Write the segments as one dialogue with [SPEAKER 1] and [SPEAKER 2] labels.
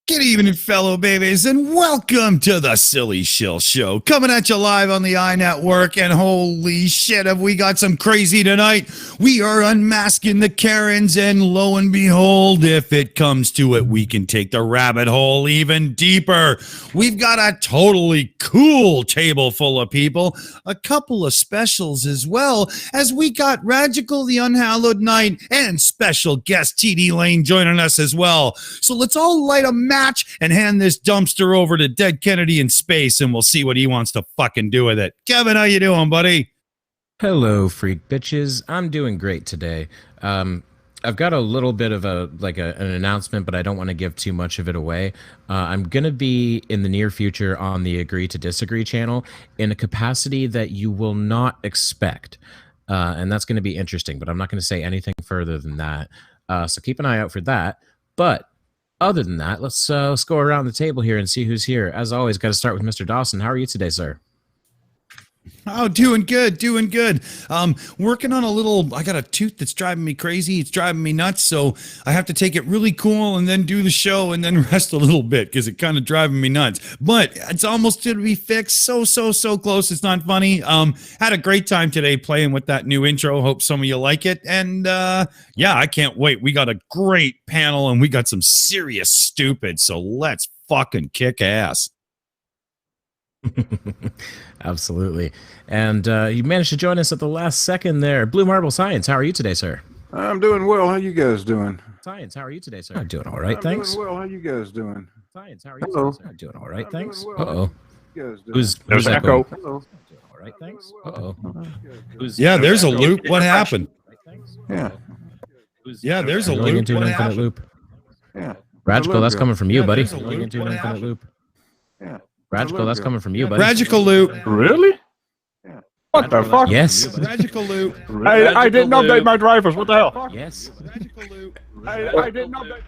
[SPEAKER 1] Good evening, fellow babies, and welcome to the Silly Shill Show. Coming at you live on the EiE Network, and holy shit, have we got some crazy tonight. We are unmasking the Karens, and lo and behold, if it comes to it, we can take the rabbit hole even deeper. We've got a totally cool table full of people, a couple of specials as well, as we got Radical the Unhallowed Knight and special guest TDLane joining us as well. So let's all light a match and hand this dumpster over to DeadKennedyInSpace, and we'll see what he wants to fucking do with it. Kevin, how you doing, buddy?
[SPEAKER 2] Hello, freak bitches. I'm doing great today. I've got a little bit of an announcement, but I don't want to give too much of it away. I'm going to be in the near future on the Agree to Disagree channel in a capacity that you will not expect. And that's going to be interesting, but I'm not going to say anything further than that. So keep an eye out for that. But other than that, let's go around the table here and see who's here. As always, got to start with Mr. Dawson. How are you today, sir?
[SPEAKER 1] Oh, doing good, doing good. Working on a little, I got a tooth that's driving me crazy. It's driving me nuts, so I have to take it really cool and then do the show and then rest a little bit because it's kind of driving me nuts. But it's almost to be fixed. So close. It's not funny. Had a great time today playing with that new intro. Hope some of you like it. And yeah, I can't wait. We got a great panel and we got some serious stupid. So let's fucking kick ass.
[SPEAKER 2] Absolutely. And you managed to join us at the last second there. Blue Marble Science, how are you today, sir?
[SPEAKER 3] I'm doing well. How you guys doing?
[SPEAKER 2] Science, how are you today, sir? I'm doing all right, thanks.
[SPEAKER 3] Doing well. How you guys doing?
[SPEAKER 2] Science, how are you today, sir? I'm doing all right, thanks. Uh-oh.
[SPEAKER 3] Who's
[SPEAKER 2] echo?
[SPEAKER 3] Hello.
[SPEAKER 2] Doing all right, thanks. Uh-oh.
[SPEAKER 1] Yeah, there's a loop. What happened?
[SPEAKER 3] Yeah.
[SPEAKER 1] Yeah, there's a
[SPEAKER 2] Going
[SPEAKER 1] loop.
[SPEAKER 2] into an infinite loop.
[SPEAKER 3] Yeah.
[SPEAKER 2] Radical, that's coming from you,
[SPEAKER 1] Yeah,
[SPEAKER 2] buddy.
[SPEAKER 1] there's a loop.
[SPEAKER 2] Going into an
[SPEAKER 1] What
[SPEAKER 2] infinite
[SPEAKER 1] happened?
[SPEAKER 2] loop.
[SPEAKER 3] Yeah.
[SPEAKER 2] Radical, that's coming from you, buddy.
[SPEAKER 1] Radical loop.
[SPEAKER 4] Really?
[SPEAKER 3] Yeah.
[SPEAKER 4] What the fuck?
[SPEAKER 2] Yes.
[SPEAKER 1] Radical loop.
[SPEAKER 4] I didn't update my drivers. What the hell?
[SPEAKER 2] Yes.
[SPEAKER 1] Radical loop.
[SPEAKER 4] I didn't update.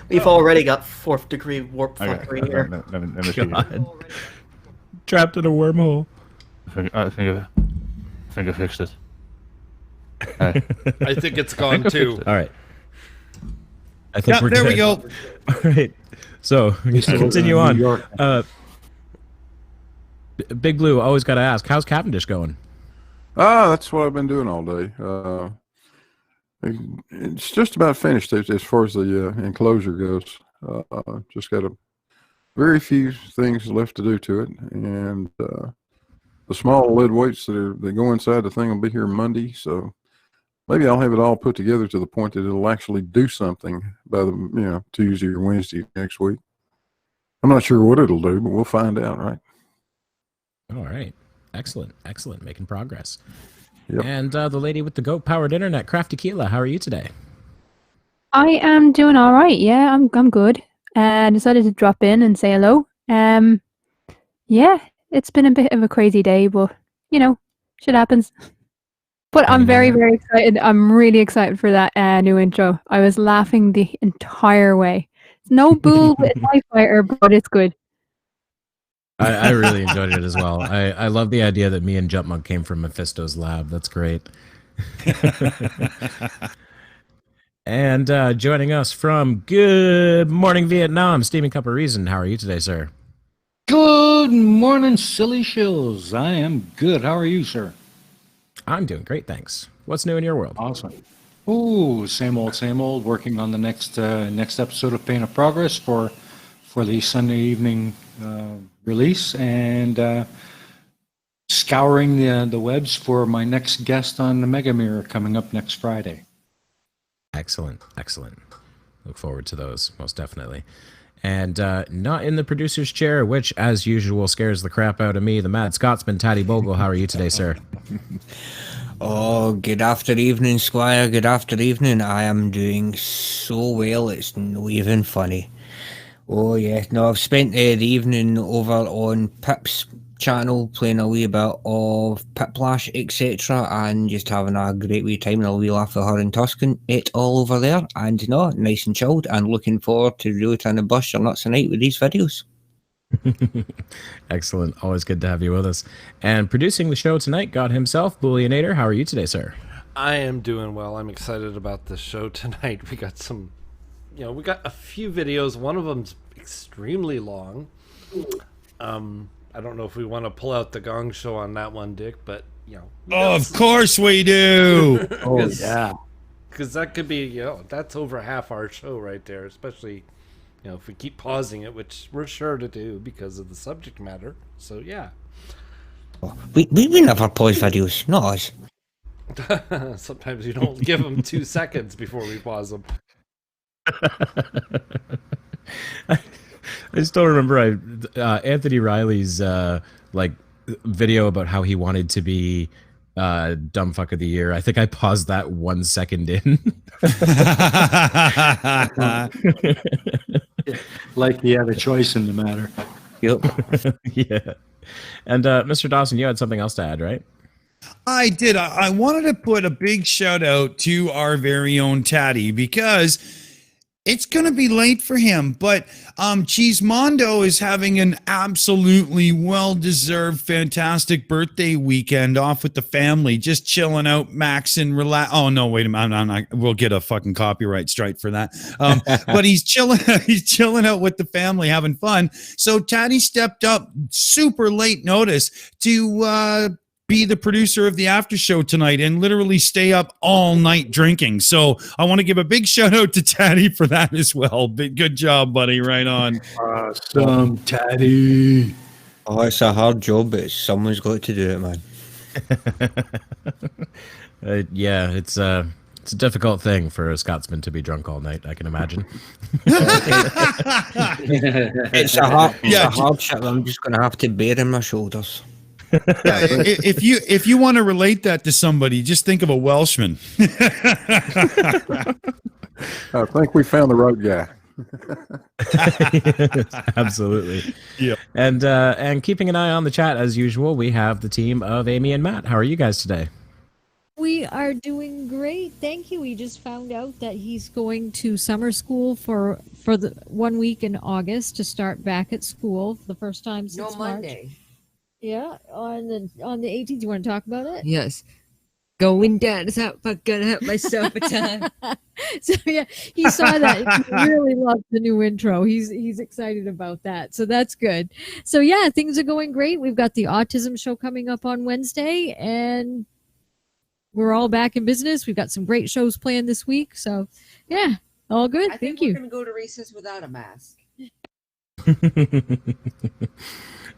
[SPEAKER 5] We've already got fourth degree warp fuckery here.
[SPEAKER 4] Let me see.
[SPEAKER 2] God. Trapped in a wormhole.
[SPEAKER 4] I think I fixed it.
[SPEAKER 6] I think it's gone too.
[SPEAKER 2] All right. I think we're
[SPEAKER 1] there
[SPEAKER 2] good.
[SPEAKER 1] we go.
[SPEAKER 2] All right. So we should continue on. Big Blue, always got to ask, how's Cavendish going?
[SPEAKER 3] That's what I've been doing all day. It's just about finished as far as the enclosure goes. Just got a very few things left to do to it, and the small lead weights that go inside the thing will be here Monday. So maybe I'll have it all put together to the point that it'll actually do something by the Tuesday or Wednesday next week. I'm not sure what it'll do, but we'll find out, right?
[SPEAKER 2] All right. Excellent. Making progress.
[SPEAKER 3] Yep.
[SPEAKER 2] And the lady with the goat-powered internet, Krafty Keelah, how are you today?
[SPEAKER 7] I am doing all right. Yeah, I'm good. I decided to drop in and say hello. Yeah, it's been a bit of a crazy day, but shit happens. But I'm very excited. I'm really excited for that new intro. I was laughing the entire way. It's no bull with Life Fighter, but it's good.
[SPEAKER 2] I really enjoyed it as well. I love the idea that me and Jutmonk came from Mephisto's lab. That's great. And joining us from Good Morning Vietnam, Steaming Cup of Reason. How are you today, sir?
[SPEAKER 8] Good morning, silly shills. I am good. How are you, sir?
[SPEAKER 2] I'm doing great, thanks. What's new in your world?
[SPEAKER 8] Awesome. Ooh, same old. Working on the next episode of Pain of Progress for the Sunday evening release, and scouring the webs for my next guest on the Mega Mirror coming up next Friday.
[SPEAKER 2] Excellent. Look forward to those, most definitely. And not in the producer's chair, which, as usual, scares the crap out of me, the Mad Scotsman, Tattie-Bogle. How are you today, sir?
[SPEAKER 9] Oh, good after evening, Squire. Good after evening. I am doing so well, it's no even funny. Oh, yeah. No, I've spent the evening over on Pip's channel playing a wee bit of Piplash, etc., and just having a great wee time and a wee laugh with her and Tuscan. It all over there, and nice and chilled, and looking forward to really trying to bust your nuts tonight with these videos.
[SPEAKER 2] Excellent. Always good to have you with us. And producing the show tonight, God himself, Booleanenator. How are you today, sir?
[SPEAKER 6] I am doing well. I'm excited about the show tonight. We got some, we got a few videos. One of them's extremely long. I don't know if we want to pull out the Gong Show on that one, Dick, but
[SPEAKER 1] Of course we do.
[SPEAKER 8] Oh, yeah.
[SPEAKER 6] because that could be that's over half our show right there, especially if we keep pausing it, which we're sure to do because of the subject matter. So yeah.
[SPEAKER 9] We never pause videos, not us.
[SPEAKER 6] Sometimes you don't give them 2 seconds before we pause them.
[SPEAKER 2] I still remember Anthony Riley's video about how he wanted to be dumb fuck of the year. I think I paused that 1 second in.
[SPEAKER 8] Like he had a choice in the matter.
[SPEAKER 9] Yep.
[SPEAKER 2] Yeah. And Mr. Dawson, you had something else to add, right?
[SPEAKER 1] I did. I wanted to put a big shout out to our very own Tatty because it's going to be late for him, but Cheesemondo is having an absolutely well-deserved, fantastic birthday weekend off with the family, just chilling out, maxing, relax. Oh no, wait a minute, we'll get a fucking copyright strike for that. But he's chilling out with the family, having fun. So Tatty stepped up, super late notice to be the producer of the after show tonight and literally stay up all night drinking. So I want to give a big shout out to Tatty for that as well. Good job, buddy. Right on.
[SPEAKER 8] Awesome, Tatty.
[SPEAKER 9] Oh, it's a hard job, but someone's got to do it, man.
[SPEAKER 2] Yeah, it's a difficult thing for a Scotsman to be drunk all night, I can imagine.
[SPEAKER 9] It's a hardship I'm just going to have to bear on my shoulders.
[SPEAKER 1] If you want to relate that to somebody, just think of a Welshman.
[SPEAKER 3] I think we found the right guy.
[SPEAKER 2] Absolutely.
[SPEAKER 1] Yeah.
[SPEAKER 2] And keeping an eye on the chat as usual, we have the team of Aimee and Matt. How are you guys today?
[SPEAKER 10] We are doing great. Thank you. We just found out that he's going to summer school for the 1 week in August to start back at school for the first time since
[SPEAKER 11] Monday.
[SPEAKER 10] March. Yeah, on the 18th. You want to talk about it?
[SPEAKER 11] Yes. Going down is how I'm gonna have myself a time.
[SPEAKER 10] So yeah, he saw that. He really loved the new intro. He's excited about that. So that's good. So yeah, things are going great. We've got the autism show coming up on Wednesday, and we're all back in business. We've got some great shows planned this week. So yeah, all good.
[SPEAKER 11] I
[SPEAKER 10] Thank
[SPEAKER 11] think
[SPEAKER 10] you.
[SPEAKER 11] we're gonna go to recess without a mask.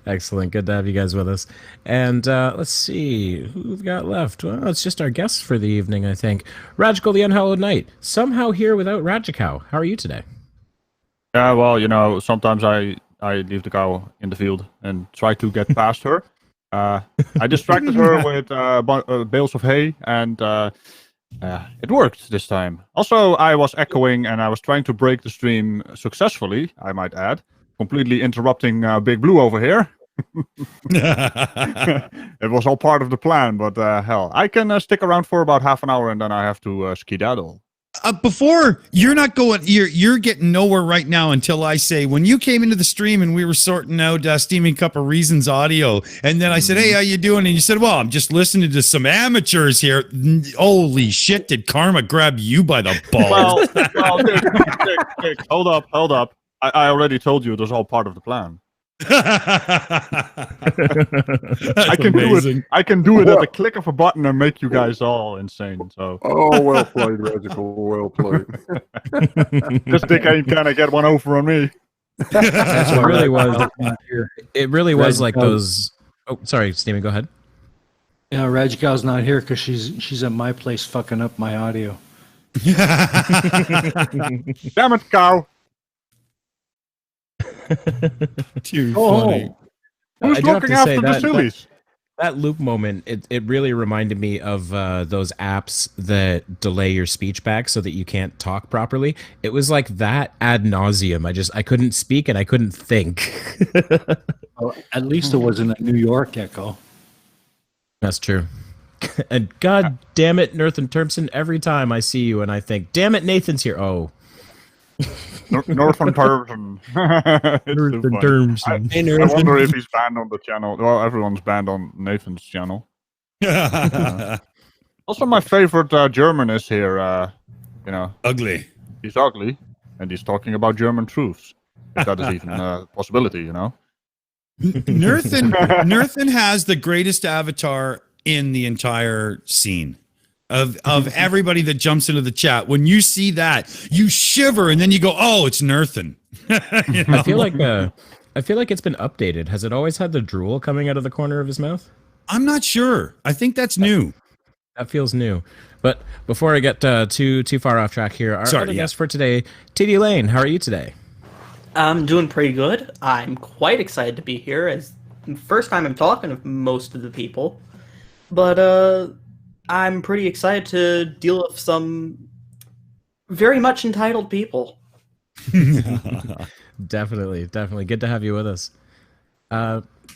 [SPEAKER 2] Excellent. Good to have you guys with us. And let's see who we've got left. Well, it's just our guests for the evening, I think. Rajkal the Unhallowed Knight. Somehow here without Rajikal. How are you today?
[SPEAKER 4] Yeah, well, sometimes I leave the cow in the field and try to get past her. I distracted her with bales of hay, and it worked this time. Also, I was echoing, and I was trying to break the stream successfully, I might add, completely interrupting Big Blue over here. It was all part of the plan, but hell, I can stick around for about half an hour, and then I have to skedaddle.
[SPEAKER 1] Before you're getting nowhere right now until I say, when you came into the stream and we were sorting out Steaming Cup of Reasons audio, and then I said, hey, how you doing? And you said, well, I'm just listening to some amateurs here. Holy shit, did karma grab you by the balls?
[SPEAKER 4] well Dick, hold up. I already told you it was all part of the plan. I can
[SPEAKER 1] amazing.
[SPEAKER 4] do it. I can do it at the click of a button and make you guys all insane. So.
[SPEAKER 3] Oh, well played, Regical. Well played.
[SPEAKER 4] This Dick ain't gonna get one over on me.
[SPEAKER 2] It really was. It really was like those. Oh, sorry, Steamy, go ahead.
[SPEAKER 8] Yeah, Rajikal's not here because she's at my place fucking up my audio.
[SPEAKER 4] Damn it, cow!
[SPEAKER 1] Too funny.
[SPEAKER 4] Who's looking after the sillies?
[SPEAKER 2] That loop moment, it really reminded me of those apps that delay your speech back so that you can't talk properly. It was like that ad nauseum. I couldn't speak and I couldn't think.
[SPEAKER 8] Well, at least it wasn't a New York echo.
[SPEAKER 2] That's true. And god damn it, Nathan Terpson, every time I see you and I think, damn it, Nathan's here. Oh.
[SPEAKER 4] Northern Terpson. I wonder if he's banned on the channel. Well, everyone's banned on Nathan's channel. Also, my favorite German is here.
[SPEAKER 1] Ugly.
[SPEAKER 4] He's ugly, and he's talking about German truths. if that is even a possibility, you know.
[SPEAKER 1] Nerthan has the greatest avatar in the entire scene of everybody that jumps into the chat. When you see that, you shiver and then you go, "Oh, it's Nerthan." You know?
[SPEAKER 2] I feel like it's been updated. Has it always had the drool coming out of the corner of his mouth?
[SPEAKER 1] I'm not sure. I think that's new.
[SPEAKER 2] That feels new. But before I get too far off track here, our other guest for today, TDLane, how are you today?
[SPEAKER 5] I'm doing pretty good. I'm quite excited to be here, as the first time I'm talking to most of the people. But I'm pretty excited to deal with some very much entitled people.
[SPEAKER 2] Definitely good to have you with us.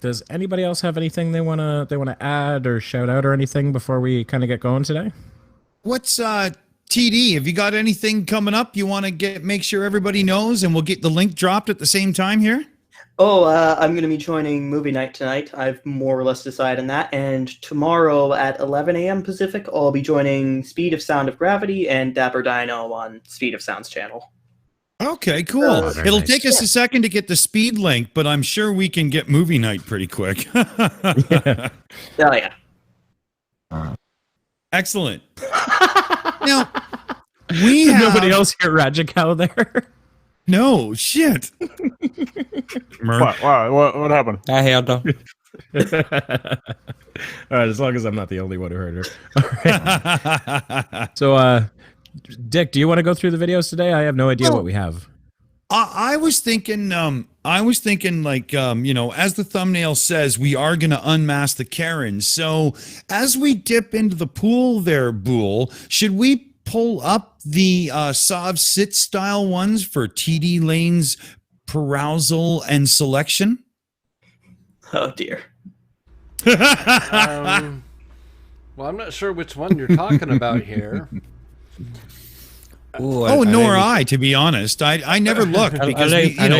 [SPEAKER 2] Does anybody else have anything they wanna add or shout out or anything before we kind of get going today?
[SPEAKER 1] What's TD? Have you got anything coming up you want to make sure everybody knows, and we'll get the link dropped at the same time here?
[SPEAKER 5] Oh, I'm going to be joining movie night tonight. I've more or less decided on that. And tomorrow at 11 a.m. Pacific, I'll be joining Speed of Sound of Gravity and Dapper Dino on Speed of Sound's channel.
[SPEAKER 1] Okay, cool. It'll take us a second to get the speed link, but I'm sure we can get movie night pretty quick.
[SPEAKER 5] Oh, yeah.
[SPEAKER 1] Excellent. Now, we have...
[SPEAKER 2] Nobody else hear Rajikawa there?
[SPEAKER 1] No, shit.
[SPEAKER 4] What happened?
[SPEAKER 9] I heard her.
[SPEAKER 2] All right, as long as I'm not the only one who heard her. All right. So, Dick, do you want to go through the videos today? I have no idea what we have.
[SPEAKER 1] I was thinking, like, you know, as the thumbnail says, we are going to unmask the Karens. So as we dip into the pool there, Boole, should we pull up the Sov Sit style ones for TDLane's perusal and selection?
[SPEAKER 5] Oh, dear.
[SPEAKER 6] Well, I'm not sure which one you're talking about here.
[SPEAKER 1] Ooh, nor I, to be honest. I never looked because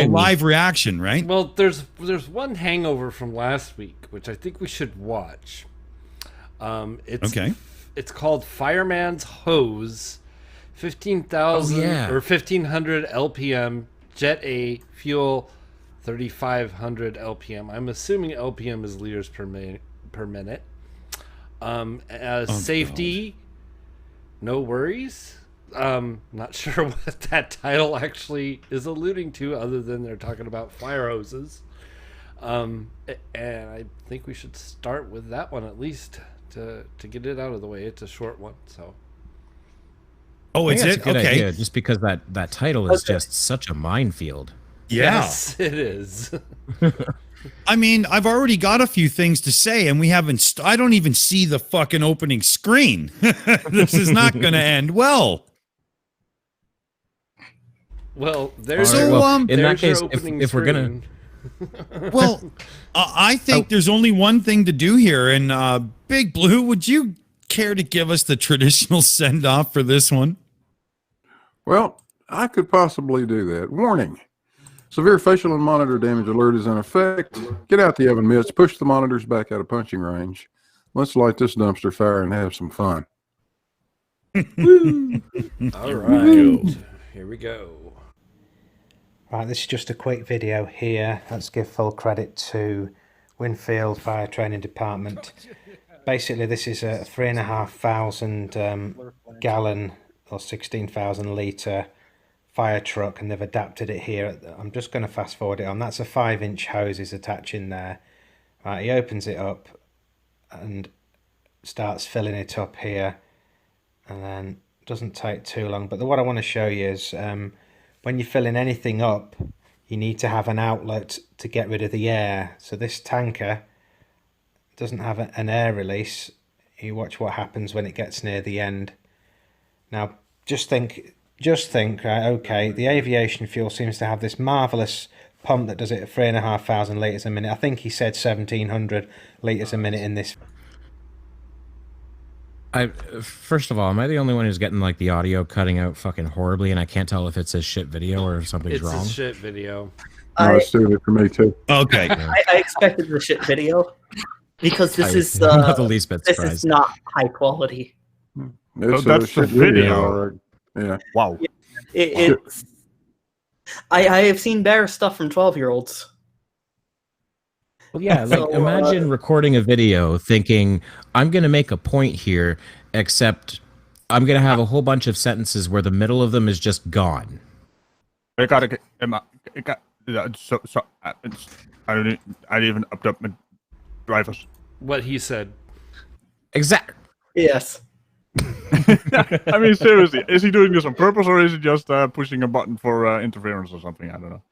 [SPEAKER 1] live reaction, right?
[SPEAKER 6] Well, there's one hangover from last week, which I think we should watch. It's called Fireman's Hose, 15,000 or 1,500 LPM, Jet A, fuel 3,500 LPM. I'm assuming LPM is liters per minute. Safety, no worries. Not sure what that title actually is alluding to, other than they're talking about fire hoses. And I think we should start with that one at least to get it out of the way. It's a short one, so.
[SPEAKER 1] Oh, it's
[SPEAKER 2] it?
[SPEAKER 1] Okay.
[SPEAKER 2] Idea, just because that title is just such a minefield.
[SPEAKER 1] Yeah.
[SPEAKER 6] Yes, it is.
[SPEAKER 1] I mean, I've already got a few things to say, and we haven't. I don't even see the fucking opening screen. This is not going to end well.
[SPEAKER 6] Well, there's
[SPEAKER 2] in that case,
[SPEAKER 6] if
[SPEAKER 2] we're gonna.
[SPEAKER 1] Well, I think there's only one thing to do here, and Big Blue, would you care to give us the traditional send off for this one?
[SPEAKER 3] Well, I could possibly do that. Warning. Severe facial and monitor damage alert is in effect. Get out the oven mitts. Push the monitors back out of punching range. Let's light this dumpster fire and have some fun.
[SPEAKER 6] All right. Here we go.
[SPEAKER 12] Right, this is just a quick video here. Let's give full credit to Winfield Fire Training Department. Basically, this is a 3,500 gallon or 16,000 litre fire truck, and they've adapted it here. I'm just going to fast forward it on. That's a 5-inch hose is attaching there. Right, he opens it up and starts filling it up here, and then it doesn't take too long. But what I want to show you is when you're filling anything up, you need to have an outlet to get rid of the air. So this tanker doesn't have an air release. You watch what happens when it gets near the end. Now, just think, right, okay, the aviation fuel seems to have this marvellous pump that does it at 3,500 litres a minute. I think he said 1,700 litres a minute in this.
[SPEAKER 2] First of all, am I the only one who's getting like the audio cutting out fucking horribly, and I can't tell if it's a shit video or if something's wrong?
[SPEAKER 6] It's a shit video.
[SPEAKER 3] No, it's doing it for me too.
[SPEAKER 1] Okay.
[SPEAKER 5] I expected the shit video because this is
[SPEAKER 2] not the least bit
[SPEAKER 5] this
[SPEAKER 2] surprised.
[SPEAKER 5] is not high quality.
[SPEAKER 3] It's
[SPEAKER 4] that's the
[SPEAKER 3] shit
[SPEAKER 4] video.
[SPEAKER 3] Right. Yeah.
[SPEAKER 4] Wow.
[SPEAKER 5] It's I have seen better stuff from 12-year-olds.
[SPEAKER 2] Well, yeah, like
[SPEAKER 5] So,
[SPEAKER 2] imagine recording a video thinking, I'm going to make a point here, except I'm going to have a whole bunch of sentences where the middle of them is just gone.
[SPEAKER 4] I didn't even update my drivers.
[SPEAKER 6] What he said.
[SPEAKER 2] Exactly.
[SPEAKER 5] yes.
[SPEAKER 4] I mean, seriously, is he doing this on purpose or is he just pushing a button for interference or something? I don't know.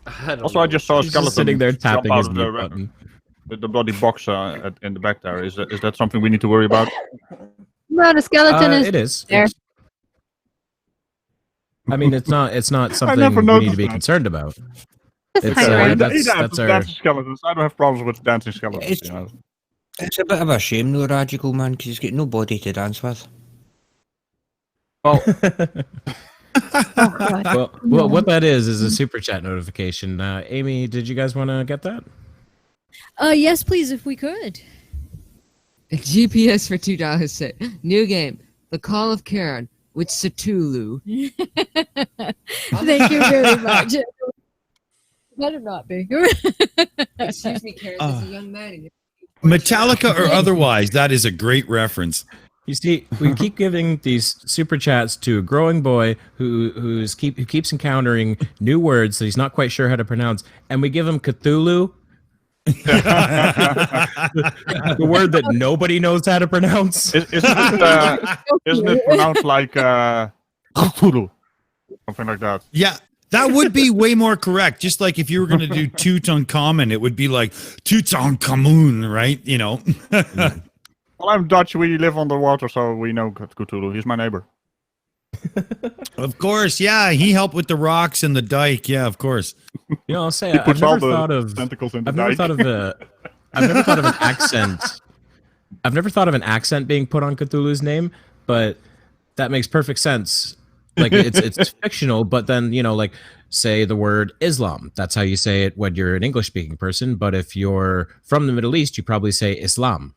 [SPEAKER 4] I just saw a
[SPEAKER 2] He's
[SPEAKER 4] skeleton
[SPEAKER 2] just sitting there
[SPEAKER 4] jump
[SPEAKER 2] tapping
[SPEAKER 4] out
[SPEAKER 2] his
[SPEAKER 4] of
[SPEAKER 2] mute button.
[SPEAKER 4] the bloody box in the back there. Is that something we need to worry about?
[SPEAKER 7] No, the skeleton is
[SPEAKER 2] It is.
[SPEAKER 7] there.
[SPEAKER 2] I mean, it's not something
[SPEAKER 4] never
[SPEAKER 2] we need to
[SPEAKER 4] noticed
[SPEAKER 2] be
[SPEAKER 4] that.
[SPEAKER 2] concerned about.
[SPEAKER 7] Just
[SPEAKER 2] It's,
[SPEAKER 7] hang around.
[SPEAKER 2] that's our.
[SPEAKER 4] dancing skeletons. I don't have problems with dancing skeletons.
[SPEAKER 9] It's-
[SPEAKER 4] You know?
[SPEAKER 9] It's a bit of a shame, though, Radical Man, because he's got nobody to dance with.
[SPEAKER 4] Well,
[SPEAKER 7] Oh, God.
[SPEAKER 2] Well, what that is a super chat notification. Aimee, did you guys want to get that?
[SPEAKER 10] Yes, please, if we could.
[SPEAKER 11] GPS for $2 said, new game, The Call of Karen with Cthulhu.
[SPEAKER 10] Thank you very much. Better not be.
[SPEAKER 11] Excuse me, Karen, there's a young man in
[SPEAKER 1] Metallica or otherwise, that is a great reference.
[SPEAKER 2] You see, we keep giving these super chats to a growing boy who keeps encountering new words that he's not quite sure how to pronounce, and we give him Cthulhu, the word that nobody knows how to pronounce.
[SPEAKER 4] isn't it pronounced like Cthulhu? Something like that.
[SPEAKER 1] Yeah, that would be way more correct. Just like if you were going to do Tutankhamun, it would be like Tutankhamun, right? You know.
[SPEAKER 4] Well, I'm Dutch. We live underwater, so we know Cthulhu. He's my neighbor.
[SPEAKER 1] Of course, yeah. He helped with the rocks and the dike. Yeah, of course.
[SPEAKER 2] You know, I'll say
[SPEAKER 4] He
[SPEAKER 2] I've
[SPEAKER 4] puts all
[SPEAKER 2] never
[SPEAKER 4] the
[SPEAKER 2] thought of
[SPEAKER 4] tentacles in the
[SPEAKER 2] I've never
[SPEAKER 4] dike.
[SPEAKER 2] thought of I've never thought of an accent. I've never thought of an accent being put on Cthulhu's name, but that makes perfect sense. Like it's fictional, but then like say the word Islam. That's how you say it when you're an English speaking person. But if you're from the Middle East, you probably say Islam.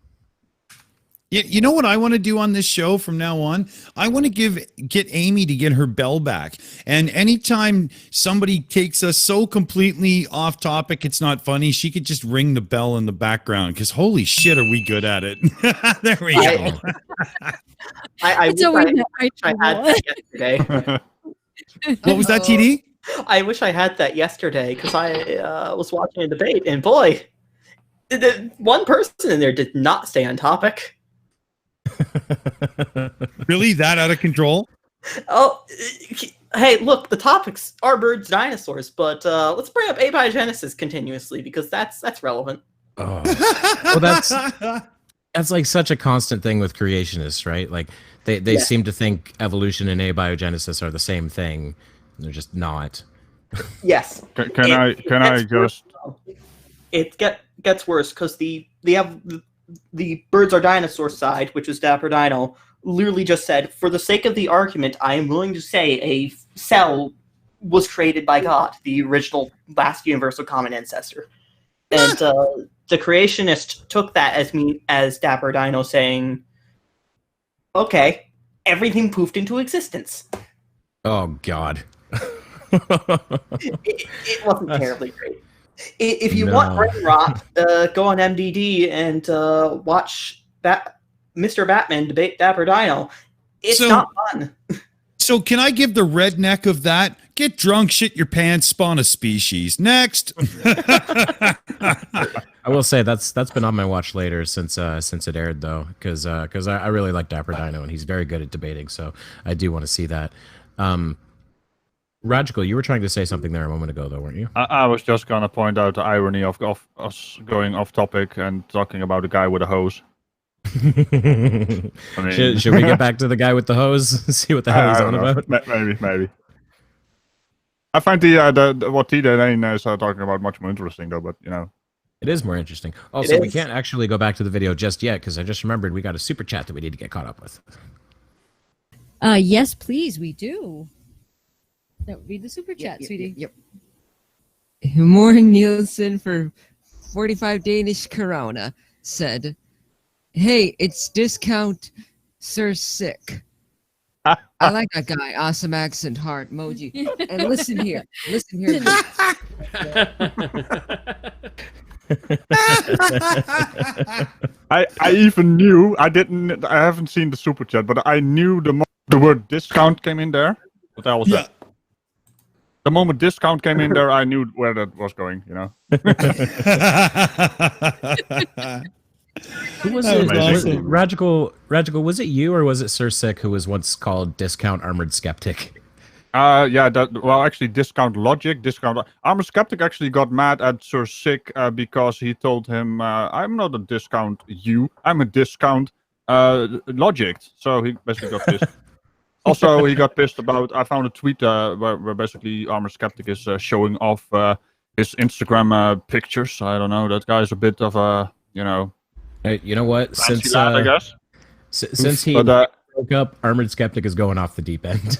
[SPEAKER 1] You know what I want to do on this show from now on? I want to get Aimee to get her bell back. And anytime somebody takes us so completely off topic, it's not funny, she could just ring the bell in the background because holy shit, are we good at it? There we go.
[SPEAKER 5] I
[SPEAKER 10] It's always that
[SPEAKER 5] wish I had that yesterday.
[SPEAKER 1] What was that, TD?
[SPEAKER 5] I wish I had that yesterday because I was watching a debate and boy, the one person in there did not stay on topic.
[SPEAKER 1] Really? That out of control?
[SPEAKER 5] Oh, hey, look, the topics are birds, dinosaurs, but let's bring up abiogenesis continuously because that's relevant.
[SPEAKER 2] Oh. Well, that's like such a constant thing with creationists, right? Like they seem to think evolution and abiogenesis are the same thing. They're just not.
[SPEAKER 5] Yes.
[SPEAKER 4] Can I just?
[SPEAKER 5] It gets worse because they have the birds are dinosaur side, which is Dapper Dino, literally just said, for the sake of the argument, I am willing to say a cell was created by God, the original last universal common ancestor. And the creationist took that as Dapper Dino saying, okay, everything poofed into existence.
[SPEAKER 2] Oh God.
[SPEAKER 5] It wasn't terribly great. If you want brain rot, go on MDD and watch Mr. Batman debate Dapper Dino. It's not fun.
[SPEAKER 1] So can I give the redneck of that? Get drunk, shit your pants, spawn a species. Next.
[SPEAKER 2] I will say that's been on my watch later since it aired though, because I really like Dapper Dino and he's very good at debating, so I do want to see that. Radical, you were trying to say something there a moment ago, though, weren't you?
[SPEAKER 4] I was just gonna point out the irony of us going off topic and talking about a guy with a hose.
[SPEAKER 2] I mean, should we get back to the guy with the hose? See what the hell he's on about?
[SPEAKER 4] Maybe. I find the what TDLane is talking about much more interesting, though. But
[SPEAKER 2] it is more interesting. Also, we can't actually go back to the video just yet because I just remembered we got a super chat that we need to get caught up with.
[SPEAKER 10] Yes, please, we do. That would be the super chat, sweetie.
[SPEAKER 11] Yep. Morning Nielsen for 45 Danish Corona said, hey, it's discount Sir Sick. I like that guy. Awesome accent, heart emoji. And listen here.
[SPEAKER 4] I even knew I haven't seen the super chat, but I knew the word discount came in there. What the hell was that? The moment discount came in there, I knew where that was going, you know.
[SPEAKER 2] Who was
[SPEAKER 1] That
[SPEAKER 2] it?
[SPEAKER 1] was awesome.
[SPEAKER 2] Radical, was it you or was it Sir Sick who was once called Discount Armored Skeptic?
[SPEAKER 4] Yeah, actually, discount logic, Armor Skeptic actually got mad at Sir Sick because he told him, I'm not a discount you, I'm a discount logic. So he basically got pissed. Also, he got pissed about, I found a tweet where basically Armor Skeptic is showing off his Instagram pictures. I don't know, that guy's a bit of a, you know.
[SPEAKER 2] Hey, you know what?
[SPEAKER 4] Fancy lad, I guess.
[SPEAKER 2] Since he broke up, Armored Skeptic is going off the deep end.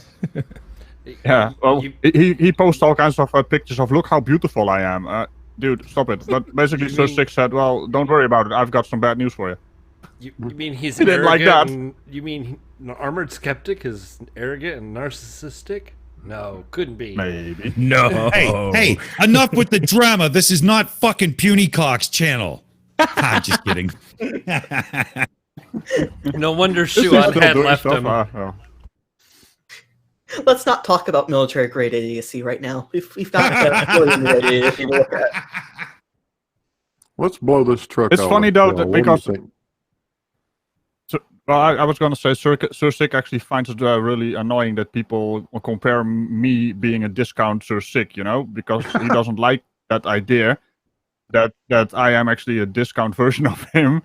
[SPEAKER 4] Yeah, well, he posts all kinds of pictures of, look how beautiful I am. Dude, stop it. But basically, Sir Sick said, well, don't worry about it. I've got some bad news for you.
[SPEAKER 6] You mean he's
[SPEAKER 4] He didn't like
[SPEAKER 6] arrogant?
[SPEAKER 4] that.
[SPEAKER 6] You mean Armored Skeptic is arrogant and narcissistic? No, couldn't be.
[SPEAKER 4] Maybe.
[SPEAKER 2] No.
[SPEAKER 1] Hey, enough with the drama. This is not fucking Puny Cock's channel. I'm just kidding.
[SPEAKER 6] No wonder
[SPEAKER 4] This is
[SPEAKER 6] Shuan
[SPEAKER 4] still
[SPEAKER 6] had
[SPEAKER 4] doing
[SPEAKER 6] left
[SPEAKER 4] stuff,
[SPEAKER 6] him.
[SPEAKER 4] oh.
[SPEAKER 5] Let's not talk about military grade idiocy right now. We've got that if you look at.
[SPEAKER 3] Let's blow this truck
[SPEAKER 4] It's
[SPEAKER 3] off.
[SPEAKER 4] funny though,
[SPEAKER 3] What do you
[SPEAKER 4] because
[SPEAKER 3] think?
[SPEAKER 4] well, I was gonna say Sir Sick actually finds it really annoying that people compare me being a discount Sir Sick, you know, because he doesn't like that idea that I am actually a discount version of him,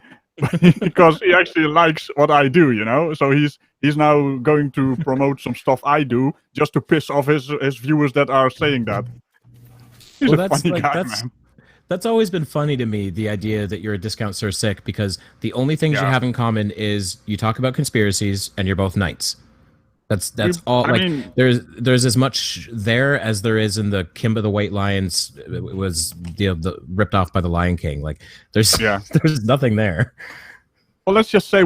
[SPEAKER 4] because he actually likes what I do, you know. So he's now going to promote some stuff I do just to piss off his viewers that are saying that. He's a funny guy, man.
[SPEAKER 2] That's always been funny to me, the idea that you're a discount Sir Sick, because the only things you have in common is you talk about conspiracies and you're both knights. That's all.
[SPEAKER 4] I mean,
[SPEAKER 2] there's as much there as there is in the Kimba the White Lions was the ripped off by the Lion King. Like there's nothing there.
[SPEAKER 4] Well, let's just say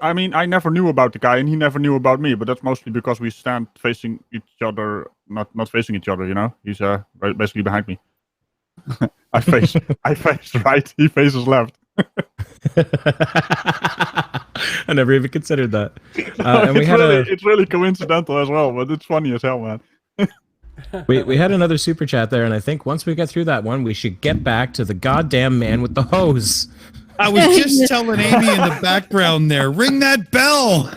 [SPEAKER 4] I mean, I never knew about the guy and he never knew about me, but that's mostly because we stand facing each other, not facing each other, you know? He's basically behind me. I face right, he faces left.
[SPEAKER 2] I never even considered that.
[SPEAKER 4] And it's really coincidental as well, but it's funny as hell, man.
[SPEAKER 2] we had another super chat there, and I think once we get through that one, we should get back to the goddamn man with the hose.
[SPEAKER 1] I was just telling Amy in the background there, ring that bell.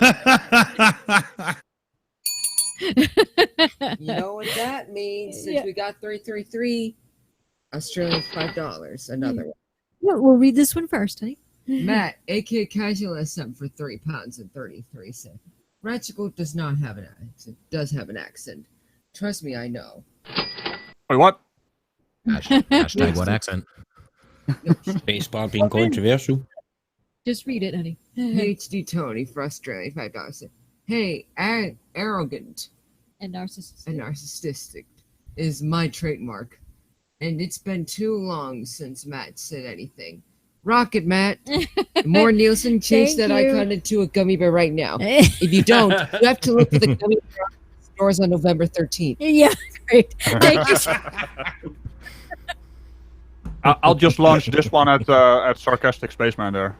[SPEAKER 11] You know what that means? Since we got 333 Australian $5, another one.
[SPEAKER 10] Yeah, we'll read this one first, honey.
[SPEAKER 11] Matt, aka Casual, has something for £3.33. Radical does not have an accent. Does have an accent. Trust me, I know.
[SPEAKER 4] Wait, what?
[SPEAKER 2] Hashtag what accent?
[SPEAKER 9] Spacebar being controversial.
[SPEAKER 10] Just read it, honey.
[SPEAKER 11] HD Tony for Australia $5. Hey, arrogant
[SPEAKER 10] And narcissistic.
[SPEAKER 11] and narcissistic is my trademark. And it's been too long since Matt said anything. Rocket, Matt. More Nielsen, change
[SPEAKER 10] Thank
[SPEAKER 11] that
[SPEAKER 10] you.
[SPEAKER 11] icon into a gummy bear right now. If you don't, you have to look for the gummy bear stores on November 13th.
[SPEAKER 10] Yeah, great. Thank you.
[SPEAKER 4] I'll just launch this one at Sarcastic Spaceman there.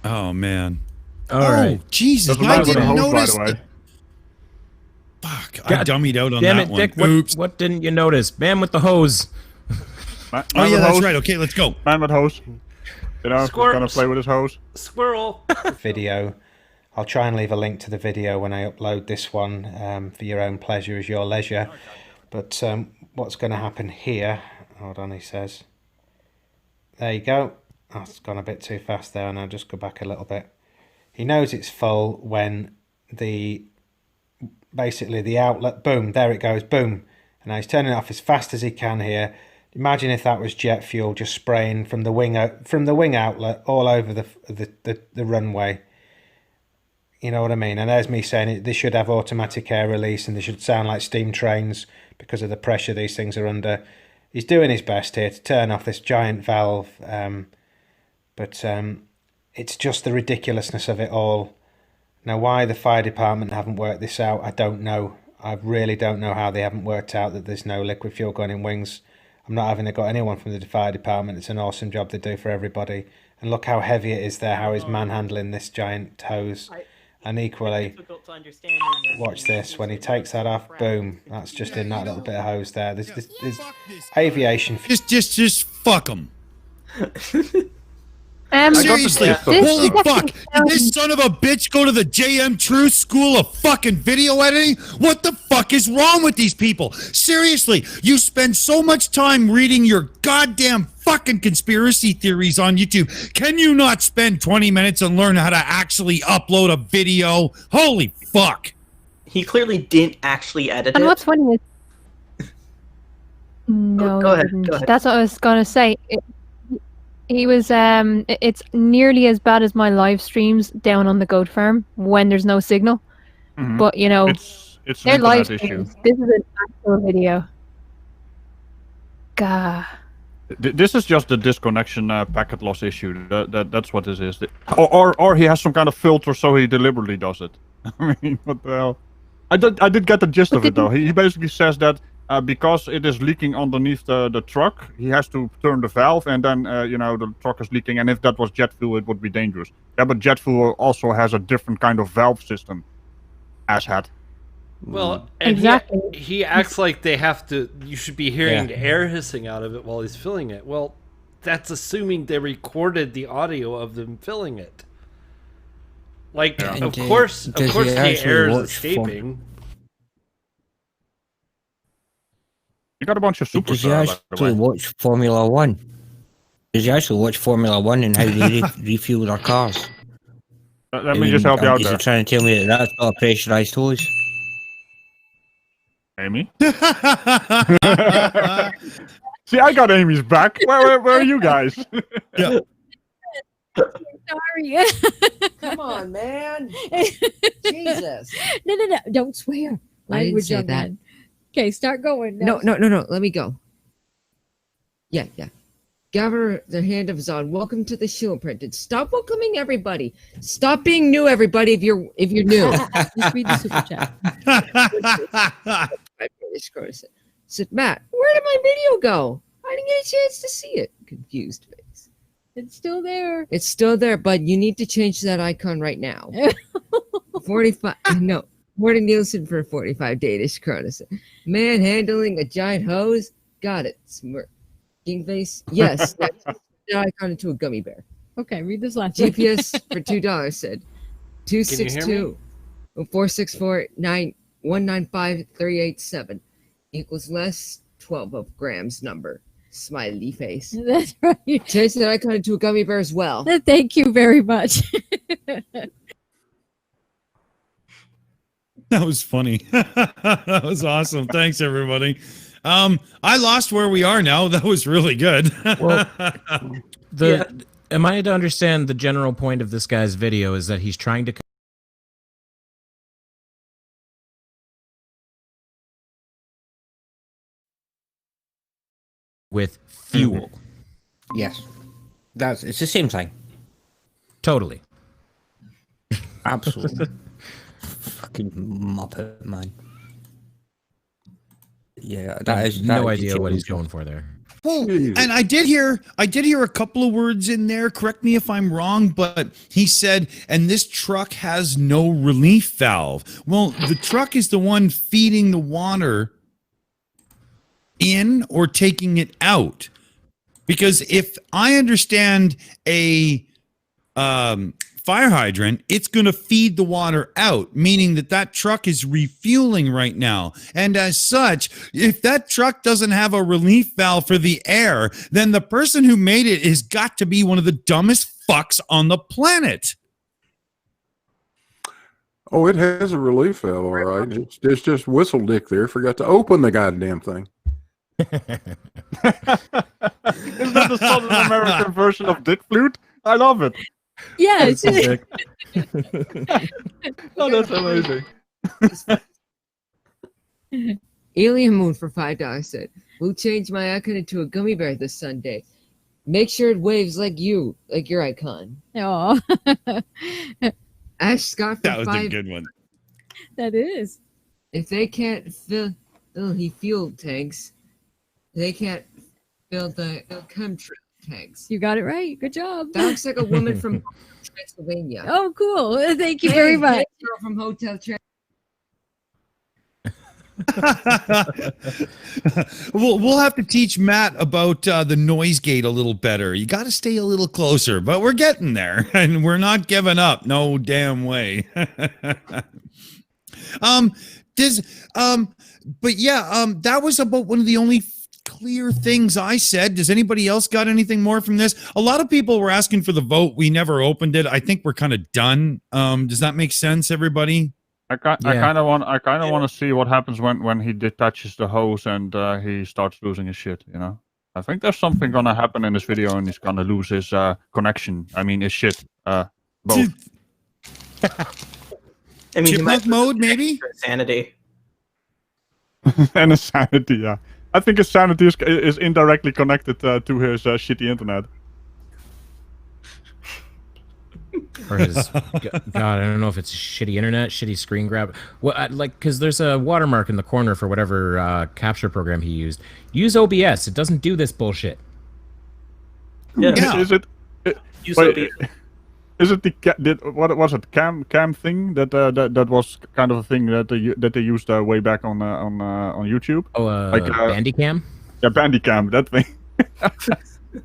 [SPEAKER 1] Oh man.
[SPEAKER 2] All right.
[SPEAKER 1] Jesus,
[SPEAKER 4] Doesn't
[SPEAKER 1] I
[SPEAKER 4] matter with a
[SPEAKER 1] didn't
[SPEAKER 4] hose,
[SPEAKER 1] notice.
[SPEAKER 4] by the way.
[SPEAKER 1] Fuck, I dummied out on
[SPEAKER 2] Damn
[SPEAKER 1] that
[SPEAKER 2] it,
[SPEAKER 1] one.
[SPEAKER 2] Dick!
[SPEAKER 1] Oops.
[SPEAKER 2] What didn't you notice? Man with the hose.
[SPEAKER 4] Man
[SPEAKER 1] Oh yeah,
[SPEAKER 4] with
[SPEAKER 1] that's
[SPEAKER 4] hose,
[SPEAKER 1] right. Okay, let's go.
[SPEAKER 4] Man with hose. You know, he's gonna play with his hose.
[SPEAKER 6] Squirrel.
[SPEAKER 12] Video. I'll try and leave a link to the video when I upload this one for your own pleasure as your leisure. But what's going to happen here? Hold on, he says. There you go. Oh, it's gone a bit too fast there, and I'll just go back a little bit. He knows it's full when basically the outlet, boom, there it goes, boom. And now he's turning it off as fast as he can here. Imagine if that was jet fuel just spraying from the wing outlet all over the runway. You know what I mean? And there's me saying they should have automatic air release and they should sound like steam trains because of the pressure these things are under. he's doing his best here to turn off this giant valve, but it's just the ridiculousness of it all. Now, why the fire department haven't worked this out, I don't know. I really don't know how they haven't worked out that there's no liquid fuel gun in wings. I'm not having got anyone from the fire department. It's an awesome job they do for everybody. And look how heavy it is there, how he's manhandling this giant hose. And equally, watch this, when he takes that off, boom, that's just in that little bit of hose there. There's aviation.
[SPEAKER 1] Just fuck them.
[SPEAKER 7] Seriously,
[SPEAKER 1] holy fuck! Did this son of a bitch go to the JM True School of fucking video editing? What the fuck is wrong with these people? Seriously, you spend so much time reading your goddamn fucking conspiracy theories on YouTube. Can you not spend 20 minutes and learn how to actually upload a video? Holy fuck!
[SPEAKER 5] He clearly didn't actually edit
[SPEAKER 7] And
[SPEAKER 5] it.
[SPEAKER 7] what's funny is... No,
[SPEAKER 5] Go
[SPEAKER 7] he
[SPEAKER 5] ahead,
[SPEAKER 7] didn't.
[SPEAKER 5] go ahead.
[SPEAKER 7] That's what I was gonna say. He was it's nearly as bad as my live streams down on the goat farm when there's no signal. But you know,
[SPEAKER 4] It's
[SPEAKER 7] they're
[SPEAKER 4] an
[SPEAKER 7] live
[SPEAKER 4] internet issue.
[SPEAKER 7] streams. This is an actual video. Gah.
[SPEAKER 4] This is just the disconnection packet loss issue. That's what this is. Or he has some kind of filter, so he deliberately does it. I mean, what the hell? I did get the gist of it though. He basically says that because it is leaking underneath the truck, he has to turn the valve, and then the truck is leaking. And if that was jet fuel, it would be dangerous. Yeah, but jet fuel also has a different kind of valve system. Asshat.
[SPEAKER 6] Well, and
[SPEAKER 7] Exactly.
[SPEAKER 6] he acts like they have to. You should be hearing the air hissing out of it while he's filling it. Well, that's assuming they recorded the audio of them filling it. Like, of course, the air is escaping.
[SPEAKER 4] You got a bunch of
[SPEAKER 9] Does he
[SPEAKER 4] superstars, by the
[SPEAKER 9] actually
[SPEAKER 4] way.
[SPEAKER 9] watch Formula One? Does he actually watch Formula One and how they refuel their cars?
[SPEAKER 4] Let me just help you out
[SPEAKER 9] Is
[SPEAKER 4] there.
[SPEAKER 9] he trying to tell me that that's not a pressurized hose?
[SPEAKER 4] Amy? See, I got Amy's back. Where are you guys?
[SPEAKER 1] Yeah.
[SPEAKER 10] Sorry.
[SPEAKER 11] Come on, man. Jesus.
[SPEAKER 10] No. Don't swear.
[SPEAKER 11] I didn't
[SPEAKER 10] Language
[SPEAKER 11] say
[SPEAKER 10] on
[SPEAKER 11] that.
[SPEAKER 10] Okay, start going.
[SPEAKER 11] No. Let me go. Yeah. Governor, the hand of Zod. Welcome to the show, Printed. Stop welcoming everybody. Stop being new, everybody. If you're new.
[SPEAKER 10] Just read the super chat.
[SPEAKER 11] I really screwed it. Said Matt, where did my video go? I didn't get a chance to see it. Confused face.
[SPEAKER 10] It's still there.
[SPEAKER 11] It's still there, but you need to change that icon right now. 45. No. Morton Nielsen for 45 Danish kronas. Man handling a giant hose. Got it. Smirk. King face. Yes. That's the icon into a gummy bear.
[SPEAKER 10] Okay, read this last one.
[SPEAKER 11] GPS for $2 said 262 464 195 387 equals less 12 of Graham's number. Smiley face.
[SPEAKER 10] That's right.
[SPEAKER 11] Change that icon into a gummy bear as well.
[SPEAKER 10] Thank you very much.
[SPEAKER 1] That was funny. That was awesome. Thanks, everybody. I lost where we are now. That was really good.
[SPEAKER 2] Well, am I to understand the general point of this guy's video is that he's trying to with fuel?
[SPEAKER 9] Yes. It's the same thing.
[SPEAKER 2] Totally.
[SPEAKER 9] Absolutely. Fucking Muppet, man. Yeah, that is
[SPEAKER 2] No idea what he's going for there.
[SPEAKER 1] Well, and I did hear a couple of words in there. Correct me if I'm wrong, but he said, and this truck has no relief valve. Well, the truck is the one feeding the water in or taking it out. Because if I understand a fire hydrant, it's going to feed the water out, meaning that truck is refueling right now. And as such, if that truck doesn't have a relief valve for the air, then the person who made it has got to be one of the dumbest fucks on the planet.
[SPEAKER 3] Oh, it has a relief valve, all right. It's just whistle dick there. Forgot to open the goddamn thing.
[SPEAKER 4] Isn't that the Southern American version of dick flute? I love it.
[SPEAKER 10] Yes.
[SPEAKER 4] Oh, that's amazing.
[SPEAKER 11] Alien Moon for $5 said, "We'll change my icon into a gummy bear this Sunday. Make sure it waves like you, like your icon."
[SPEAKER 10] Oh,
[SPEAKER 11] Ash Scott for
[SPEAKER 1] That was a
[SPEAKER 11] 5.
[SPEAKER 1] good one.
[SPEAKER 10] that is.
[SPEAKER 11] If they can't fill the fuel tanks, they can't fill the chemtrail tanks.
[SPEAKER 10] You got it right. Good job.
[SPEAKER 11] That looks like a woman from Transylvania.
[SPEAKER 10] Oh, cool. Thank you very much.
[SPEAKER 11] Girl from Hotel Trans.
[SPEAKER 1] We'll have to teach Matt about the noise gate a little better. You got to stay a little closer, but we're getting there, and we're not giving up. No damn way. That was about one of the only clear things I said. Does anybody else got anything more from this? A lot of people were asking for the vote. We never opened it. I think we're kind of done. Does that make sense, everybody?
[SPEAKER 4] I kind of want to see what happens when he detaches the hose and he starts losing his shit. You know, I think there's something gonna happen in this video, and he's gonna lose his connection. I mean, his shit. Both.
[SPEAKER 5] I mean, he
[SPEAKER 1] Chipmunk
[SPEAKER 5] might
[SPEAKER 1] mode, maybe?
[SPEAKER 5] Sanity.
[SPEAKER 4] And his sanity, yeah. I think his sanity is indirectly connected to his shitty internet.
[SPEAKER 2] Or his God, I don't know if it's shitty internet, shitty screen grab. Well, because there's a watermark in the corner for whatever capture program he used. Use OBS. It doesn't do this bullshit.
[SPEAKER 5] Yeah.
[SPEAKER 4] Is it?
[SPEAKER 5] Use
[SPEAKER 4] Wait,
[SPEAKER 5] OBS.
[SPEAKER 4] is it what was it? Cam thing that was kind of a thing that they used way back on YouTube.
[SPEAKER 2] Oh,
[SPEAKER 4] like
[SPEAKER 2] Bandicam.
[SPEAKER 4] Yeah, Bandicam. That thing.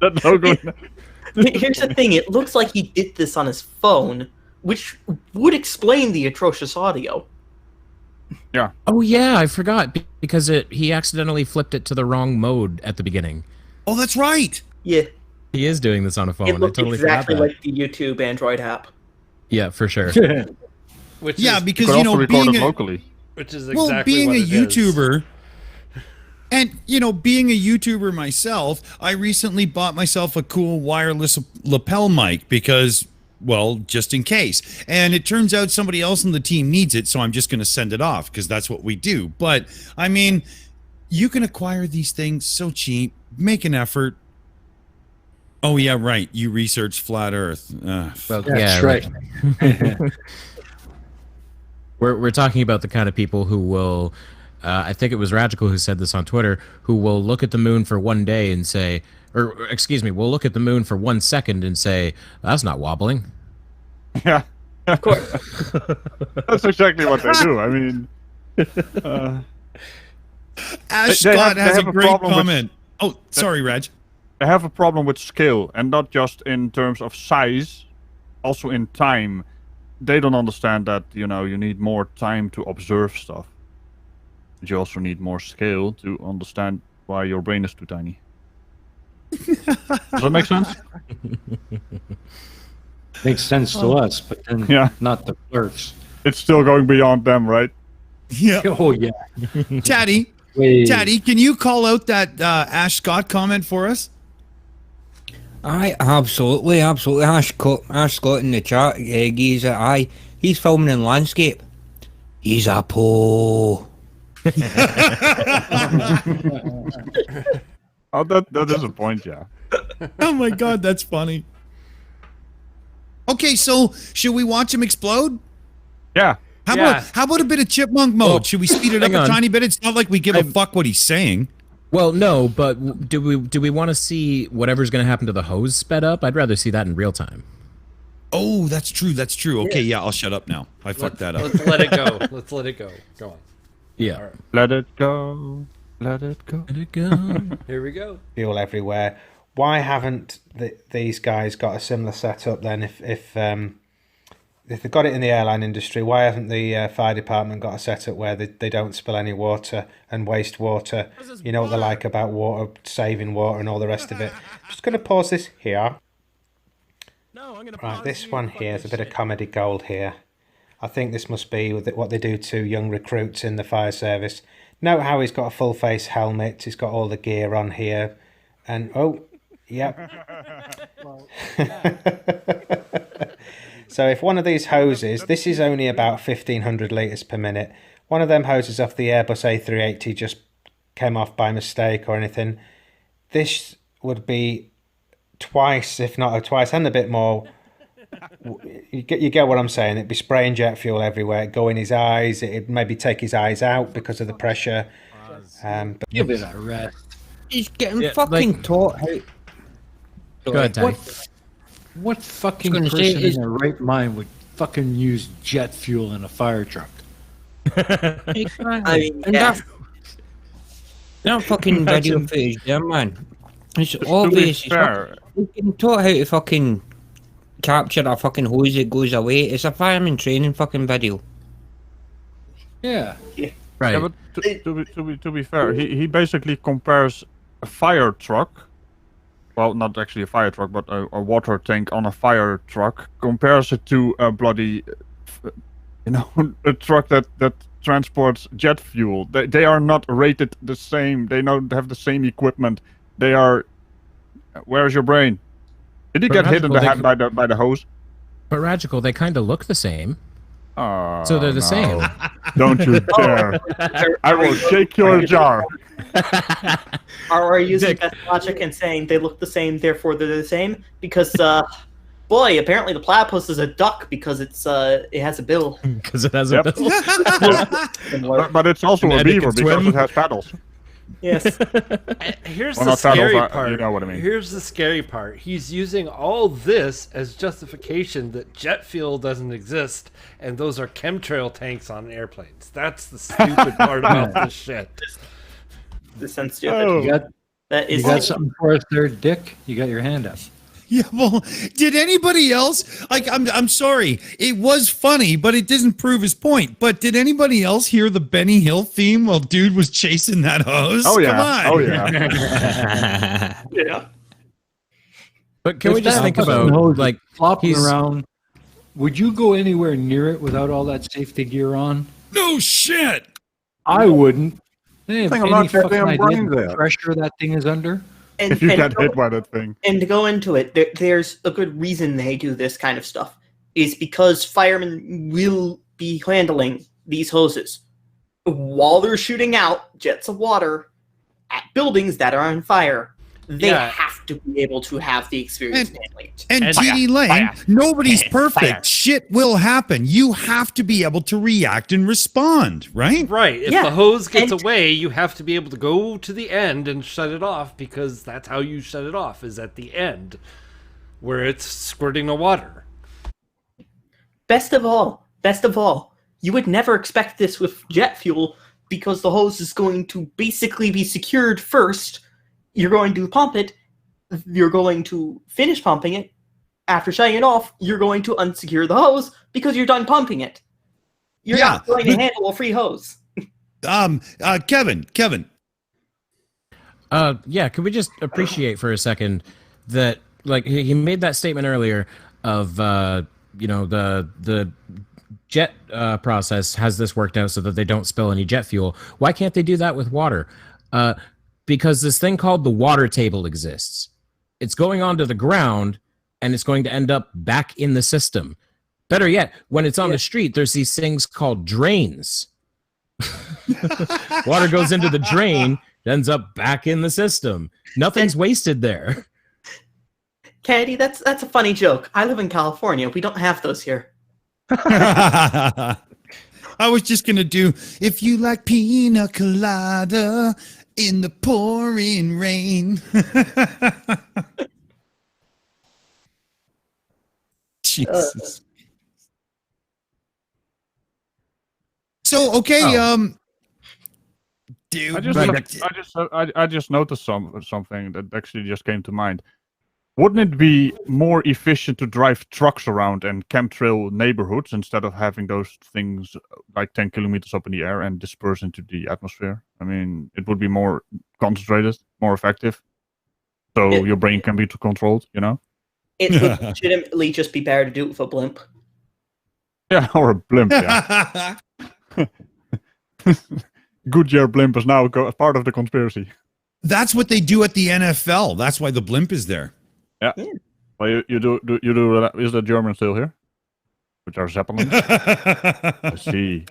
[SPEAKER 4] That logo.
[SPEAKER 5] Here's the thing, it looks like he did this on his phone, which would explain the atrocious audio.
[SPEAKER 4] Yeah.
[SPEAKER 2] Oh yeah, I forgot because he accidentally flipped it to the wrong mode at the beginning.
[SPEAKER 1] Oh, that's right.
[SPEAKER 5] Yeah.
[SPEAKER 2] He is doing this on a phone.
[SPEAKER 5] It looked
[SPEAKER 2] I totally
[SPEAKER 5] exactly
[SPEAKER 2] forgot that.
[SPEAKER 5] like the YouTube Android app.
[SPEAKER 2] Yeah, for sure.
[SPEAKER 6] Which
[SPEAKER 1] Yeah,
[SPEAKER 6] is,
[SPEAKER 1] because
[SPEAKER 4] You could
[SPEAKER 1] you
[SPEAKER 4] also
[SPEAKER 1] know,
[SPEAKER 4] record
[SPEAKER 1] being
[SPEAKER 4] it
[SPEAKER 1] a,
[SPEAKER 4] locally.
[SPEAKER 6] which is exactly
[SPEAKER 1] being
[SPEAKER 6] what
[SPEAKER 1] a
[SPEAKER 6] it is.
[SPEAKER 1] YouTuber, and being a YouTuber myself, I recently bought myself a cool wireless lapel mic because, well, just in case. And it turns out somebody else on the team needs it, so I'm just going to send it off because that's what we do. But I mean, you can acquire these things so cheap. Make an effort. Oh yeah, right. You research flat Earth.
[SPEAKER 2] Well,
[SPEAKER 8] That's right.
[SPEAKER 2] We're talking about the kind of people who will, I think it was Radical who said this on Twitter, who will look at the moon for one day and say, or excuse me, will look at the moon for 1 second and say, that's not wobbling.
[SPEAKER 4] Yeah.
[SPEAKER 5] Of course.
[SPEAKER 4] That's exactly what they do. I mean,
[SPEAKER 1] Ash
[SPEAKER 4] They
[SPEAKER 1] Scott has a
[SPEAKER 4] have a
[SPEAKER 1] great
[SPEAKER 4] problem with-
[SPEAKER 1] comment. Oh, sorry, Reg.
[SPEAKER 4] I have a problem with scale, and not just in terms of size, also in time. They don't understand that you need more time to observe stuff. But you also need more scale to understand why your brain is too tiny. Does that make sense?
[SPEAKER 8] Makes sense to us, but then
[SPEAKER 4] Yeah.
[SPEAKER 8] not the clerks.
[SPEAKER 4] It's still going beyond them, right?
[SPEAKER 1] Yeah.
[SPEAKER 8] Oh yeah.
[SPEAKER 1] Tatty,
[SPEAKER 8] Wait.
[SPEAKER 1] Tatty, can you call out that Ash Scott comment for us?
[SPEAKER 9] Aye, absolutely. Ash Scott in the chat, he's filming in landscape. He's a po.
[SPEAKER 4] Oh, that is a point, yeah.
[SPEAKER 1] Oh my God, that's funny. Okay, so should we watch him explode?
[SPEAKER 4] Yeah.
[SPEAKER 1] How about a bit of chipmunk mode?
[SPEAKER 2] Well,
[SPEAKER 1] Should we speed it up
[SPEAKER 2] hang
[SPEAKER 1] a
[SPEAKER 2] on.
[SPEAKER 1] tiny bit? It's not like we give a fuck what he's saying.
[SPEAKER 2] Well, no, but do we want to see whatever's going to happen to the hose sped up? I'd rather see that in real time.
[SPEAKER 1] Oh, that's true. That's true. Okay, yeah, I'll shut up now. I fucked that up.
[SPEAKER 6] Let's let it go. Let's let it go. Go on.
[SPEAKER 2] Yeah.
[SPEAKER 6] All right.
[SPEAKER 4] Let it go. Let it go.
[SPEAKER 2] Let it go.
[SPEAKER 6] Here we go.
[SPEAKER 12] Fuel everywhere. Why haven't these guys got a similar setup then? If they've got it in the airline industry, why haven't the fire department got a setup where they don't spill any water and waste water? You know what they're like about water, saving water and all the rest of it. Just going to pause this here. Right, this one here is a bit of comedy gold here. I think this must be what they do to young recruits in the fire service. Note how he's got a full face helmet, he's got all the gear on here, and oh, yep. So if one of these hoses, this is only about 1,500 litres per minute. One of them hoses off the Airbus A380 just came off by mistake or anything. This would be twice, if not twice and a bit more. You get what I'm saying. It'd be spraying jet fuel everywhere. It'd go in his eyes. It'd maybe take his eyes out because of the pressure.
[SPEAKER 8] Give it a rest.
[SPEAKER 9] He's getting fucking taught how.
[SPEAKER 2] Go ahead, Tatty.
[SPEAKER 8] What fucking
[SPEAKER 9] gonna
[SPEAKER 8] person
[SPEAKER 9] say is-
[SPEAKER 8] in their right mind would fucking use jet fuel in a fire truck?
[SPEAKER 9] I mean, that fucking video footage there, man. It's obvious. He's getting taught how to fucking capture a fucking hose that goes away. It's a fireman training fucking video.
[SPEAKER 8] Yeah.
[SPEAKER 2] Right.
[SPEAKER 4] Yeah, but to be fair, he basically compares a fire truck, well, not actually a fire truck, but a water tank on a fire truck, compares it to a bloody, a truck that transports jet fuel. They are not rated the same. They don't have the same equipment. They are. Where's your brain? Did he get hit in the head by the hose?
[SPEAKER 2] But Ragical, they kind of look the same.
[SPEAKER 4] Oh,
[SPEAKER 2] So they're the same.
[SPEAKER 4] Don't you dare! I will shake your jar.
[SPEAKER 5] Are you using that logic and saying they look the same, therefore they're the same? Because, boy, apparently the platypus is a duck because it has a bill.
[SPEAKER 2] Because it has a bill.
[SPEAKER 4] but it's also a beaver because it has paddles.
[SPEAKER 5] Yes.
[SPEAKER 6] Here's
[SPEAKER 4] Well,
[SPEAKER 6] the
[SPEAKER 4] not
[SPEAKER 6] scary
[SPEAKER 4] paddles,
[SPEAKER 6] part.
[SPEAKER 4] you know what I mean.
[SPEAKER 6] Here's the scary part. He's using all this as justification that jet fuel doesn't exist, and those are chemtrail tanks on airplanes. That's the stupid part about this shit.
[SPEAKER 5] This sounds stupid.
[SPEAKER 4] Oh.
[SPEAKER 8] You got something for us there, Dick? You got your hand up.
[SPEAKER 1] Yeah, well, did anybody else, like, I'm sorry, it was funny, but it doesn't prove his point. But did anybody else hear the Benny Hill theme while dude was chasing that hose?
[SPEAKER 4] Oh, yeah.
[SPEAKER 1] Come on.
[SPEAKER 4] Oh, yeah.
[SPEAKER 5] Yeah.
[SPEAKER 2] But can we just think about, like,
[SPEAKER 8] flopping around? Would you go anywhere near it without all that safety gear on?
[SPEAKER 1] No shit.
[SPEAKER 8] I wouldn't. They have
[SPEAKER 3] Think
[SPEAKER 8] any
[SPEAKER 3] about that
[SPEAKER 8] fucking
[SPEAKER 3] damn
[SPEAKER 8] idea
[SPEAKER 3] brain
[SPEAKER 8] the
[SPEAKER 3] there.
[SPEAKER 8] pressure that thing is under?
[SPEAKER 4] If you get hit by that thing.
[SPEAKER 5] And to go into it, there's a good reason they do this kind of stuff. Is because firemen will be handling these hoses while they're shooting out jets of water at buildings that are on fire. They have to be able to have the experience handling it.
[SPEAKER 1] And TDLane, nobody's perfect. Shit will happen. You have to be able to react and respond, right?
[SPEAKER 6] Right. If the hose gets away, you have to be able to go to the end and shut it off, because that's how you shut it off, is at the end where it's squirting the water.
[SPEAKER 5] Best of all, you would never expect this with jet fuel because the hose is going to basically be secured first. You're going to pump it, you're going to finish pumping it. After shutting it off, you're going to unsecure the hose because you're done pumping it. You're not going to handle a free hose.
[SPEAKER 1] Kevin.
[SPEAKER 2] Yeah, could we just appreciate for a second that, like, he made that statement earlier of, the jet process has this worked out so that they don't spill any jet fuel. Why can't they do that with water? Because this thing called the water table exists. It's going onto the ground, and it's going to end up back in the system. Better yet, when it's on the street, there's these things called drains. Water goes into the drain, ends up back in the system. Nothing's wasted there.
[SPEAKER 5] Kennedy, that's a funny joke. I live in California. We don't have those here.
[SPEAKER 1] I was just going to do, if you like pina colada in the pouring rain. Jesus. So, okay, dude.
[SPEAKER 4] I just noticed something that actually just came to mind. Wouldn't it be more efficient to drive trucks around and chemtrail neighborhoods instead of having those things like 10 kilometers up in the air and disperse into the atmosphere? I mean, it would be more concentrated, more effective. So your brain can be controlled,
[SPEAKER 5] It would legitimately just be better to do it with a blimp.
[SPEAKER 4] Yeah, or a blimp, yeah. Goodyear blimp is now part of the conspiracy.
[SPEAKER 1] That's what they do at the NFL. That's why the blimp is there.
[SPEAKER 4] Yeah. Well, you do. Is the German still here? with our zeppelins. I see.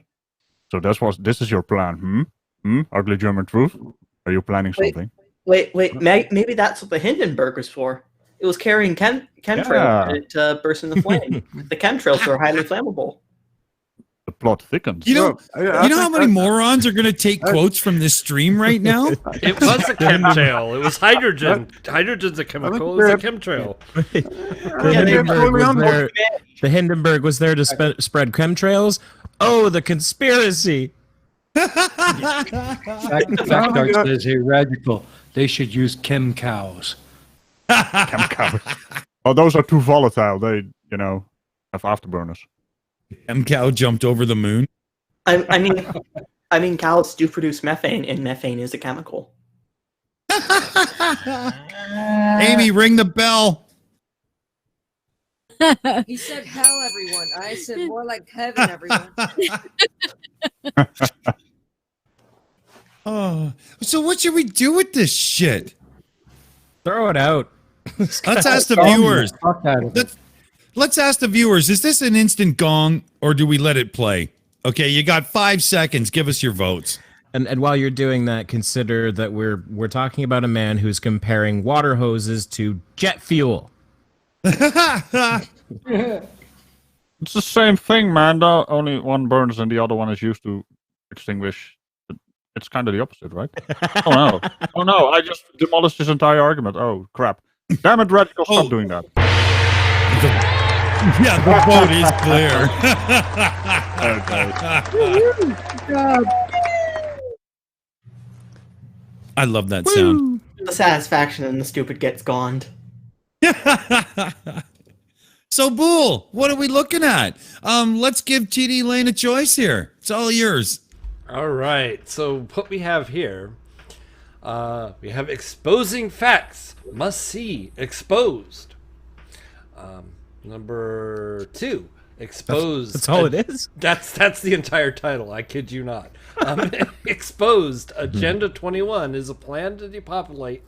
[SPEAKER 4] So this is your plan, Ugly German truth? Are you planning something?
[SPEAKER 5] Wait. Maybe that's what the Hindenburg was for. It was carrying chemtrails and it burst into flame. The chemtrails are highly flammable.
[SPEAKER 4] The plot thickens.
[SPEAKER 1] You know how many morons are going to take quotes from this stream right now?
[SPEAKER 6] It was a chemtrail. It was hydrogen. Hydrogen's a chemical. It was a chemtrail.
[SPEAKER 2] The Hindenburg was there to spread chemtrails. Oh, the conspiracy.
[SPEAKER 8] Fact Art says here, radical. They should use chem cows.
[SPEAKER 4] Chem cows. Oh, those are too volatile. They, have afterburners.
[SPEAKER 1] M cow jumped over the moon.
[SPEAKER 5] I mean, cows do produce methane, and methane is a chemical.
[SPEAKER 1] Amy, ring the bell.
[SPEAKER 11] He said hell, everyone. I said more like heaven, everyone.
[SPEAKER 1] Oh, so what should we do with this shit?
[SPEAKER 2] Throw it out.
[SPEAKER 1] Let's ask the viewers. Let's ask the viewers, is this an instant gong or do we let it play? Okay, you got 5 seconds. Give us your votes.
[SPEAKER 2] And while you're doing that, consider that we're talking about a man who's comparing water hoses to jet fuel.
[SPEAKER 4] It's the same thing, man. Only one burns and the other one is used to extinguish. It's kind of the opposite, right? Oh no, I just demolished this entire argument. Oh, crap. Damn it, Radical, stop doing that.
[SPEAKER 1] Yeah, the vote is clear. I love that sound.
[SPEAKER 5] The satisfaction and the stupid gets gone.
[SPEAKER 1] So, Boole, what are we looking at? Let's give TDLane a choice here. It's all yours.
[SPEAKER 6] All right. So what we have here, we have exposing facts. Must see exposed. Number 2, exposed.
[SPEAKER 2] That's all it is?
[SPEAKER 6] That's the entire title. I kid you not. Exposed. Agenda 21 is a plan to depopulate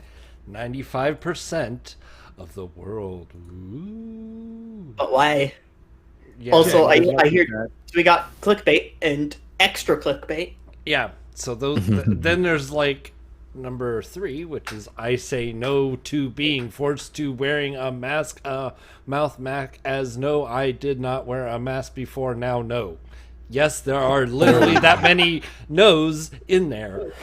[SPEAKER 6] 95% of the world. Ooh.
[SPEAKER 5] But why?
[SPEAKER 6] Yeah,
[SPEAKER 5] also, I hear we got clickbait and extra clickbait.
[SPEAKER 6] Yeah. So those. Then there's like number 3, which is I say no to being forced to wearing a mask, mouth mask, as no, I did not wear a mask before, now no. Yes, there are literally that many no's in there.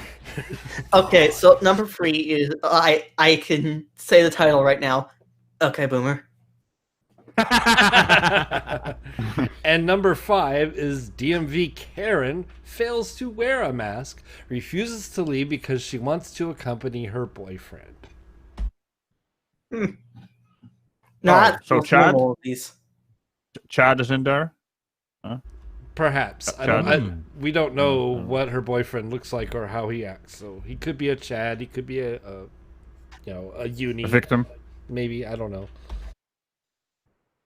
[SPEAKER 5] Okay, so number 3 is I can say the title right now. Okay, Boomer.
[SPEAKER 6] And number 5 is DMV Karen fails to wear a mask, refuses to leave because she wants to accompany her boyfriend.
[SPEAKER 4] So Chad? Chad is in there? Huh?
[SPEAKER 6] Perhaps. We don't know what her boyfriend looks like or how he acts. So he could be a Chad. He could be a uni.
[SPEAKER 4] A victim?
[SPEAKER 6] Maybe. I don't know.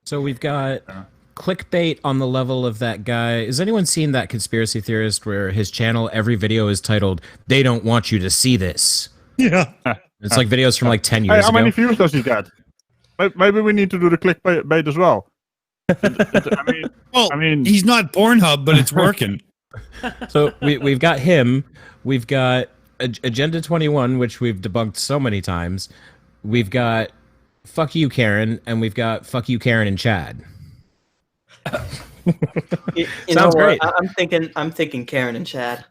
[SPEAKER 2] So we've got clickbait on the level of that guy. Has anyone seen that conspiracy theorist where his channel, every video is titled, "They don't want you to see this"?
[SPEAKER 1] Yeah.
[SPEAKER 2] It's like videos from like 10 years
[SPEAKER 4] how
[SPEAKER 2] ago.
[SPEAKER 4] many views does he get? Maybe we need to do the clickbait as well. I mean,
[SPEAKER 1] he's not Pornhub, but it's working.
[SPEAKER 2] So we've got him. We've got Agenda 21, which we've debunked so many times. We've got Fuck You, Karen, and we've got Fuck You, Karen and Chad.
[SPEAKER 5] Sounds
[SPEAKER 2] great.
[SPEAKER 5] I'm thinking Karen and Chad.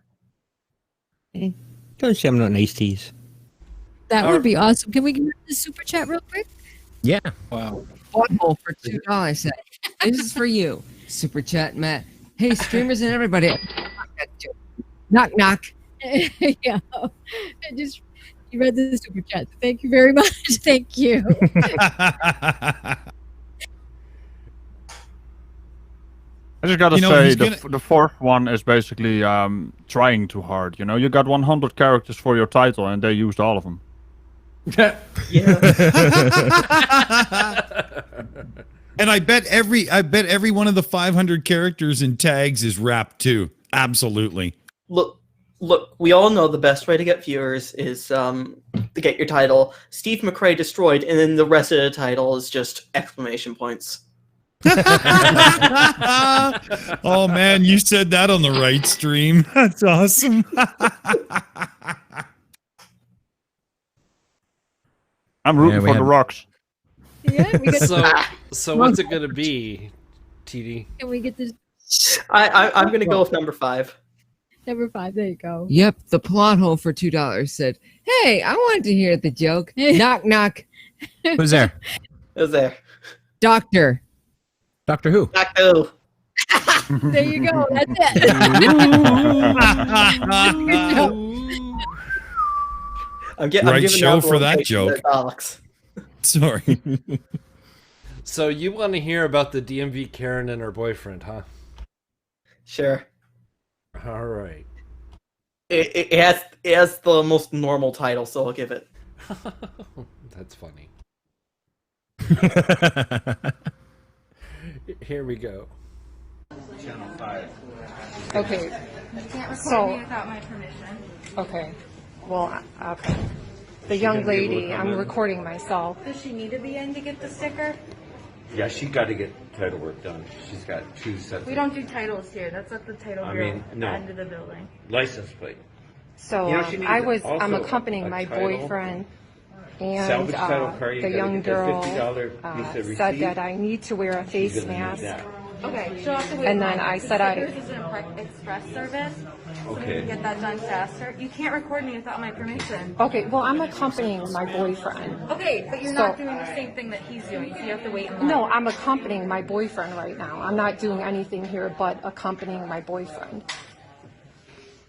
[SPEAKER 9] Don't say I'm not nice to you.
[SPEAKER 10] That would be awesome. Can we get the super chat real quick?
[SPEAKER 2] Yeah.
[SPEAKER 8] Wow.
[SPEAKER 11] One more for $2. Said, this is for you. Super chat, Matt. Hey, streamers and everybody. Knock, knock.
[SPEAKER 10] Yeah. You read the super chat. Thank you very much. Thank you.
[SPEAKER 4] I just gotta say, the fourth one is basically trying too hard. You got 100 characters for your title, and they used all of them.
[SPEAKER 1] And I bet every one of the 500 characters in tags is wrapped too. Absolutely.
[SPEAKER 5] Look, we all know the best way to get viewers is to get your title Steve McRae destroyed, and then the rest of the title is just exclamation points.
[SPEAKER 1] Oh man, you said that on the right stream. That's awesome.
[SPEAKER 4] I'm rooting for the rocks.
[SPEAKER 10] Yeah, we get
[SPEAKER 6] So what's it gonna be, TD?
[SPEAKER 10] Can we get this
[SPEAKER 5] I'm gonna go with number 5.
[SPEAKER 10] number 5? There you go.
[SPEAKER 11] Yep, the plot hole for $2 said, "Hey, I wanted to hear the joke." Knock, knock.
[SPEAKER 2] Who's there?
[SPEAKER 5] It was there.
[SPEAKER 11] Doctor.
[SPEAKER 2] Doctor Who?
[SPEAKER 5] Doctor Who.
[SPEAKER 10] There you go. That's it.
[SPEAKER 5] I'm
[SPEAKER 1] Right
[SPEAKER 5] giving
[SPEAKER 1] show
[SPEAKER 5] out the
[SPEAKER 1] for that
[SPEAKER 5] location
[SPEAKER 1] joke.
[SPEAKER 5] to Alex.
[SPEAKER 1] Sorry.
[SPEAKER 6] So you want to hear about the DMV Karen and her boyfriend, huh?
[SPEAKER 5] Sure.
[SPEAKER 6] All right.
[SPEAKER 5] It has the most normal title, so I'll give it.
[SPEAKER 6] That's funny. Here we go.
[SPEAKER 13] Channel 5.
[SPEAKER 14] Okay.
[SPEAKER 13] You can't record
[SPEAKER 14] So-
[SPEAKER 13] me without my permission.
[SPEAKER 14] Okay. Well, okay. The young lady, I'm recording myself.
[SPEAKER 13] Does she need to be in to get the sticker?
[SPEAKER 15] Yeah, she got to get title work done. She's got 2 sets.
[SPEAKER 13] We don't do titles here. That's at the title bureau at
[SPEAKER 15] no.
[SPEAKER 13] the end of the building.
[SPEAKER 15] License plate.
[SPEAKER 14] So
[SPEAKER 15] You know, she needs
[SPEAKER 14] I'm
[SPEAKER 15] also
[SPEAKER 14] accompanying
[SPEAKER 15] a
[SPEAKER 14] my
[SPEAKER 15] title,
[SPEAKER 14] boyfriend, and
[SPEAKER 15] salvage title car, you
[SPEAKER 14] the
[SPEAKER 15] gotta
[SPEAKER 14] young
[SPEAKER 15] get that
[SPEAKER 14] girl
[SPEAKER 15] $50 piece of
[SPEAKER 14] said
[SPEAKER 15] receipt.
[SPEAKER 14] that I need to wear a face
[SPEAKER 15] She's gonna need
[SPEAKER 14] mask.
[SPEAKER 15] that.
[SPEAKER 13] Okay, she'll have to wait.
[SPEAKER 14] And then
[SPEAKER 13] longer.
[SPEAKER 14] I
[SPEAKER 13] The
[SPEAKER 14] said
[SPEAKER 13] stickers is an express service, so we
[SPEAKER 15] Okay.
[SPEAKER 13] can get that done faster. You can't record me without my permission.
[SPEAKER 14] Okay, well, I'm accompanying my boyfriend.
[SPEAKER 13] Okay, but you're
[SPEAKER 14] So-
[SPEAKER 13] not doing the same thing that he's doing, so you have to wait in line.
[SPEAKER 14] No, I'm accompanying my boyfriend right now. I'm not doing anything here but accompanying my boyfriend.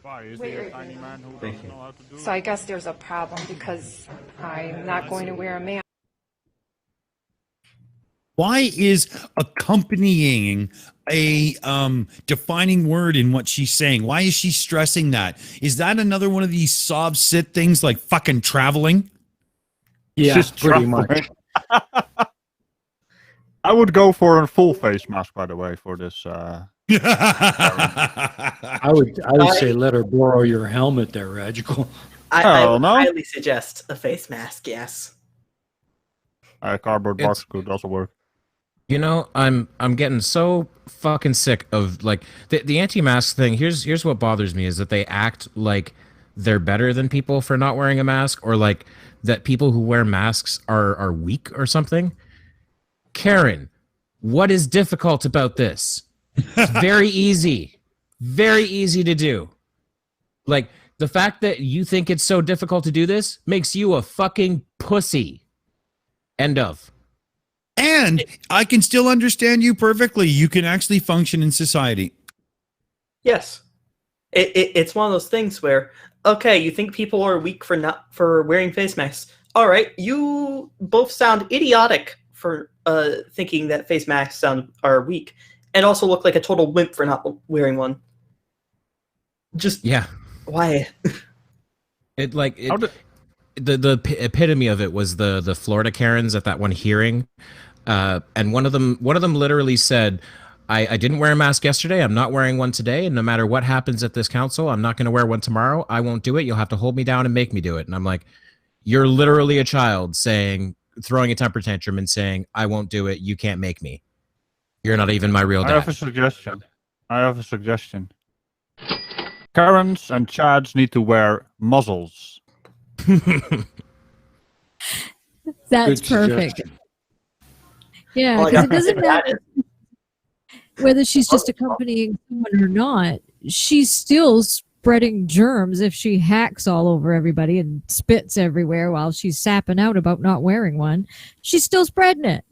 [SPEAKER 4] Why? Is
[SPEAKER 13] Wait,
[SPEAKER 4] he a
[SPEAKER 13] wait,
[SPEAKER 4] tiny
[SPEAKER 13] wait.
[SPEAKER 4] man who
[SPEAKER 15] Thank
[SPEAKER 4] doesn't
[SPEAKER 15] you.
[SPEAKER 4] know how to do
[SPEAKER 14] So I guess there's a problem because I'm not going to wear a mask.
[SPEAKER 1] Why is accompanying a defining word in what she's saying? Why is she stressing that? Is that another one of these sob sit things like fucking traveling?
[SPEAKER 8] Yeah,
[SPEAKER 4] She's
[SPEAKER 8] pretty
[SPEAKER 4] traveling.
[SPEAKER 8] much.
[SPEAKER 4] I would go for a full face mask, by the way, for this.
[SPEAKER 8] I would say let her borrow your helmet there, Radical.
[SPEAKER 5] I
[SPEAKER 4] Oh,
[SPEAKER 5] would
[SPEAKER 4] no?
[SPEAKER 5] highly suggest a face mask, yes.
[SPEAKER 4] Cardboard box could also work.
[SPEAKER 2] You know, I'm getting so fucking sick of like the anti-mask thing. Here's what bothers me is that they act like they're better than people for not wearing a mask, or like that people who wear masks are weak or something. Karen, what is difficult about this? It's very easy. Very easy to do. Like, the fact that you think it's so difficult to do this makes you a fucking pussy. End of.
[SPEAKER 1] And I can still understand you perfectly. You can actually function in society.
[SPEAKER 5] Yes. It's one of those things where, okay, you think people are weak for wearing face masks. All right, you both sound idiotic for thinking that face masks are weak, and also look like a total wimp for not wearing one. Just
[SPEAKER 2] Yeah.
[SPEAKER 5] why?
[SPEAKER 2] The epitome of it was the Florida Karens at that one hearing, and one of them literally said, I didn't wear a mask yesterday, I'm not wearing one today, and no matter what happens at this council, I'm not going to wear one tomorrow. I won't do it. You'll have to hold me down and make me do it. And I'm like, you're literally a child throwing a temper tantrum and saying, I won't do it, you can't make me. You're not even my real
[SPEAKER 4] I have a
[SPEAKER 2] dad.
[SPEAKER 4] suggestion. Karens and Chads need to wear muzzles.
[SPEAKER 10] That's
[SPEAKER 8] Good
[SPEAKER 10] perfect.
[SPEAKER 8] suggestion.
[SPEAKER 10] Yeah,
[SPEAKER 5] Well,
[SPEAKER 10] because it
[SPEAKER 5] yeah.
[SPEAKER 10] doesn't matter whether she's just accompanying someone or not. She's still spreading germs if she hacks all over everybody and spits everywhere while she's sapping out about not wearing one. She's still spreading it.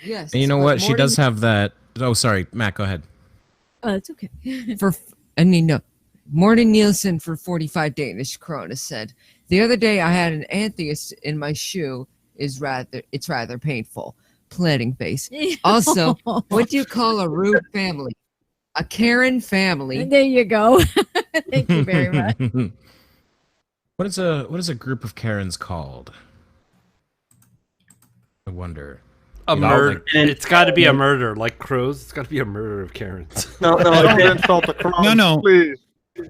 [SPEAKER 11] Yes.
[SPEAKER 2] And you know
[SPEAKER 11] but
[SPEAKER 2] what? She
[SPEAKER 11] Morty-
[SPEAKER 2] does have that. Oh, sorry, Matt, go ahead.
[SPEAKER 10] Oh, it's okay.
[SPEAKER 11] Morten Nielsen for 45 Danish krona said, the other day I had an atheist in my shoe. It's rather painful. Planting face. Also, what do you call a rude family? A Karen family.
[SPEAKER 10] There you go. Thank you very much.
[SPEAKER 2] What is a group of Karens called? I wonder.
[SPEAKER 6] A
[SPEAKER 2] You know,
[SPEAKER 6] murder.
[SPEAKER 2] like-
[SPEAKER 6] It's got to be a murder, like crows. It's got to be a murder of Karens.
[SPEAKER 5] No,
[SPEAKER 4] Don't insult the crows,
[SPEAKER 1] No.
[SPEAKER 4] please.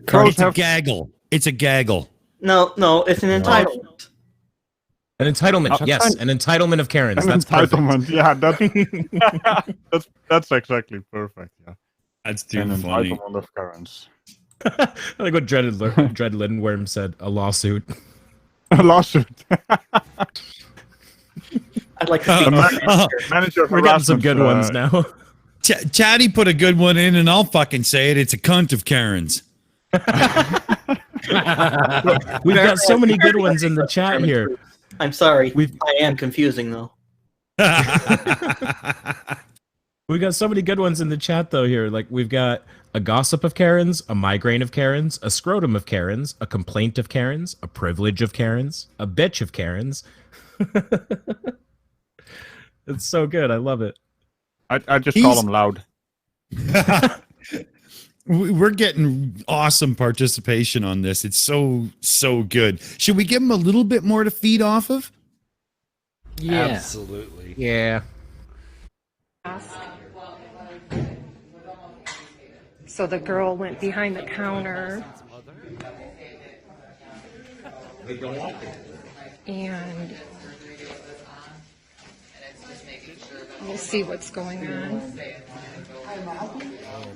[SPEAKER 4] Crows
[SPEAKER 1] It's a
[SPEAKER 4] have
[SPEAKER 1] gaggle. It's a gaggle.
[SPEAKER 5] no, it's an entitlement.
[SPEAKER 2] An entitlement, yes, an entitlement of Karens.
[SPEAKER 4] An
[SPEAKER 2] That's
[SPEAKER 4] entitlement,
[SPEAKER 2] perfect.
[SPEAKER 4] yeah, that's exactly perfect. Yeah,
[SPEAKER 1] that's too
[SPEAKER 4] an
[SPEAKER 1] funny.
[SPEAKER 4] Entitlement of Karens.
[SPEAKER 2] I like what Dread Lindworm said. A lawsuit.
[SPEAKER 4] A lawsuit.
[SPEAKER 5] I'd like to see
[SPEAKER 4] manager.
[SPEAKER 2] We're getting some good ones now.
[SPEAKER 1] Chatty put a good one in, and I'll fucking say it. It's a cunt of Karens.
[SPEAKER 2] We've got so many good ones in the chat here.
[SPEAKER 5] I'm sorry. I am confusing, though.
[SPEAKER 2] We got so many good ones in the chat, though, here. Like, we've got a gossip of Karens, a migraine of Karens, a scrotum of Karens, a complaint of Karens, a privilege of Karens, a bitch of Karens. It's so good. I love it.
[SPEAKER 4] I just call them loud.
[SPEAKER 1] We're getting awesome participation on this. It's so good. Should we give him a little bit more to feed off of?
[SPEAKER 2] Yeah.
[SPEAKER 6] Absolutely.
[SPEAKER 2] Yeah.
[SPEAKER 14] So the girl went behind the counter and we'll see what's going on.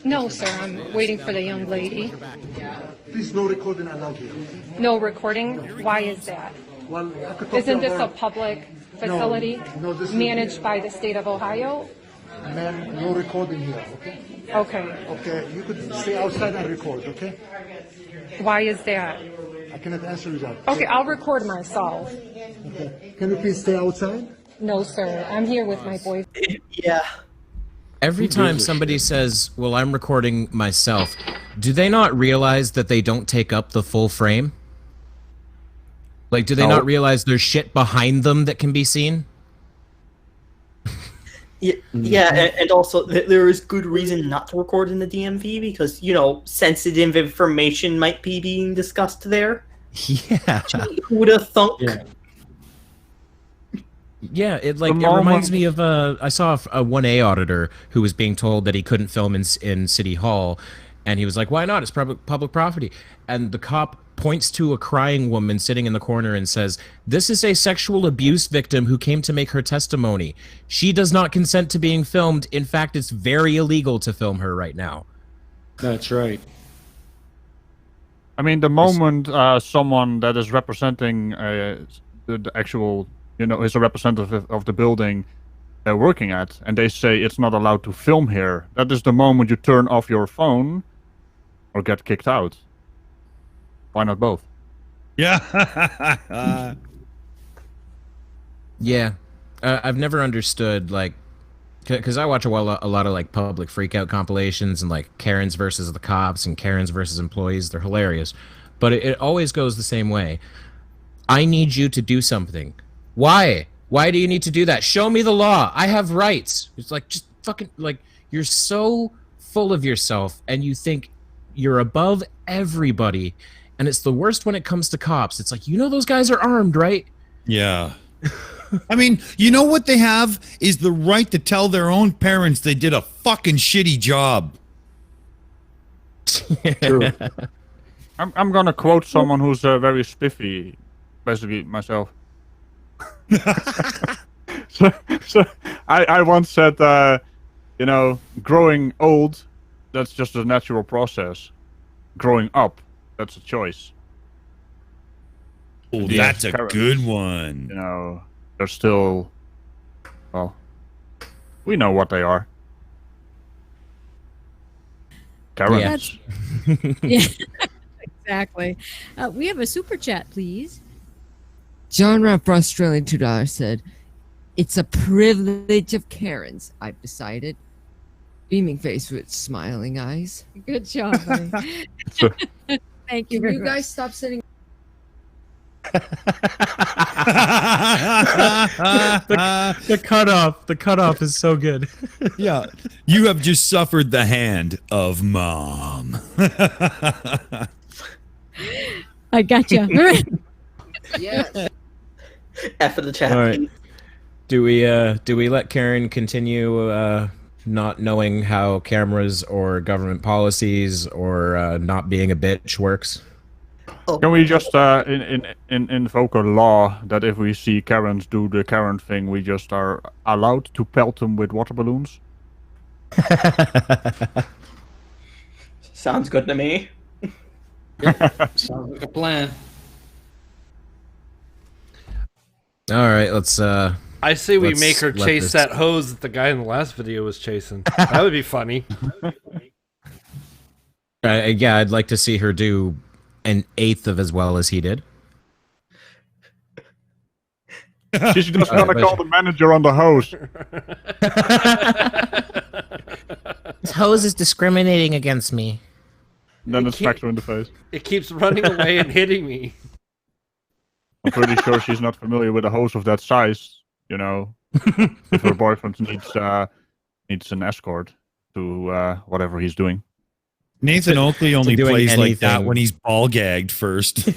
[SPEAKER 14] No, sir, I'm waiting for the young lady.
[SPEAKER 16] Please, no recording allowed here.
[SPEAKER 14] No recording? Why is that?
[SPEAKER 16] Well, I could talk
[SPEAKER 14] Isn't
[SPEAKER 16] to
[SPEAKER 14] this
[SPEAKER 16] her.
[SPEAKER 14] a public facility
[SPEAKER 16] this is-
[SPEAKER 14] managed by the state of Ohio?
[SPEAKER 16] Ma'am, no recording here, okay?
[SPEAKER 14] Okay.
[SPEAKER 16] Okay, you could stay outside and record, okay?
[SPEAKER 14] Why is that?
[SPEAKER 16] I cannot answer you that.
[SPEAKER 14] Okay, I'll record myself.
[SPEAKER 16] Okay. Can you please stay outside?
[SPEAKER 14] No, sir, I'm here with my boyfriend.
[SPEAKER 5] Yeah.
[SPEAKER 2] Every time somebody says, well, I'm recording myself, do they not realize that they don't take up the full frame? Like, do they not realize there's shit behind them that can be seen?
[SPEAKER 5] Yeah, and also there is good reason not to record in the DMV because, you know, sensitive information might be being discussed there.
[SPEAKER 2] Yeah.
[SPEAKER 5] Who would have thunk?
[SPEAKER 2] Yeah, it reminds me of I saw a 1A auditor who was being told that he couldn't film in City Hall, and he was like, "Why not? It's public property." And the cop points to a crying woman sitting in the corner and says, "This is a sexual abuse victim who came to make her testimony. She does not consent to being filmed. In fact, it's very illegal to film her right now."
[SPEAKER 8] That's right.
[SPEAKER 4] I mean, the moment someone that is representing the actual, is a representative of the building they're working at, and they say it's not allowed to film here, that is the moment you turn off your phone or get kicked out. Why not both?
[SPEAKER 1] Yeah.
[SPEAKER 2] Yeah. I've never understood, like, because I watch a lot of like public freakout compilations and like Karens versus the cops and Karens versus employees. They're hilarious, but it always goes the same way. I need you to do something. Why? Why do you need to do that? Show me the law. I have rights. It's like, just fucking, like, you're so full of yourself and you think you're above everybody. And it's the worst when it comes to cops. It's like, those guys are armed, right?
[SPEAKER 1] Yeah. I mean, you know what they have is the right to tell their own parents they did a fucking shitty job.
[SPEAKER 4] True. I'm gonna quote someone who's very spiffy, basically myself. so I once said, growing old, that's just a natural process. Growing up, that's a choice.
[SPEAKER 1] Oh, that's a good one.
[SPEAKER 4] They're still, well, we know what they are. Karens.
[SPEAKER 10] Yeah, exactly. We have a super chat, please.
[SPEAKER 11] John Rapp for Australian $2 said, "It's a privilege of Karens, I've decided." Beaming face with smiling eyes.
[SPEAKER 10] Good job, buddy. Thank you
[SPEAKER 11] Can
[SPEAKER 10] very
[SPEAKER 11] you
[SPEAKER 10] much.
[SPEAKER 11] guys stop sending
[SPEAKER 2] The cutoff is so good.
[SPEAKER 1] Yeah, you have just suffered the hand of mom.
[SPEAKER 10] I gotcha.
[SPEAKER 11] Yes.
[SPEAKER 5] F of the chat.
[SPEAKER 2] All right. Do we let Karen continue not knowing how cameras or government policies or not being a bitch works?
[SPEAKER 4] Can we just invoke a law that if we see Karens do the Karen thing, we just are allowed to pelt them with water balloons?
[SPEAKER 5] Sounds good to me.
[SPEAKER 8] Sounds like a plan.
[SPEAKER 2] All right, let's.
[SPEAKER 6] I say we
[SPEAKER 2] let's
[SPEAKER 6] make her
[SPEAKER 2] let
[SPEAKER 6] chase
[SPEAKER 2] this-
[SPEAKER 6] that hose that the guy in the last video was chasing. That would be funny.
[SPEAKER 2] Yeah, I'd like to see her do an eighth of as well as he did.
[SPEAKER 4] She's just gonna call the manager on the hose.
[SPEAKER 2] This hose is discriminating against me.
[SPEAKER 4] And then it smacks her in the face.
[SPEAKER 6] It keeps running away and hitting me.
[SPEAKER 4] I'm pretty sure she's not familiar with a hose of that size. You know, if her boyfriend needs an escort to whatever he's doing.
[SPEAKER 1] Nathan Oakley only
[SPEAKER 2] doing
[SPEAKER 1] plays like that
[SPEAKER 2] anything.
[SPEAKER 1] when he's ball gagged first.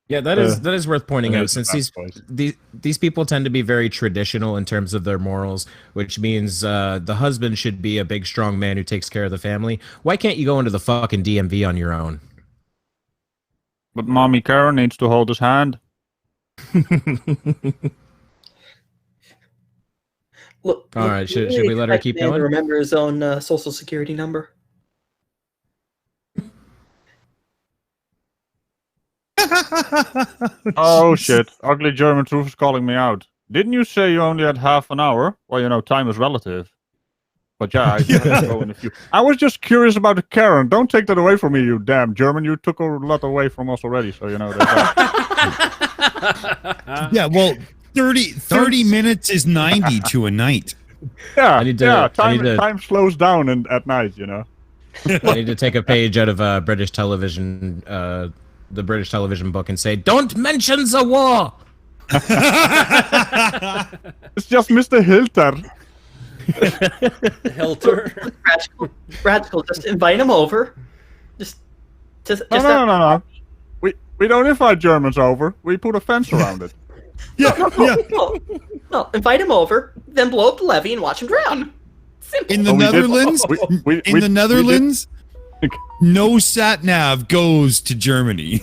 [SPEAKER 2] Yeah, that is worth pointing
[SPEAKER 4] Yeah,
[SPEAKER 2] out,
[SPEAKER 4] it's
[SPEAKER 2] since
[SPEAKER 4] a bad
[SPEAKER 2] these people tend to be very traditional in terms of their morals, which means the husband should be a big, strong man who takes care of the family. Why can't you go into the fucking DMV on your own?
[SPEAKER 4] But Mommy Karen needs to hold his hand.
[SPEAKER 5] Look,
[SPEAKER 2] All right, should we let her keep
[SPEAKER 5] man to
[SPEAKER 2] going?
[SPEAKER 5] remember his own social security number.
[SPEAKER 4] Oh shit! Ugly German truth is calling me out. Didn't you say you only had half an hour? Well, you know, time is relative. But yeah, I can go in a few. I was just curious about the Karen. Don't take that away from me, you damn German. You took a lot away from us already, so you know.
[SPEAKER 1] Yeah, well, 30 minutes is 90 to a night.
[SPEAKER 4] Yeah,
[SPEAKER 2] I need to-
[SPEAKER 4] time slows down at night, you know.
[SPEAKER 2] I need to take a page out of British television, the British television book, and say, "Don't mention the war."
[SPEAKER 4] It's just Mr. Hilter.
[SPEAKER 6] Hilter.
[SPEAKER 5] Radical, just invite him over. Just
[SPEAKER 4] No. We don't invite Germans over. We put a fence around it.
[SPEAKER 5] No, invite him over, then blow up the levee and watch him drown. Simple.
[SPEAKER 1] In the Netherlands, in the Netherlands, no sat nav goes to Germany.